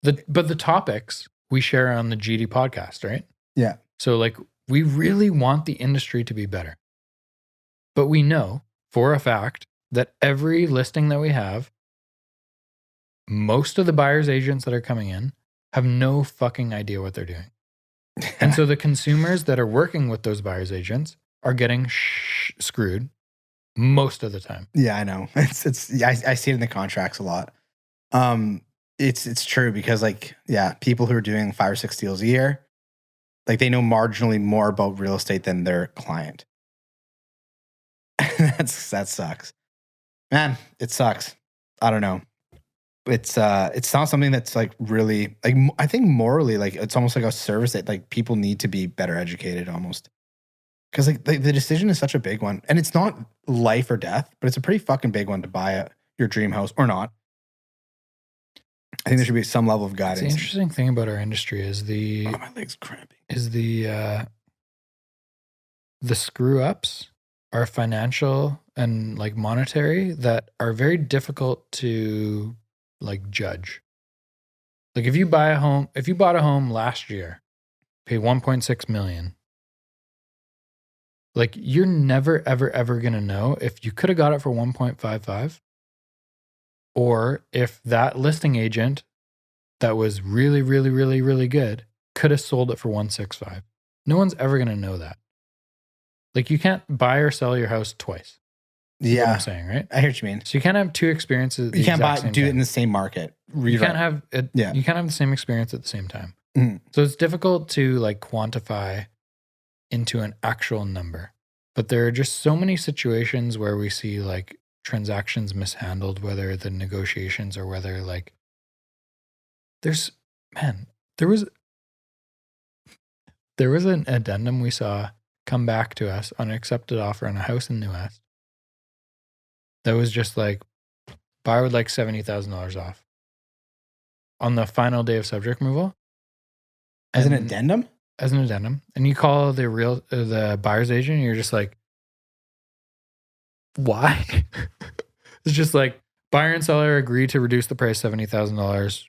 the topics we share on the GD podcast, right? Yeah. So like we really want the industry to be better, but we know for a fact that every listing that we have, most of the buyer's agents that are coming in have no fucking idea what they're doing. And so the consumers that are working with those buyer's agents are getting screwed most of the time. Yeah, I know. I see it in the contracts a lot. It's true, because like, yeah, people who are doing 5 or 6 deals a year, like they know marginally more about real estate than their client. That sucks. Man, it sucks. I don't know. It's not something that's like really, like, I think morally, like it's almost like a service that like people need to be better educated almost. Because like the decision is such a big one, and it's not life or death, but it's a pretty fucking big one to buy your dream house or not. I think there should be some level of guidance. The interesting thing about our industry is my leg's cramping. Is the screw ups are financial and like monetary that are very difficult to like judge. Like if you bought a home last year, pay 1.6 million. Like you're never, ever going to know if you could have got it for 1.55, or if that listing agent that was really, really, really, really good could have sold it for 165. No one's ever going to know that. Like you can't buy or sell your house twice. Yeah. What I'm saying, right? I hear what you mean. So you can't have two experiences. You can't do it in the same market. You can't have it. Yeah. You can't have the same experience at the same time. Mm-hmm. So it's difficult to like quantify into an actual number. But there are just so many situations where we see like transactions mishandled, whether the negotiations or whether like there was an addendum we saw come back to us on an accepted offer on a house in New West that was just like, buyer would like $70,000 off on the final day of subject removal. As an addendum? As an addendum. And you call the buyer's agent and you're just like, why? It's just like, buyer and seller agree to reduce the price $70,000.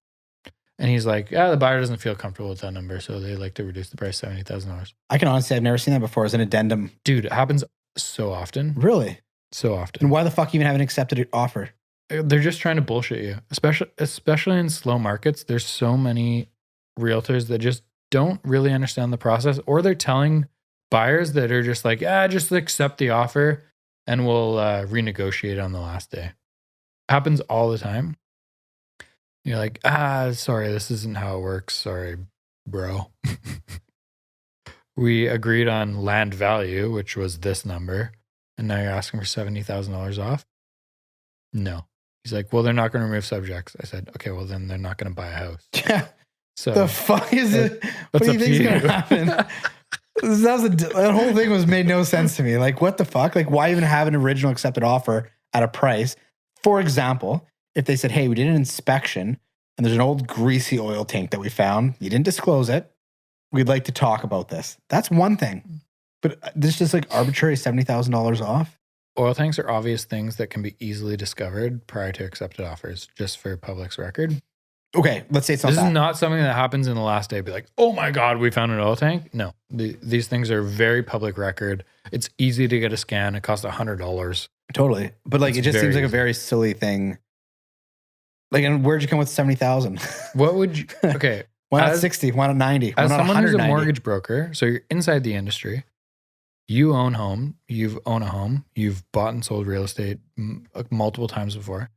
And he's like, the buyer doesn't feel comfortable with that number, so they like to reduce the price $70,000. I can honestly say I've never seen that before as an addendum. Dude, it happens so often. Really? So often. And why the fuck even have an accepted offer? They're just trying to bullshit you. Especially in slow markets, there's so many realtors that just don't really understand the process, or they're telling buyers that are just like, just accept the offer and we'll renegotiate on the last day. Happens all the time. You're like, sorry, this isn't how it works. Sorry, bro. we agreed on land value, which was this number, and now you're asking for $70,000 off? No. He's like, well, they're not going to remove subjects. I said, okay, well, then they're not going to buy a house. Yeah. So The fuck is it? What that's do you up to think is you. going to happen? That whole thing was made no sense to me. Like, what the fuck? Like, why even have an original accepted offer at a price? For example, if they said, hey, we did an inspection and there's an old greasy oil tank that we found. You didn't disclose it. We'd like to talk about this. That's one thing. But this is just like arbitrary $70,000 off. Oil tanks are obvious things that can be easily discovered prior to accepted offers, just for public's record. Okay, let's say it's not This that. is not something that happens in the last day. Be like, oh my God, we found an oil tank. No, these things are very public record. It's easy to get a scan. It costs $100. Totally. But like, It's it just very seems like a easy. very silly thing. Like, and where'd you come with 70,000? What would you, okay. Why not As- 60? Why not 90? Why As not someone who's a 190? mortgage broker, so you're inside the industry, you own a home, you've bought and sold real estate multiple times before.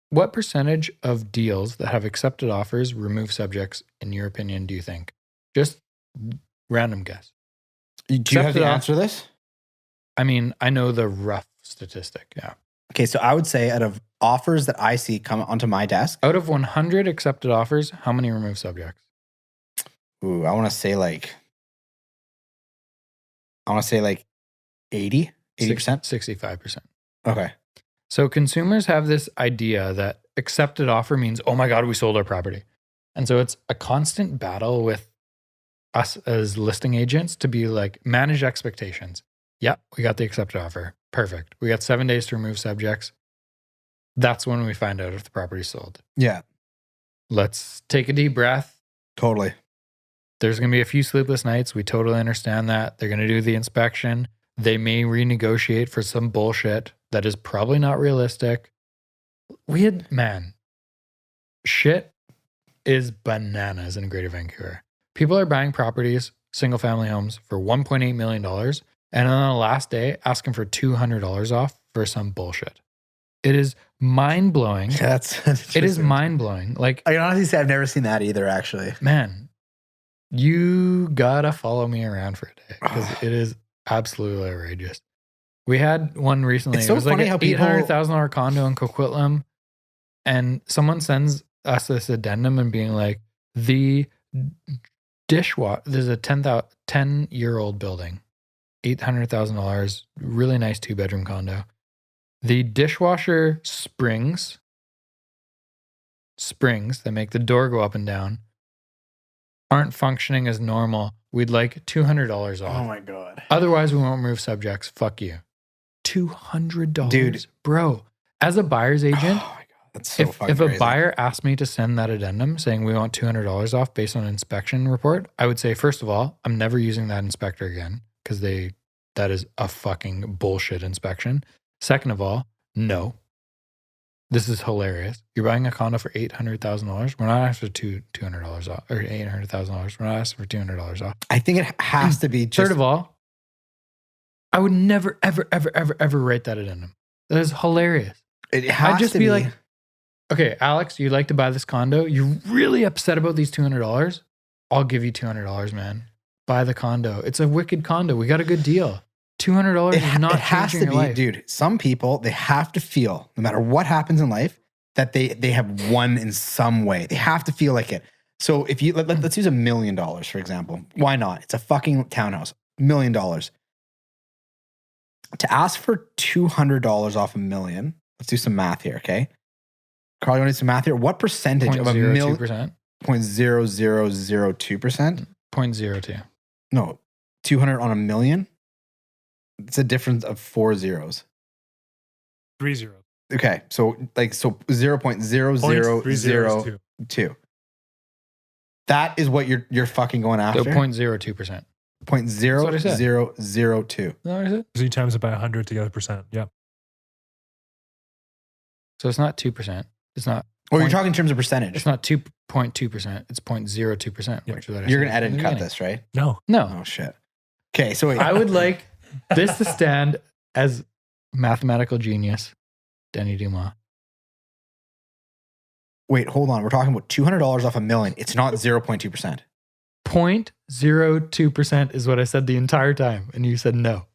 What percentage of deals that have accepted offers remove subjects, in your opinion, do you think? Just random guess. Do you have Accepted to off- answer this? I mean, I know the rough statistic. Yeah. Okay, so I would say out of offers that I see come onto my desk, Out of 100 accepted offers, how many remove subjects? ooh, I want to say like 80%? 65%. Okay. So consumers have this idea that accepted offer means, oh my God, we sold our property. And so it's a constant battle with us as listing agents to be like, manage expectations. Yeah, we got the accepted offer. Perfect. We got 7 days to remove subjects. That's when we find out if the property's sold. Yeah, Let's take a deep breath. totally. There's going to be a few sleepless nights. We totally understand that. They're going to do the inspection. They may renegotiate for some bullshit that is probably not realistic. Shit is bananas in Greater Vancouver. People are buying properties, single family homes, for $1.8 million. And on the last day, asking for $200 off for some bullshit. It is mind blowing. Yeah, It is mind blowing. Like, I can honestly say I've never seen that either, actually. man, you gotta follow me around for a day because it is absolutely outrageous. We had one recently. It's so it was like funny an how people- $800,000 condo in Coquitlam, and someone sends us this addendum and being like, the dishwasher. There's a 10-year-old building, $800,000, really nice 2-bedroom condo. The dishwasher springs that make the door go up and down aren't functioning as normal. We'd like $200 off. Oh my God. Otherwise, we won't remove subjects. Fuck you. $200, Dude. bro. As a buyer's agent, Oh my God. That's so fucking if a crazy. buyer asked me to send that addendum saying we want $200 off based on an inspection report, I would say, first of all, I'm never using that inspector again because that is a fucking bullshit inspection. Second of all, no. This is hilarious. You're buying a condo for $800,000. We're not asking for $200 off, or $800,000. We're not asking for $200 off. I think it has to be just. Third of all, I would never, ever, ever, ever, ever write that addendum. That is hilarious. it has I'd just to be like, okay, Alex, you'd like to buy this condo. You're really upset about these $200. I'll give you $200, man. Buy the condo. It's a wicked condo. We got a good deal. $200 is not it has changing to your be, life. dude. Some people, they have to feel, no matter what happens in life, that they have won in some way. They have to feel like it. So if you let's use $1 million, for example. Why not? It's a fucking townhouse. $1 million. To ask for $200 off $1 million. Let's do some math here, okay? Carl, you want to do some math here? What percentage of $1 million? 0.02%. 0.0002%? 0.02. No, 200 on $1 million. It's a difference of 4 zeros. 3 zeros. Okay, so 0.00002. 0.3002. That is what you're fucking going after. So 0.02%. Point That's what I said. 0.0002. Is that what I said? So you times it by 100 to get a percent. Yeah. So it's not 2%. It's not. Or you're point- talking in terms of percentage. It's not 2.2%. It's 0.02%. Yeah. Which is what I You're said gonna edit in and the cut beginning. this, right? No. No. Oh shit. Okay, so wait. I would like this to stand as mathematical genius, Denny Dumas. Wait, hold on. We're talking about $200 off $1 million. It's not 0.2%. 0.02% is what I said the entire time. And you said no.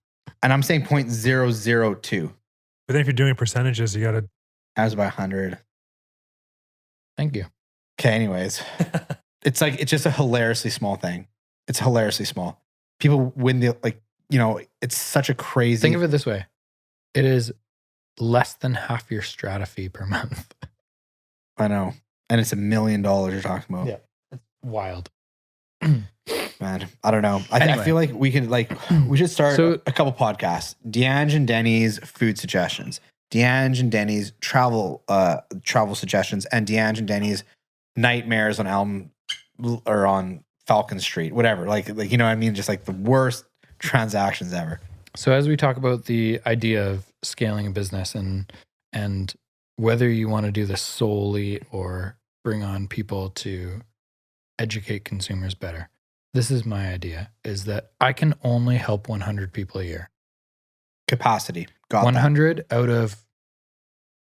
And I'm saying 0.002. But then if you're doing percentages, you got to. I was about 100. Thank you. Okay, anyways. It's just a hilariously small thing. It's hilariously small. People win it's such a crazy. Think of it this way. It is less than half your strata fee per month. I know. And it's $1 million you're talking about. Yeah. It's wild. Man, I don't know. I Anyway. feel like we could we should start So- a couple podcasts. Deange and Denny's food suggestions. Deange and Denny's travel suggestions, and Deange and Denny's nightmares on Elm or on Falcon Street, whatever. Like you know what I mean? Just like the worst transactions ever. So as we talk about the idea of scaling a business and whether you want to do this solely or bring on people to educate consumers better, this is my idea, is that I can only help 100 people a year. Capacity. Got 100 out of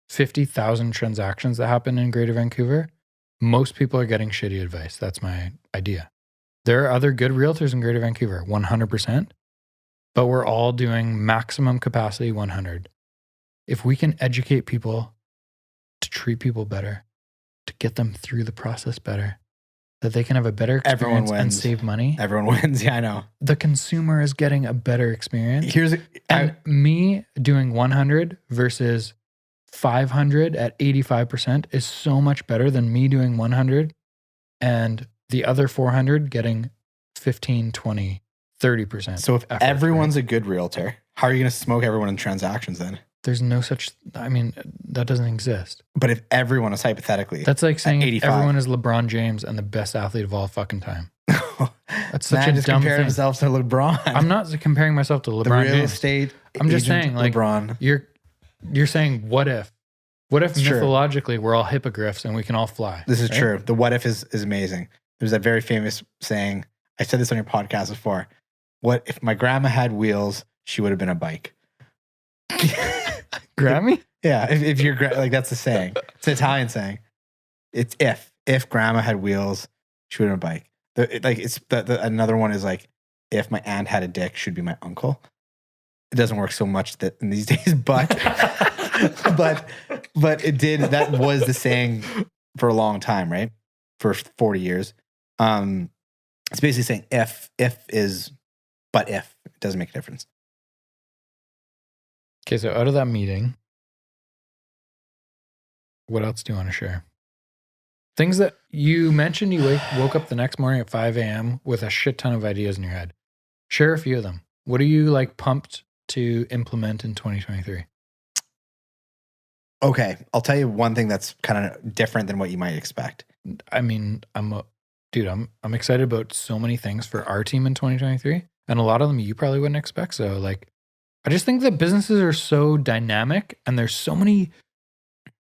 50,000 transactions that happen in Greater Vancouver, most people are getting shitty advice. That's my idea. There are other good realtors in Greater Vancouver, 100%, but we're all doing maximum capacity 100. If we can educate people to treat people better, to get them through the process better, that they can have a better Everyone experience and wins. save money, Everyone wins. Yeah, I know. the consumer is getting a better experience. And Me doing 100 versus 500 at 85% is so much better than me doing 100 and the other 400 getting 15, 20, 30%. so if effort, everyone's right? a good realtor, how are you going to smoke everyone in transactions then? There's no such, that doesn't exist. But if everyone is hypothetically, That's like saying 85. everyone is LeBron James and the best athlete of all fucking time. That's such man a just dumb compared thing. himself to LeBron. I'm not comparing myself to the LeBron real James. estate. I'm just agent saying, like, LeBron. You're saying, what if? What if It's true. mythologically we're all hippogriffs and we can all fly? This is right? true. The what if is amazing. There's that very famous saying. I said this on your podcast before. What if my grandma had wheels? She would have been a bike. Grammy? Yeah, if you're like that's the saying. It's an Italian saying. It's if grandma had wheels, she would have been a bike. Another one is like if my aunt had a dick, she'd be my uncle. It doesn't work so much that in these days, but but it did. That was the saying for a long time, right? For 40 years. It's basically saying if is, but if it doesn't make a difference. Okay, so out of that meeting, what else do you want to share? Things that you mentioned you woke up the next morning at 5 a.m. with a shit ton of ideas in your head. Share a few of them. What are you like pumped to implement in 2023? Okay, I'll tell you one thing that's kind of different than what you might expect. I mean, I'm excited about so many things for our team in 2023, and a lot of them you probably wouldn't expect. So like, I just think that businesses are so dynamic and there's so many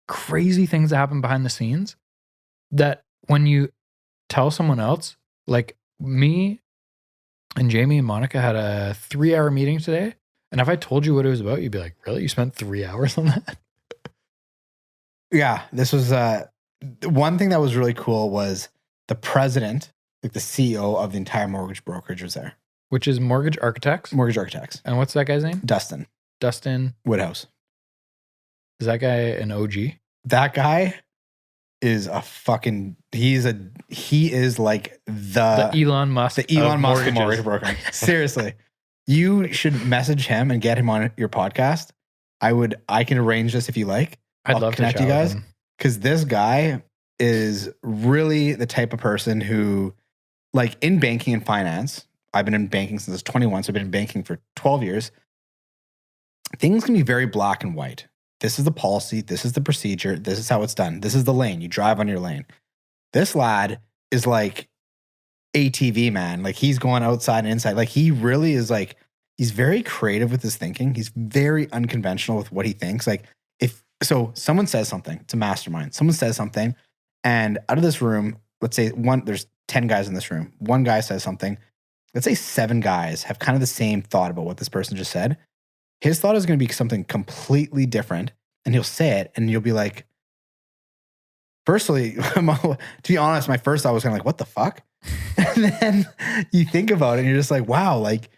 crazy things that happen behind the scenes that when you tell someone else, like me and Jamie and Monica had a 3-hour meeting today. And if I told you what it was about, you'd be like, really? You spent 3 hours on that? Yeah, this was one thing that was really cool was the president, like the CEO of the entire mortgage brokerage was there. Which is Mortgage Architects. Mortgage architects. And what's that guy's name? Dustin Woodhouse. Is that guy an OG? That guy is a fucking, he is like The Elon Musk. the Elon of Musk of mortgages. mortgage broker. Seriously. You should message him and get him on your podcast. I can arrange this if you like. I'd I'll love to connect chat you with guys. him. Because this guy is really the type of person who, like in banking and finance, I've been in banking since I was 21, so I've been in banking for 12 years. Things can be very black and white. This is the policy. This is the procedure. This is how it's done. This is the lane. You drive on your lane. This lad is like ATV, man. Like he's going outside and inside. Like he really is like, he's very creative with his thinking. He's very unconventional with what he thinks. Like so someone says something, it's a mastermind. Someone says something and out of this room, let's say there's 10 guys in this room. One guy says something. Let's say 7 guys have kind of the same thought about what this person just said. His thought is going to be something completely different. And he'll say it and you'll be like, firstly, to be honest, my first thought was kind of like, what the fuck? And then you think about it and you're just like, wow, like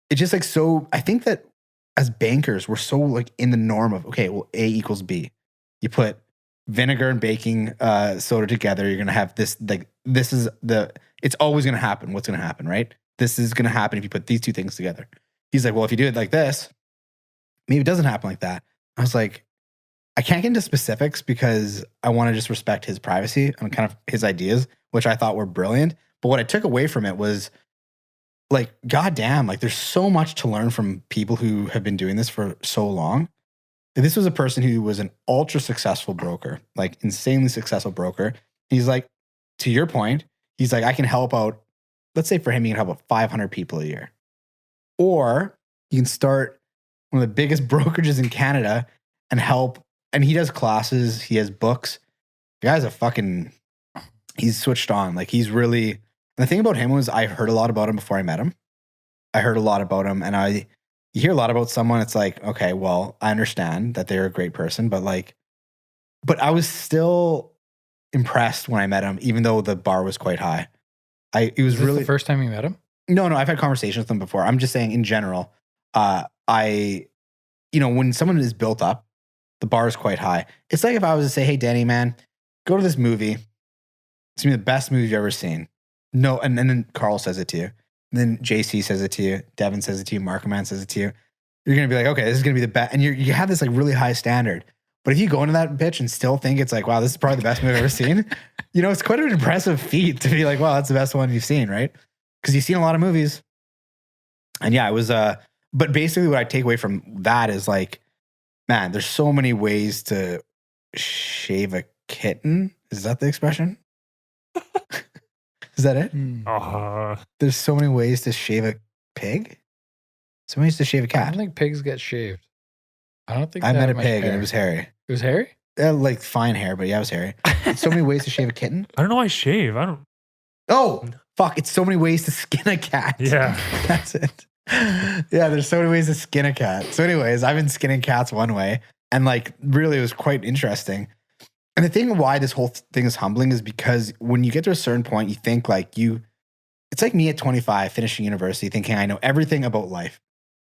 it's just like so. I think that as bankers, we're so like in the norm of, okay, well, A equals B. You put vinegar and baking soda together, you're going to have this, like, this is it's always going to happen. What's going to happen, right? This is going to happen if you put these two things together. He's like, well, if you do it like this, maybe it doesn't happen like that. I was like, I can't get into specifics because I want to just respect his privacy and kind of his ideas, which I thought were brilliant. But what I took away from it was like, goddamn, like there's so much to learn from people who have been doing this for so long. This was a person who was an ultra successful broker, like insanely successful broker. He's like, to your point, he's like, I can help out, let's say for him, he can help out 500 people a year. Or you can start one of the biggest brokerages in Canada and help. And he does classes, he has books. The guy's he's switched on. Like he's really, and the thing about him was I heard a lot about him before I met him. I heard a lot about him and you hear a lot about someone, it's like, okay, well, I understand that they're a great person, but I was still impressed when I met him, even though the bar was quite high. It was really the first time you met him? No, I've had conversations with him before. I'm just saying in general, when someone is built up, the bar is quite high. It's like if I was to say, hey, Denny, man, go to this movie. It's going to be the best movie you've ever seen. No, and then Carl says it to you. And then JC says it to you. Devin says it to you. Marco Man says it to you. You're going to be like, okay, this is going to be the best. And you have this like really high standard. But if you go into that bitch and still think it's like, wow, this is probably the best movie I've ever seen, it's quite an impressive feat to be like, wow, that's the best one you've seen, right? Because you've seen a lot of movies. And yeah, it was, but basically what I take away from that is like, man, there's so many ways to shave a kitten. Is that the expression? Is that it? There's so many ways to shave a pig. So many ways to shave a cat. I don't think pigs get shaved. I don't think I met a pig and it was hairy. It was hairy? Like fine hair, but yeah, it was hairy. So many ways to shave a kitten. I don't know why I shave. I don't. Oh, fuck. It's so many ways to skin a cat. Yeah. That's it. Yeah, there's so many ways to skin a cat. So anyways, I've been skinning cats one way and like really it was quite interesting. And the thing why this whole thing is humbling is because when you get to a certain point, you think like it's like me at 25 finishing university thinking I know everything about life,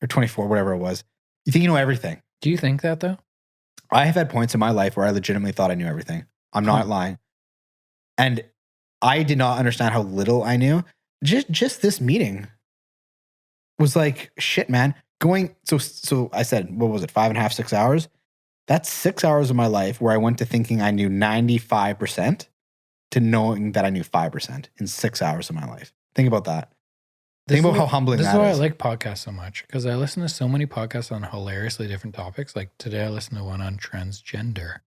or 24, whatever it was. You think you know everything. Do you think that though? I have had points in my life where I legitimately thought I knew everything. I'm not lying. And I did not understand how little I knew. Just this meeting was like, shit, man. So I said, what was it, 5.5, 6 hours? That's 6 hours of my life where I went to thinking I knew 95% to knowing that I knew 5% in 6 hours of my life. Think about that. Think about how humbling that is. This is why I like podcasts so much, because I listen to so many podcasts on hilariously different topics. Like today I listened to one on transgender.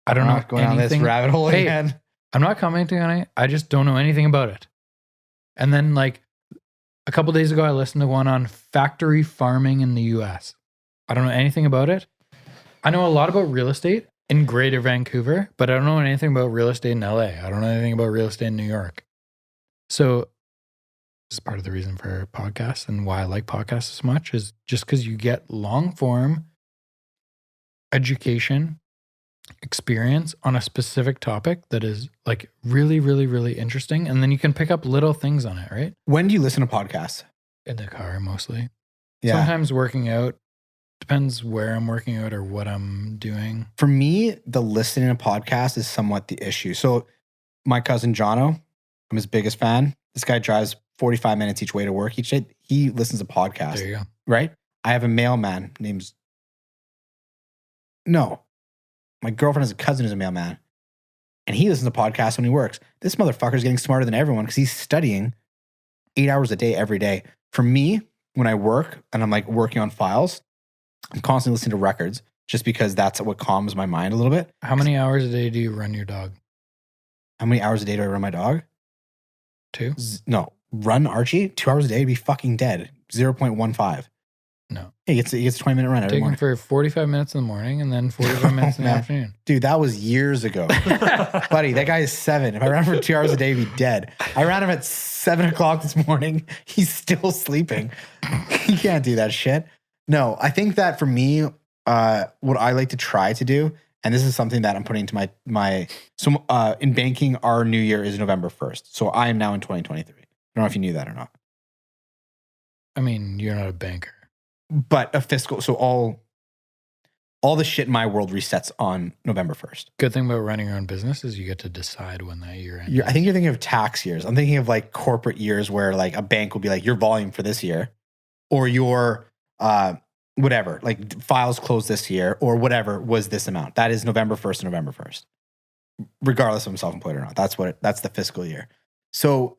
I don't know. Going anything. On this rabbit hole again. I'm not commenting on it. I just don't know anything about it. And then like a couple days ago, I listened to one on factory farming in the US. I don't know anything about it. I know a lot about real estate in Greater Vancouver, but I don't know anything about real estate in LA. I don't know anything about real estate in New York. So this is part of the reason for podcasts and why I like podcasts so much is just because you get long form education, experience on a specific topic that is like really, really, really interesting. And then you can pick up little things on it, right? When do you listen to podcasts? In the car, mostly. Yeah. Sometimes working out. Depends where I'm working out or what I'm doing. For me, the listening to podcasts is somewhat the issue. So my cousin Jono, I'm his biggest fan. This guy drives 45 minutes each way to work each day. He listens to podcasts. There you go. Right? I have a mailman my girlfriend has a cousin who's a mailman. And he listens to podcasts when he works. This motherfucker's getting smarter than everyone because he's studying 8 hours a day every day. For me, when I work and I'm like working on files, I'm constantly listening to records just because that's what calms my mind a little bit. How many hours a day do you run your dog? How many hours a day do I run my dog? 2? No. Run Archie 2 hours a day, he'd be fucking dead. 0.15. No. He gets a 20-minute run every Take morning. him for 45 minutes in the morning and then 45 minutes in the afternoon. Dude, that was years ago. Buddy, that guy is 7. If I ran for 2 hours a day, he'd be dead. I ran him at 7 o'clock this morning. He's still sleeping. He can't do that shit. No, I think that for me, what I like to try to do And this is something that I'm putting into so in banking, our new year is November 1st. So I am now in 2023. I don't know if you knew that or not. I mean, you're not a banker. But a fiscal, so all the shit in my world resets on November 1st. Good thing about running your own business is you get to decide when that year ends. I think you're thinking of tax years. I'm thinking of like corporate years where like a bank will be like your volume for this year or your whatever, like files closed this year or whatever was this amount. That is November 1st to November 1st. Regardless if I'm self-employed or not. That's the fiscal year. So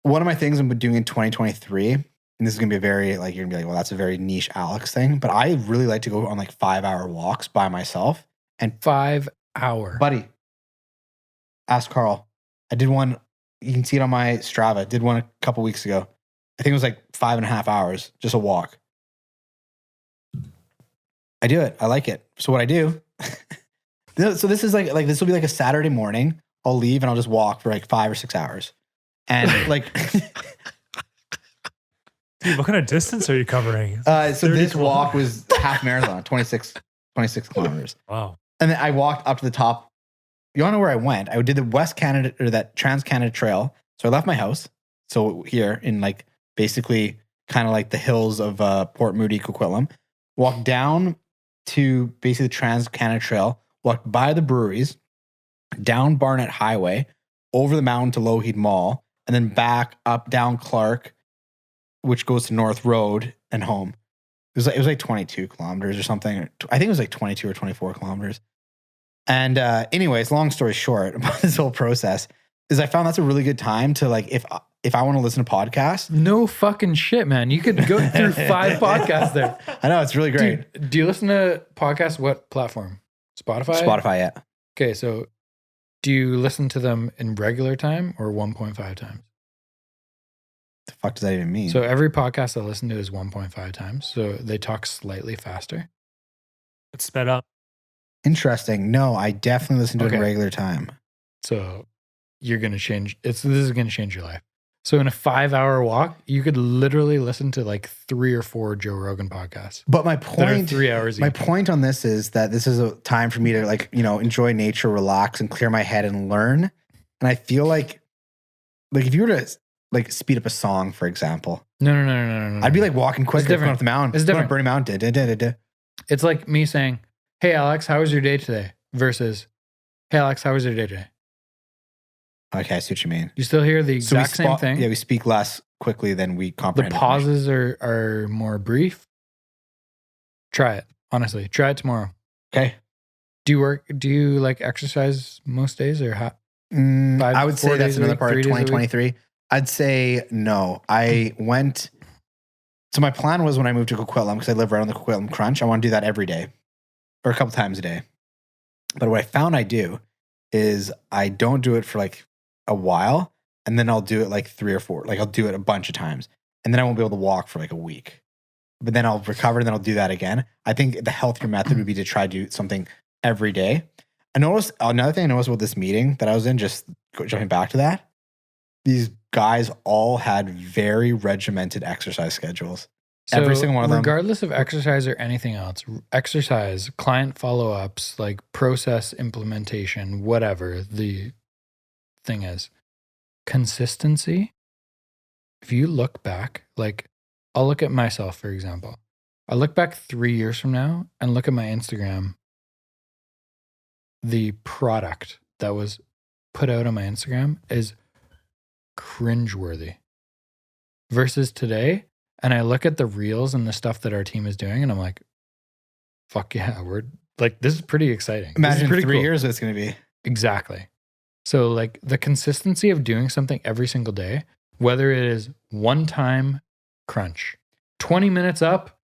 one of my things I'm doing in 2023, and this is going to be a very, like, you're going to be like, well, that's a very niche Alex thing. But I really like to go on like 5-hour walks by myself. And 5 hour. Buddy, ask Carl. I did one. You can see it on my Strava. I did one a couple weeks ago. I think it was like 5.5 hours, just a walk. I do it. I like it. So what I do, so this is like this will be like a Saturday morning. I'll leave and I'll just walk for like 5 or 6 hours. And like... Dude, what kind of distance are you covering? So this walk was half marathon, 26 kilometers. Wow. And then I walked up to the top. You want to know where I went? I did the West Canada, or that Trans-Canada Trail. So I left my house. So here in like basically kind of like the hills of Port Moody, Coquitlam. Walked down to basically the Trans-Canada Trail. Walked by the breweries, down Barnett Highway, over the mountain to Lougheed Mall, and then back up down Clark, which goes to North Road and home. It was like 22 kilometers or something. I think it was like 22 or 24 kilometers. And anyways, long story short about this whole process is I found that's a really good time to like, if I want to listen to podcasts. No fucking shit, man. You could go through 5 podcasts there. I know, it's really great. Do you listen to podcasts? What platform? Spotify? Spotify, yeah. Okay, so do you listen to them in regular time or 1.5 times? The fuck does that even mean? So every podcast I listen to is 1.5 times. So they talk slightly faster. It's sped up. Interesting. No, I definitely listen to it in Okay. regular time. So you're going to change. This is going to change your life. So in a 5-hour walk, you could literally listen to like 3 or 4 Joe Rogan podcasts. But my That are point, 3 hours my each. point on this is that this is a time for me to like, enjoy nature, relax, and clear my head and learn. And I feel like if you were to like speed up a song, for example, No. I'd be like walking quicker, going different. up the mountain. It's different. Burning Mountain. It's like me saying, "Hey Alex, how was your day today?" versus, "Hey Alex, how was your day today?" Okay, I see what you mean. You still hear the So exact same thing. Yeah, we speak less quickly than we The comprehend. pauses are more brief. Try it. Honestly, try it tomorrow. Okay. Do you like exercise most days or how? I would 4 say that's days a another week, part of 3 days a week? 2023. I'd say no. I went. So my plan was when I moved to Coquitlam, because I live right on the Coquitlam Crunch, I want to do that every day or a couple times a day. But what I found I do is I don't do it for like a while, and then I'll do it like 3 or 4. Like I'll do it a bunch of times, and then I won't be able to walk for like a week. But then I'll recover, and then I'll do that again. I think the healthier method would be to try to do something every day. I noticed another thing I noticed about this meeting that I was in, just jumping back to that, these guys all had very regimented exercise schedules. So Every single one of them. regardless of exercise or anything else, exercise, client follow-ups, like process implementation, whatever the thing is, consistency. If you look back, like I'll look at myself, for example. I look back 3 years from now and look at my Instagram. The product that was put out on my Instagram is cringeworthy versus today. And I look at the reels and the stuff that our team is doing, and I'm like, fuck yeah, we're like, this is pretty exciting. Imagine pretty 3 cool. years what it's going to be. Exactly. So like the consistency of doing something every single day, whether it is one time crunch, 20 minutes up,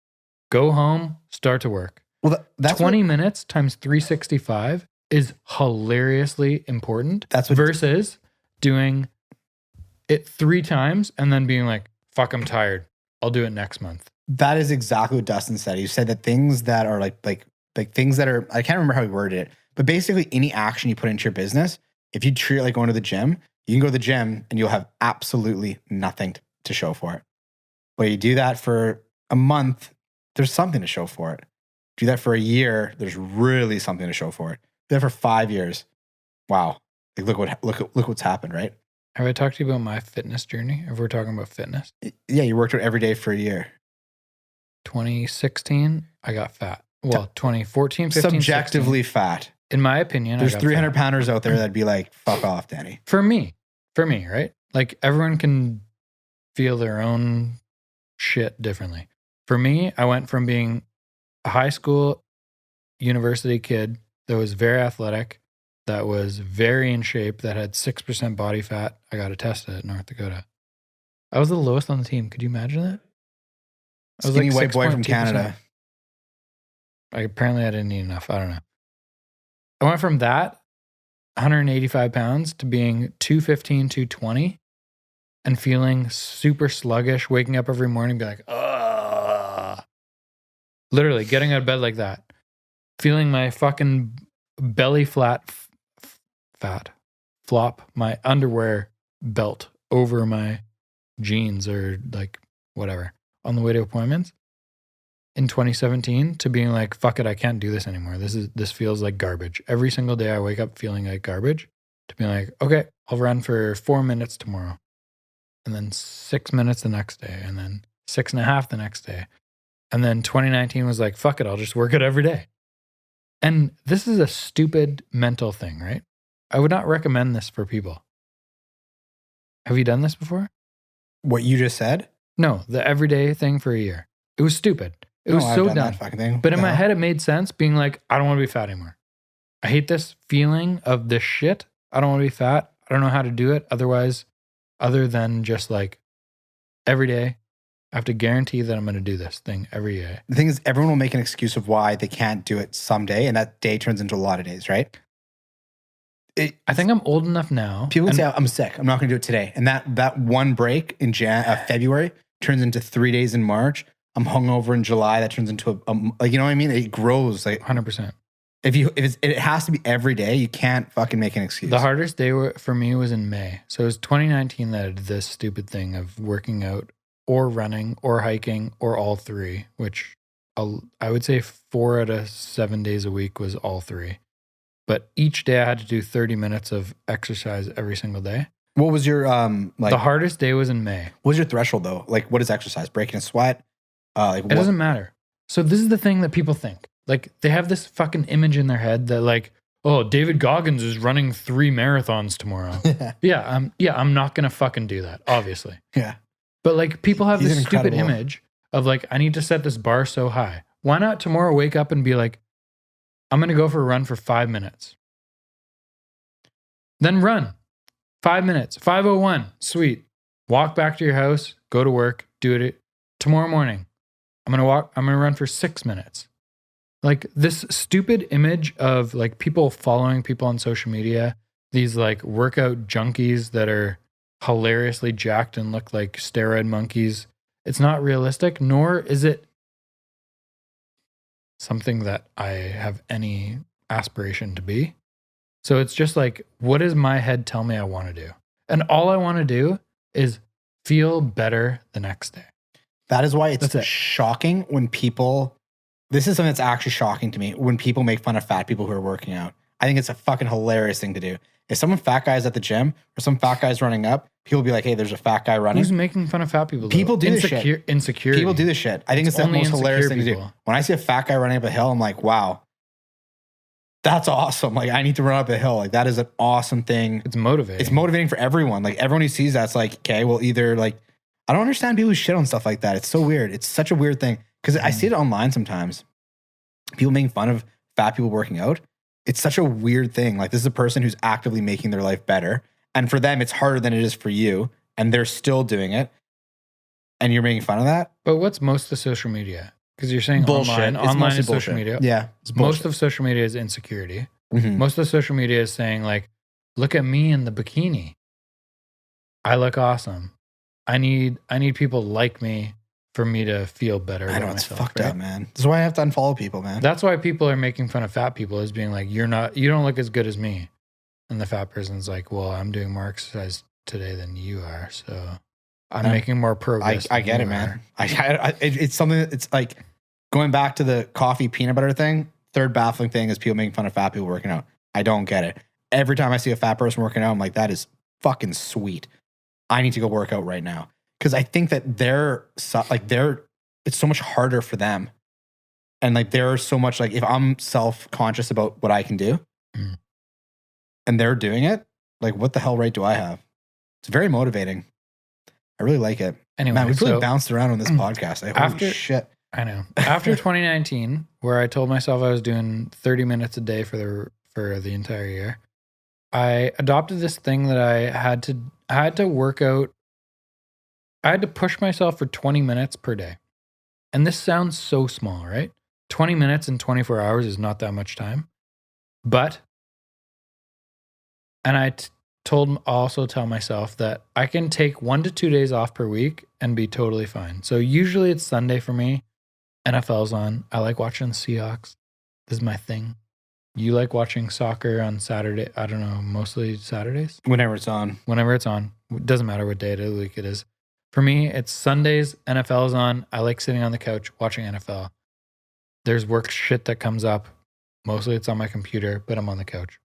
go home, start to work. Well, that's 20 minutes times 365 is hilariously important. That's what- versus doing it 3 times and then being like, fuck, I'm tired. I'll do it next month. That is exactly what Dustin said. He said that things that are like things that are, I can't remember how he worded it, but basically any action you put into your business, if you treat it like going to the gym, you can go to the gym and you'll have absolutely nothing to show for it. But you do that for a month, there's something to show for it. Do that for a year, there's really something to show for it. Do that for 5 years. Wow. Like look what's happened, right? Have I talked to you about my fitness journey? If we're talking about fitness. Yeah, you worked out every day for a year. 2016, I got fat. Well, 2014, 15, Subjectively 16. fat. In my opinion, There's I got 300 fat. pounders out there that'd be like, fuck off, Danny. For me, right? Like everyone can feel their own shit differently. For me, I went from being a high school, university kid that was very athletic, that was very in shape, that had 6% body fat. I got to test it in North Dakota. I was the lowest on the team. Could you imagine that? I was Skinny like white boy from 6.2%. Canada. Apparently I didn't eat enough. I don't know. I went from that 185 pounds to being 215, 220 and feeling super sluggish, waking up every morning, be like, ugh. Literally getting out of bed like that, feeling my fucking belly flop my underwear belt over my jeans or like whatever on the way to appointments in 2017 to being like, fuck it, I can't do this anymore. This feels like garbage. Every single day I wake up feeling like garbage to being like, okay, I'll run for 4 minutes tomorrow. And then 6 minutes the next day. And then 6.5 the next day. And then 2019 was like, fuck it, I'll just work it every day. And this is a stupid mental thing, right? I would not recommend this for people. Have you done this before? What you just said? No, the everyday thing for a year. It was stupid. It was I've so done dumb. that fucking thing. But in No. my head, it made sense being like, I don't want to be fat anymore. I hate this feeling of this shit. I don't want to be fat. I don't know how to do it other than just like every day. I have to guarantee that I'm going to do this thing every day. The thing is, everyone will make an excuse of why they can't do it someday, and that day turns into a lot of days, right? I think I'm old enough now. People would say, I'm sick. I'm not going to do it today. And that one break in February turns into 3 days in March. I'm hungover in July. That turns into like, you know what I mean? It grows like 100%. It has to be every day. You can't fucking make an excuse. The hardest day for me was in May. So it was 2019 that I did this stupid thing of working out or running or hiking or all three, which I would say 4 out of 7 days a week was all three. But each day I had to do 30 minutes of exercise every single day. What was your the hardest day was in May. What was your threshold though? Like, what is exercise? Breaking a sweat? It doesn't matter. So this is the thing that people think. Like they have this fucking image in their head that like, oh, David Goggins is running 3 marathons tomorrow. I'm not gonna fucking do that, obviously. Yeah. But like people have He's this stupid incredible. image of like, I need to set this bar so high. Why not tomorrow wake up and be like, I'm gonna go for a run for 5 minutes. Then run 5 minutes, 5:01, sweet. Walk back to your house, go to work, do it tomorrow morning. I'm gonna run for 6 minutes. Like this stupid image of like people following people on social media, these like workout junkies that are hilariously jacked and look like steroid monkeys. It's not realistic, nor is it something that I have any aspiration to be. So it's just like, what does my head tell me I want to do? And all I want to do is feel better the next day. That is why it's That's it. shocking when people, this is something that's actually shocking to me, when people make fun of fat people who are working out. I think it's a fucking hilarious thing to do. If someone fat guy is at the gym or some fat guy's running up, people will be like, hey, there's a fat guy running. Who's making fun of fat people? Though? People do this shit. Insecurity. People do this shit. I think it's the only most hilarious thing insecure to do. people. When I see a fat guy running up a hill, I'm like, wow, that's awesome. Like, I need to run up a hill. Like, that is an awesome thing. It's motivating. It's motivating for everyone. Like, everyone who sees that's like, okay, well, either like, I don't understand people who shit on stuff like that. It's so weird. It's such a weird thing. Because I see it online sometimes. People making fun of fat people working out. It's such a weird thing. Like, this is a person who's actively making their life better. And for them, it's harder than it is for you. And they're still doing it. And you're making fun of that? But what's most of social media? Because you're saying Bullshit. online. It's Online mostly is social bullshit. media. Yeah. It's Most bullshit. of social media is insecurity. Mhm. Most of social media is saying like, look at me in the bikini. I look awesome. I need people like me for me to feel better I about know, it's myself. fucked right? up, man. This is why I have to unfollow people, man. That's why people are making fun of fat people, is being like, you don't look as good as me. And the fat person's like, well, I'm doing more exercise today than you are. So I'm making more progress. I than get you it, man. are. It's something. It's like going back to the coffee peanut butter thing, third baffling thing is people making fun of fat people working out. I don't get it. Every time I see a fat person working out, I'm like, that is fucking sweet. I need to go work out right now. Because I think that it's so much harder for them. And like, they're so much like, if I'm self-conscious about what I can do and they're doing it, like, what the hell right do I have? It's very motivating. I really like it. Anyway, man, we've really bounced around on this podcast. Holy shit. I know. After 2019, where I told myself I was doing 30 minutes a day for the entire year, I adopted this thing that I had to work out. I had to push myself for 20 minutes per day. And this sounds so small, right? 20 minutes in 24 hours is not that much time. But, and I also tell myself that I can take 1 to 2 days off per week and be totally fine. So usually it's Sunday for me. NFL's on. I like watching the Seahawks. This is my thing. You like watching soccer on Saturday? I don't know, mostly Saturdays? Whenever it's on. Whenever it's on. It doesn't matter what day of the week it is. For me, it's Sundays, NFL's on. I like sitting on the couch watching NFL. There's work shit that comes up. Mostly it's on my computer, but I'm on the couch.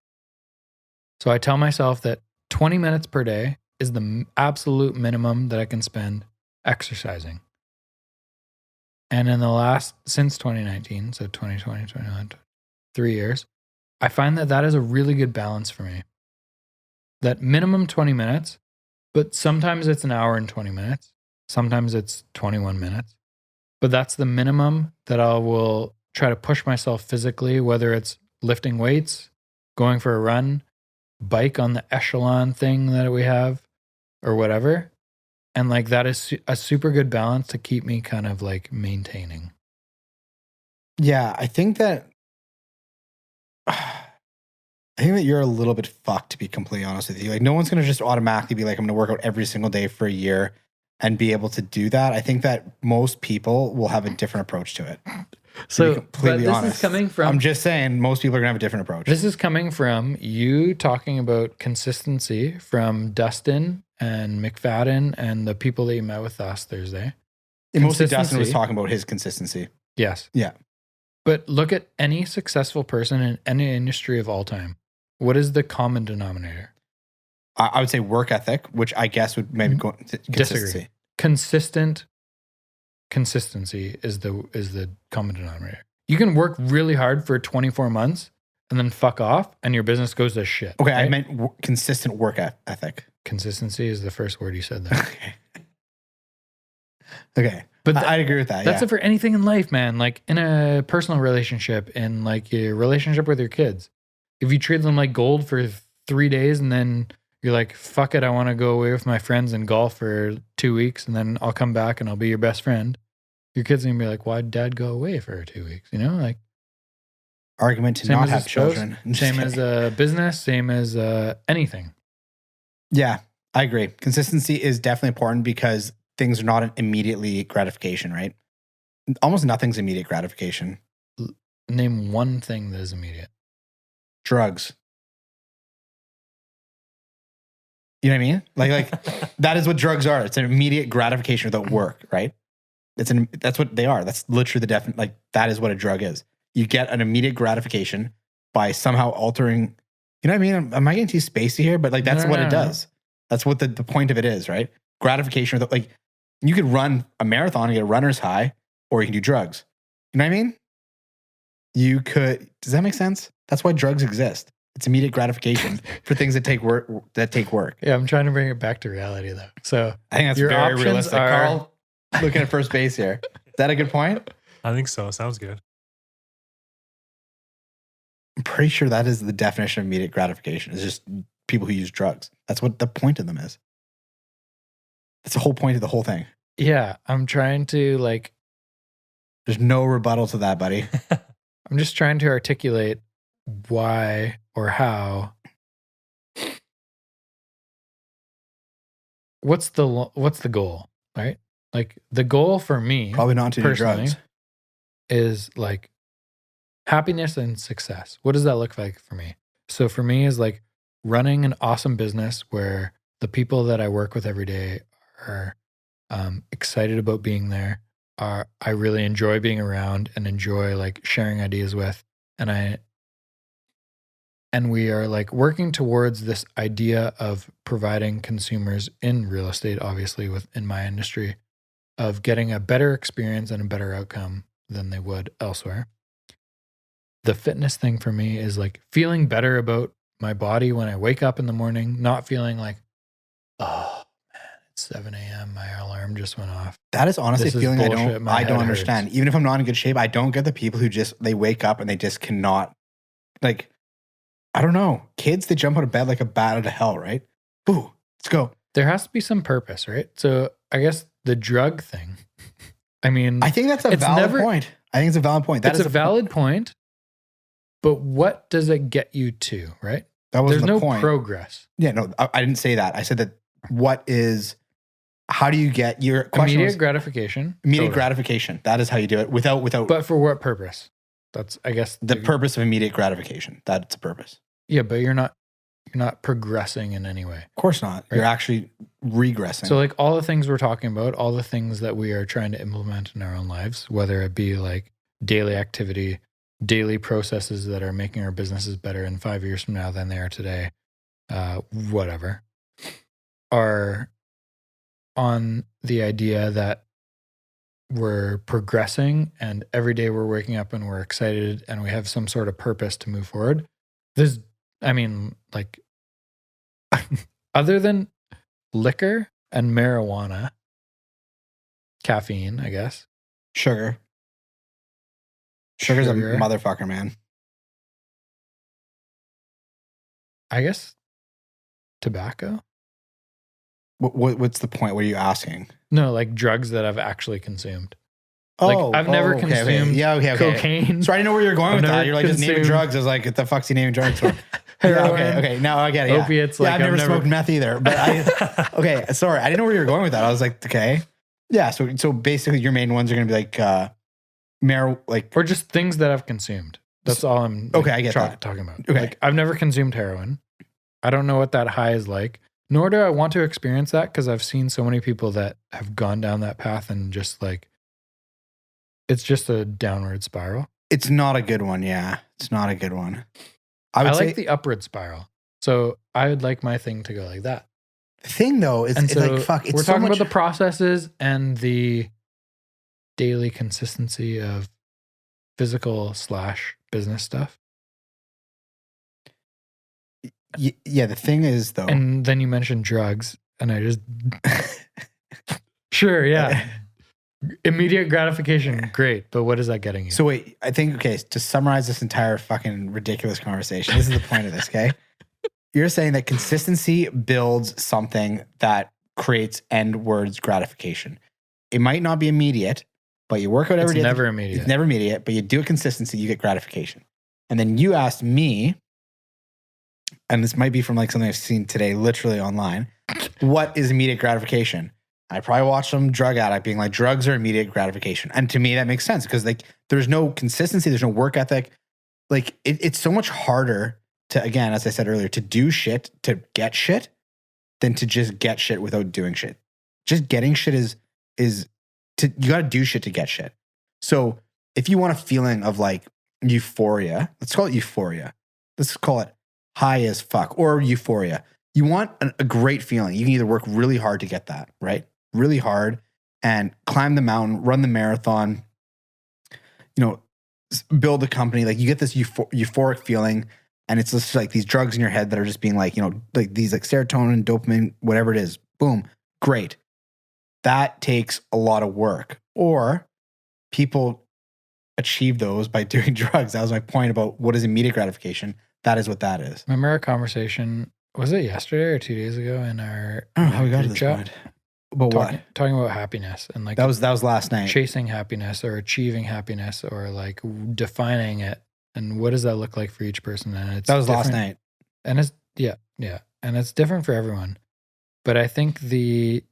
So I tell myself that 20 minutes per day is the absolute minimum that I can spend exercising. And since 2019, so 2020, 2021, 3 years, I find that is a really good balance for me. That minimum 20 minutes, but sometimes it's an hour and 20 minutes. Sometimes it's 21 minutes. But that's the minimum that I will try to push myself physically, whether it's lifting weights, going for a run, bike on the echelon thing that we have, or whatever. And like, that is a super good balance to keep me kind of like maintaining. Yeah, I think that you're a little bit fucked, to be completely honest with you. Like, no one's going to just automatically be like, I'm going to work out every single day for a year and be able to do that. I think that most people will have a different approach to it. So, but this is coming from... I'm just saying, most people are going to have a different approach. This is coming from you talking about consistency from Dustin and McFadden and the people that you met with last Thursday. Mostly Dustin was talking about his consistency. Yes. Yeah. But look at any successful person in any industry of all time. What is the common denominator? I would say work ethic, which I guess would maybe go into consistency. Disagree. Consistency is the common denominator. You can work really hard for 24 months and then fuck off and your business goes to shit. Okay, right? I meant consistent work ethic. Consistency is the first word you said there. Okay. But I'd agree with that. That's it for anything in life, man. Like in a personal relationship, in like your relationship with your kids. If you treat them like gold for 3 days and then you're like, fuck it, I want to go away with my friends and golf for 2 weeks and then I'll come back and I'll be your best friend. Your kid's going to be like, why'd dad go away for 2 weeks? You know, like. Argument to not have children. Same as a business, same as anything. Yeah, I agree. Consistency is definitely important because things are not an immediately gratification, right? Almost nothing's immediate gratification. Name one thing that is immediate. Drugs. You know what I mean? Like that is what drugs are. It's an immediate gratification without work, right? That's what they are. That's literally the definition. Like that is what a drug is. You get an immediate gratification by somehow altering. You know what I mean? Am I getting too spacey here? But like that's what it does. That's what the point of it is, right? Gratification without, like, you could run a marathon and get a runner's high, or you can do drugs. You know what I mean? You could. Does that make sense? That's why drugs exist. It's immediate gratification for things that take work. Yeah, I'm trying to bring it back to reality though. So I think that's very realistic. Carl, looking at first base here. Is that a good point? I think so. Sounds good. I'm pretty sure that is the definition of immediate gratification. It's just people who use drugs. That's what the point of them is. That's the whole point of the whole thing. Yeah, I'm trying to like. There's no rebuttal to that, buddy. I'm just trying to articulate why or how. What's the goal, right? Like the goal for me, probably not to do drugs, is like happiness and success. What does that look like for me? So for me is like running an awesome business where the people that I work with every day are excited about being there. I really enjoy being around and enjoy like sharing ideas with. And we are like working towards this idea of providing consumers in real estate, obviously within my industry, of getting a better experience and a better outcome than they would elsewhere. The fitness thing for me is like feeling better about my body when I wake up in the morning, not feeling like, oh man, it's 7 a.m. My alarm just went off. That is honestly a This is feeling bullshit. My I don't head understand. hurts. Even if I'm not in good shape, I don't get the people who just, they wake up and they just cannot, like, I don't know. Kids, they jump out of bed like a bat out of hell, right? Ooh, let's go. There has to be some purpose, right? So I guess the drug thing, I mean, I think that's a It's valid never- point. I think it's a valid point. it's a valid point, but what does it get you to, right? That wasn't There's the no point. progress. Yeah, no, I didn't say that. I said that how do you get your question Immediate was gratification. immediate Totally. gratification. That is how you do it without But for what purpose? That's, I guess, the purpose of immediate gratification. That's a purpose. Yeah, but you're not progressing in any way. Of course not. Right. You're actually regressing. So like all the things we're talking about, all the things that we are trying to implement in our own lives, whether it be like daily activity, daily processes that are making our businesses better in 5 years from now than they are today, whatever, are on the idea that we're progressing and every day we're waking up and we're excited and we have some sort of purpose to move forward. Like other than liquor and marijuana, caffeine, I guess. Sugar's a Sugar. motherfucker, man. I guess tobacco. What's the point? What are you asking? No, like drugs that I've actually consumed. Like, I've never consumed Yeah, okay. cocaine. So I didn't know where you were going I've with that. never You're like, just naming consumed- drugs. I was like, what the fuck's he naming drugs for? Heroin, Yeah, okay. Now I get it. Yeah. opiates. Yeah, Like I've never smoked meth either. But okay, sorry. I didn't know where you were going with that. I was like, okay. Yeah, so basically your main ones are going to be like or just things that I've consumed. That's all I'm like, Okay, I get that. talking about. Okay. Like, I've never consumed heroin. I don't know what that high is like, nor do I want to experience that because I've seen so many people that have gone down that path and just like, it's just a downward spiral. it's not a good one. Yeah, it's not a good one. I I would like say the upward spiral. So I would like my thing to go like that. the thing though is And it's so like fuck. It's we're so talking much, about the processes and the daily consistency of physical / business stuff. yeah. The thing is though, And then you mentioned drugs, and I just sure, yeah. Immediate gratification, great. But what is that getting you? So wait, I think, okay, to summarize this entire fucking ridiculous conversation, this is the point of this, okay? You're saying that consistency builds something that creates end words gratification. It might not be immediate, but you work out every it's day. never immediate. It's never immediate, but you do it consistency, you get gratification. And then you asked me, and this might be from like something I've seen today, literally online, what is immediate gratification? I probably watched some drug addict being like, drugs are immediate gratification. And to me, that makes sense because like there's no consistency, there's no work ethic. Like it's so much harder to, again, as I said earlier, to do shit, to get shit, than to just get shit without doing shit. Just getting shit is you got to do shit to get shit. So if you want a feeling of like euphoria, let's call it euphoria. Let's call it high as fuck or euphoria. You want a great feeling. You can either work really hard to get that, right? Really hard and climb the mountain, run the marathon, build a company. Like you get this euphoric feeling and it's just like these drugs in your head that are just being like, like these like serotonin, dopamine, whatever it is. Boom. Great. That takes a lot of work. Or people achieve those by doing drugs. That was my point about what is immediate gratification. That is what that is. Remember our conversation, was it yesterday or 2 days ago in our I don't know how we got to group this chat? point. But what? Talking about happiness and like That was last night. chasing happiness or achieving happiness or like defining it. And what does that look like for each person? And it's That was last different. night. And it's, yeah. And it's different for everyone. But I think the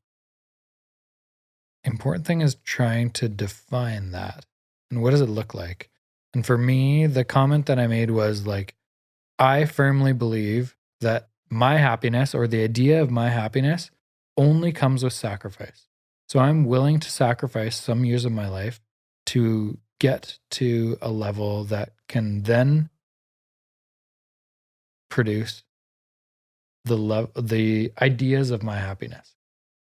important thing is trying to define that. And what does it look like? And for me, the comment that I made was like, I firmly believe that my happiness or the idea of my happiness only comes with sacrifice. So I'm willing to sacrifice some years of my life to get to a level that can then produce the ideas of my happiness.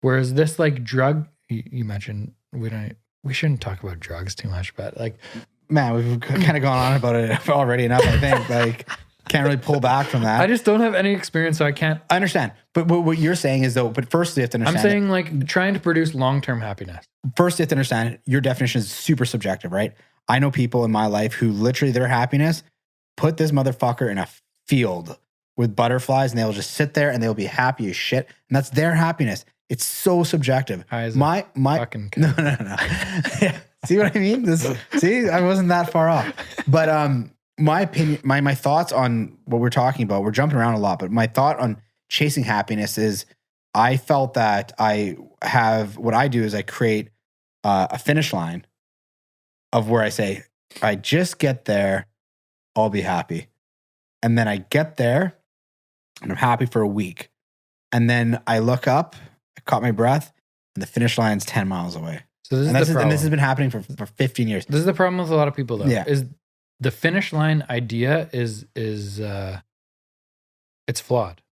Whereas this like drug, you mentioned, we shouldn't talk about drugs too much, but like, man, we've kind of gone on about it already enough. I think like can't really pull back from that. I just don't have any experience, so I can't. I understand, but what you're saying is though. But first, you have to understand. I'm saying like trying to produce long-term happiness. First, you have to understand your definition is super subjective, right? I know people in my life who literally their happiness put this motherfucker in a field with butterflies, and they'll just sit there and they'll be happy as shit, and that's their happiness. It's so subjective. My fucking no. Yeah. See what I mean? See, I wasn't that far off. But my opinion, my thoughts on what we're talking about, we're jumping around a lot, but my thought on chasing happiness is I felt that what I do is I create a finish line of where I say, I just get there, I'll be happy. And then I get there and I'm happy for a week. And then I look up, I caught my breath, and the finish line's 10 miles away. So this And is the problem. this has been happening for 15 years. This is the problem with a lot of people, though. Yeah. Is the finish line idea is it's flawed.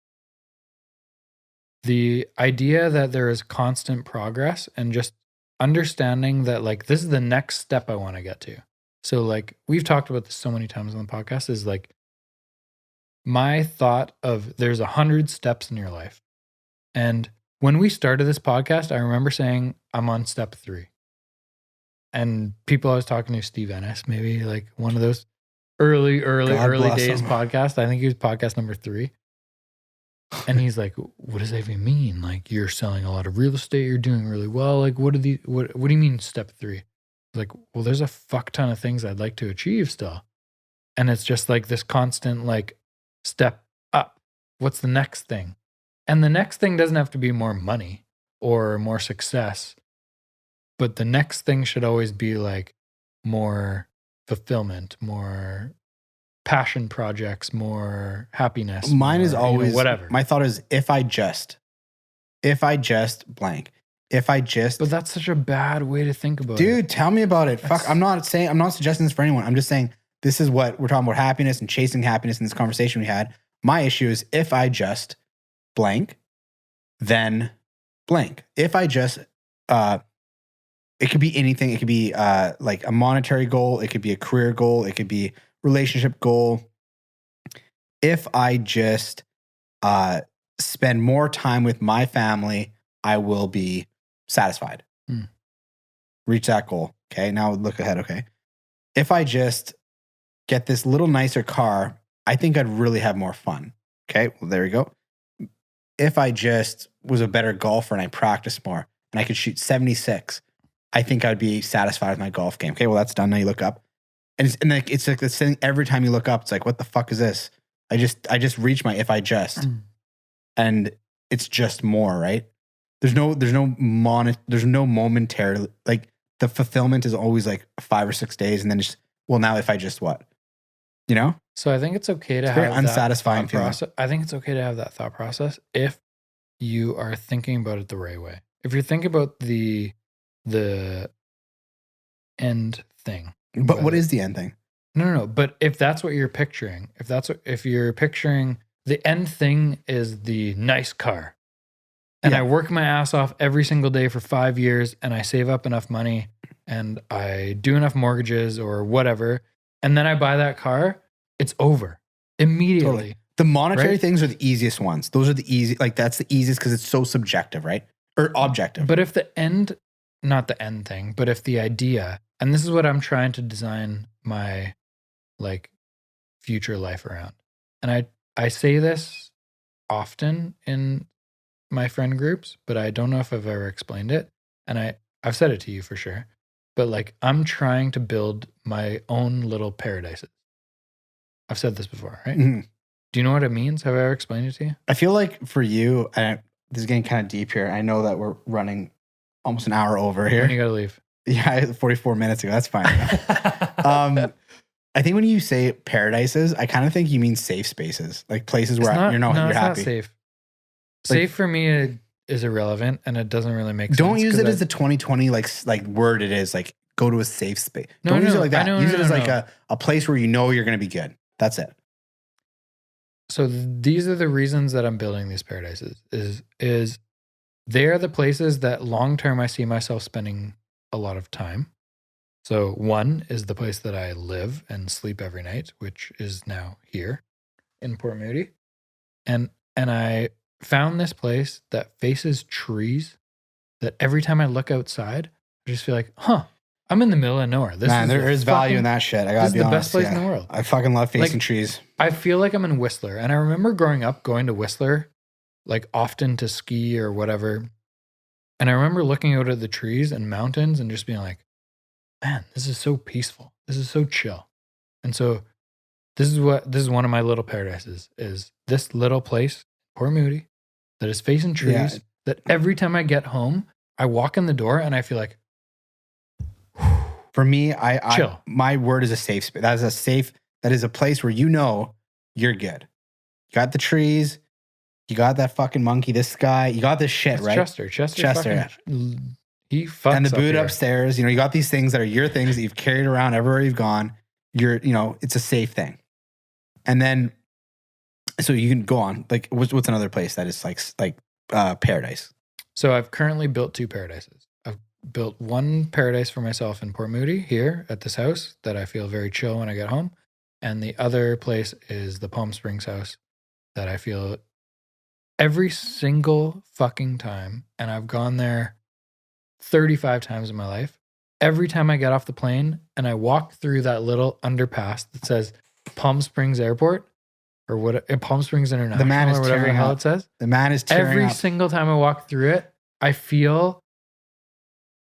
The idea that there is constant progress and just understanding that like this is the next step I want to get to. So like we've talked about this so many times on the podcast is like my thought of there's 100 steps in your life. And when we started this podcast, I remember saying I'm on step 3. And people I was talking to, Steve Ennis, maybe like one of those early days podcast. I think he was podcast number 3. And he's like, what does that even mean? Like you're selling a lot of real estate, you're doing really well. Like what do you mean step 3? Like, well, there's a fuck ton of things I'd like to achieve still. And it's just like this constant like step up. What's the next thing? And the next thing doesn't have to be more money or more success. But the next thing should always be like more fulfillment, more passion projects, more happiness. Mine more, is always whatever. My thought is if I just blank. But that's such a bad way to think about it. Dude, tell me about it. Fuck, I'm not suggesting this for anyone. I'm just saying this is what we're talking about, happiness and chasing happiness in this conversation we had. My issue is if I just blank, then blank. If I just it could be anything. It could be like a monetary goal. It could be a career goal. It could be relationship goal. If I just spend more time with my family, I will be satisfied. Reach that goal. Okay, now look ahead. Okay. If I just get this little nicer car, I think I'd really have more fun. Okay, well, there we go. If I just was a better golfer and I practiced more and I could shoot 76, I think I'd be satisfied with my golf game. Okay, well, that's done. Now you look up. And it's like this thing every time you look up, it's like, what the fuck is this? I just reached my if I just. And it's just more, right? There's no momentary, like the fulfillment is always like 5 or 6 days, and then it's well, now if I just what? You know? So I think it's okay to have very unsatisfying that thought process. I think it's okay to have that thought process if you are thinking about it the right way. If you're thinking about the end thing. But what is the end thing? No. But if that's what you're picturing, if you're picturing the end thing is the nice car, and I work my ass off every single day for 5 years, and I save up enough money, and I do enough mortgages or whatever, and then I buy that car, it's over immediately. Totally. The monetary things are the easiest ones. Those are the easy, like that's the easiest because it's so subjective, right? Or objective. But if the end, not the end thing, but if the idea, and this is what I'm trying to design my like future life around. And I say this often in my friend groups, but I don't know if I've ever explained it. And I've said it to you for sure. But like I'm trying to build my own little paradises. I've said this before, right? Mm-hmm. Do you know what it means? Have I ever explained it to you? I feel like for you, this is getting kind of deep here. I know that we're running almost an hour over here. When you gotta leave? Yeah, 44 minutes ago. That's fine. I think when you say paradises, I kind of think you mean safe spaces, like places where you're happy. Not safe. Like, safe for me is irrelevant and it doesn't really make sense. Don't use 'cause it as the 2020 like word it is. Like go to a safe space. No, Don't use no, it like that. I know, Use no, it as no, like no. a place where you know you're going to be good. That's it. So these are the reasons that I'm building these paradises is they are the places that long term I see myself spending a lot of time. So one is the place that I live and sleep every night, which is now here in Port Moody. And I found this place that faces trees that every time I look outside, I just feel like, I'm in the middle of nowhere. Man, there is value in that shit. I gotta be honest. This is the best place in the world. I fucking love facing Like, trees. I feel like I'm in Whistler. And I remember growing up going to Whistler, like often to ski or whatever. And I remember looking out at the trees and mountains and just being like, man, this is so peaceful. This is so chill. And so this is one of my little paradises is this little place, Port Moody, that is facing trees, that every time I get home, I walk in the door and I feel like, for me, chill. My word is a safe space. That is a place where you know you're good. You got the trees, you got that fucking monkey, this guy, you got this shit, That's right? Chester. Fucking, he fucks and the up boot here. upstairs, you got these things that are your things that you've carried around everywhere you've gone. It's a safe thing. And then, so you can go on. Like, what's another place that is like paradise? So I've currently built 2 paradises. I've built one paradise for myself in Port Moody here at this house that I feel very chill when I get home. And the other place is the Palm Springs house that I feel every single fucking time. And I've gone there 35 times in my life. Every time I get off the plane and I walk through that little underpass that says Palm Springs Airport or Palm Springs International, The man is or whatever the tearing hell up. it says. The man is tearing Every up. single time I walk through it, I feel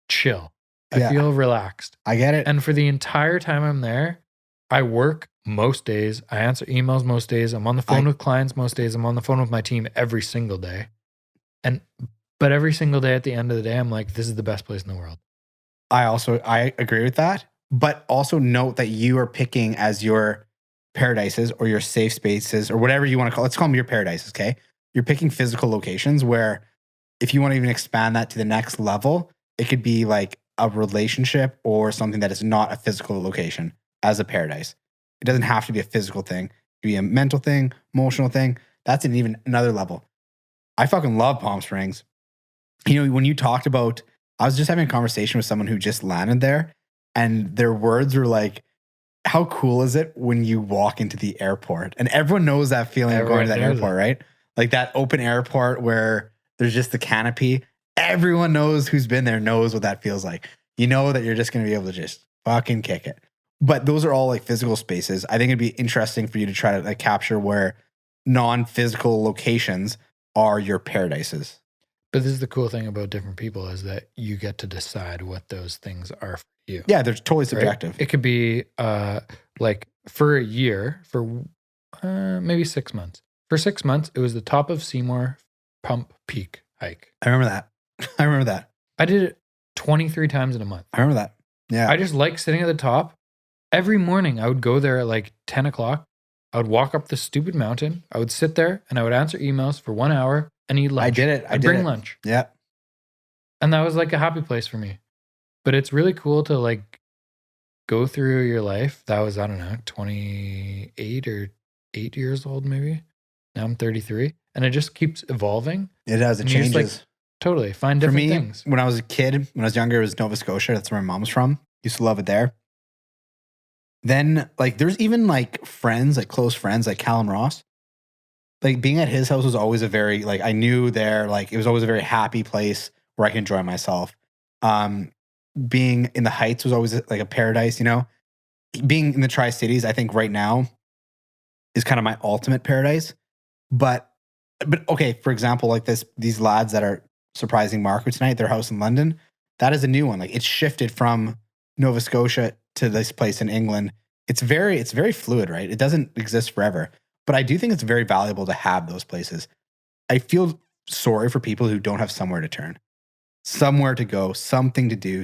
chill. I feel relaxed. I get it. And for the entire time I'm there, I work most days. I answer emails most days. I'm on the phone with clients most days. I'm on the phone with my team every single day. But every single day at the end of the day, I'm like, this is the best place in the world. I agree with that. But also note that you are picking as your paradises or your safe spaces or whatever you want to call it. Let's call them your paradises, okay? You're picking physical locations where if you want to even expand that to the next level, it could be like a relationship or something that is not a physical location as a paradise. It doesn't have to be a physical thing. It could be a mental thing, emotional thing. That's even another level. I fucking love Palm Springs. When you talked about, I was just having a conversation with someone who just landed there and their words were like, how cool is it when you walk into the airport? And everyone knows that feeling of going to that airport, right? Like that open airport where there's just the canopy. Everyone knows who's been there knows what that feels like. You know that you're just going to be able to just fucking kick it. But those are all like physical spaces. I think it'd be interesting for you to try to like capture where non-physical locations are your paradises. But this is the cool thing about different people is that you get to decide what those things are for you. Yeah, they're totally subjective. Right? It could be like for a year, for maybe 6 months. For 6 months, it was the top of Seymour Pump Peak hike. I remember that. I did it 23 times in a month. I remember that. Yeah. I just like sitting at the top. Every morning, I would go there at like 10 o'clock. I would walk up the stupid mountain. I would sit there and I would answer emails for 1 hour and eat lunch. I did it. I'd bring lunch. Yeah. And that was like a happy place for me. But it's really cool to like go through your life. That was, I don't know, 28 or 8 years old maybe. Now I'm 33. And it just keeps evolving. It does. It And you just, changes. like, totally find different For me, things. when I was a kid, when I was younger, it was Nova Scotia. That's where my mom was from. Used to love it there. Then, like, there's even like friends, like close friends, like Callum Ross. Like being at his house was always a very, like, I knew there, like, it was always a very happy place where I could enjoy myself. Being in the Heights was always like a paradise, Being in the Tri-Cities, I think right now is kind of my ultimate paradise. But okay, for example, like these lads that are surprising Marco tonight, their house in London, that is a new one. Like it's shifted from Nova Scotia to this place in England. It's very fluid, right? It doesn't exist forever. But I do think it's very valuable to have those places. I feel sorry for people who don't have somewhere to turn, somewhere to go, something to do,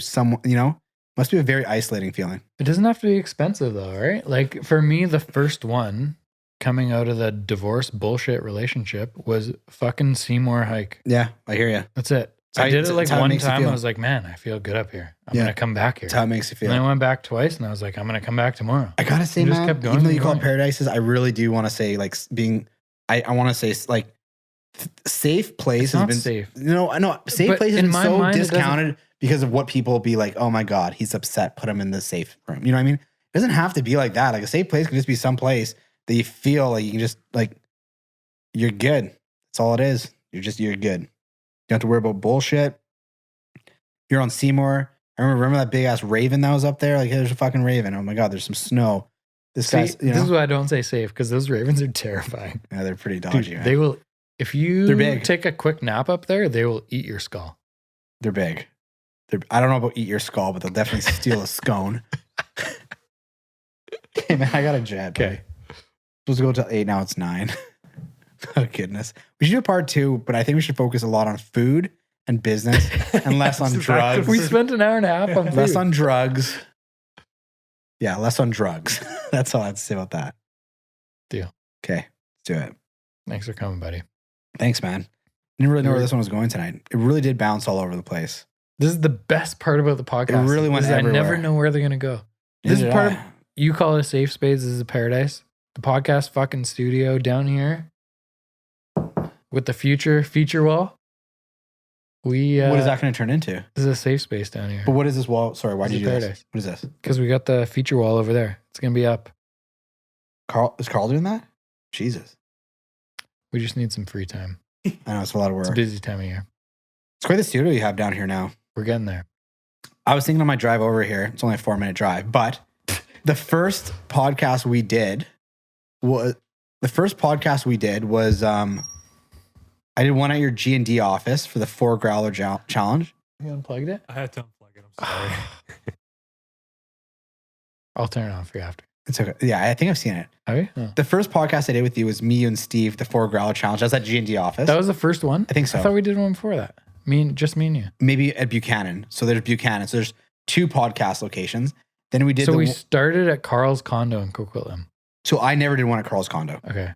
must be a very isolating feeling. It doesn't have to be expensive though, right? Like for me, the first one coming out of the divorce bullshit relationship was fucking Seymour hike. Yeah, I hear you. That's it. how I you- did it like it's how it one makes you time. feel. I was like, man, I feel good up here. I'm Yeah. gonna come back here. That's how it makes you feel. And then I went back twice, and I was like, I'm gonna come back tomorrow. I gotta say, You just man, kept going even though and you call it going. paradises, I really do want to say like being. I want to say like safe place It's has not been safe. No, I know safe But place has in been my so mind, it doesn't- discounted because of what people be like. Oh my god, he's upset. Put him in the safe room. You know what I mean? It doesn't have to be like that. Like a safe place can just be some place that you feel like you can just like you're good. That's all it is. You're good. You don't have to worry about bullshit. You're on Seymour. I remember that big ass raven that was up there. Like, hey, there's a fucking raven. Oh my god, there's some snow. This See, guy's, you this know, is why I don't say safe, because those ravens are terrifying. yeah, they're pretty Dude, dodgy. Man. they will, if you They're big. take a quick nap up there, they will eat your skull. They're big. I don't know about eat your skull, but they'll definitely steal a scone. Okay, man, I got a jet. Okay. Supposed to go till 8, now it's 9. Oh, goodness. We should do a part 2, but I think we should focus a lot on food and business and less on This is back to drugs. We spent an hour and a half on Less food. on drugs. Yeah, less on drugs. That's all I have to say about that. Deal. Okay, let's do it. Thanks for coming, buddy. Thanks, man. I didn't really know where this one was going tonight. It really did bounce all over the place. This is the best part about the podcast. It really went is I everywhere. never know where they're going to go. This Neither is part did of, I. you call it a safe space. This is a paradise. The podcast fucking studio down here with the future feature wall. We, What is that going to turn into? This is a safe space down here. But what is this wall? Sorry, why This did is you do this? paradise. What is this? Because we got the feature wall over there. It's going to be up. Is Carl doing that? Jesus. We just need some free time. I know it's a lot of It's a work. busy time of year. It's quite the studio you have down here now. We're getting there. I was thinking on my drive over here, it's only a 4-minute drive, but the first podcast we did was I did one at your G&D office for the 4 growler challenge. You unplugged it? I had to unplug it. I'm sorry. I'll turn it on for you after. It's okay. Yeah, I think I've seen it. Have you? Oh. The first podcast I did with you was me, you, and Steve, the 4 growler challenge. I was at G&D office. That was the first one? I think so. I thought we did one before that. Just me and you. Maybe at Buchanan. So there's Buchanan. So there's 2 podcast locations. Then we did So we started at Carl's condo in Coquitlam. So I never did one at Carl's condo. Okay.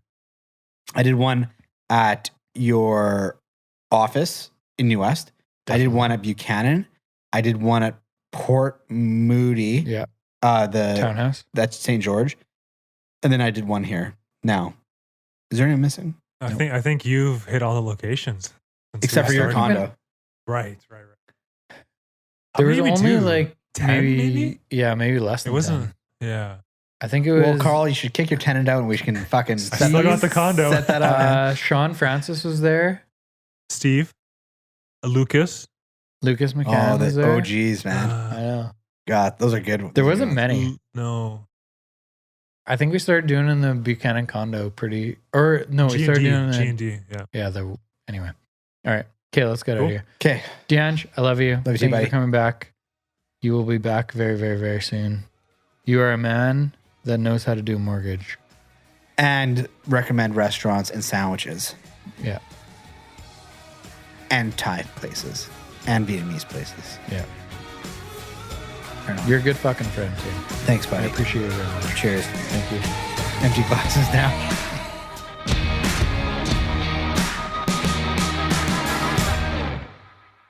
I did one at your office in New West. I did one at Buchanan. I did one at Port Moody. Yeah. The Townhouse. That's St. George. And then I did one here. Now, is there anyone missing? I think you've hit all the locations. since Except we for your started. condo. Right. There was Maybe only 2. like 10 maybe? Yeah, maybe less It than wasn't. 10. Yeah. I think it was. Well, Carl, you should kick your tenant out and we can fucking I still got the condo. set that up. man. Sean Francis was there. Steve, Lucas. Lucas McCann Oh, was the there. OGs, man. I know. God, those are good. There wasn't many. No. I think we started doing in the Buchanan condo we started doing it. G&D. Yeah. Yeah, anyway. All right. Okay, let's get out of Cool. here. Okay. Deange, I love you. Love you too, Thank you buddy. for coming back. You will be back very, very, very soon. You are a man that knows how to do mortgage. And recommend restaurants and sandwiches. Yeah. And Thai places. And Vietnamese places. Yeah. Right on. You're a good fucking friend, too. Thanks, I buddy. appreciate it very much. Cheers. Thank you. Empty glasses now.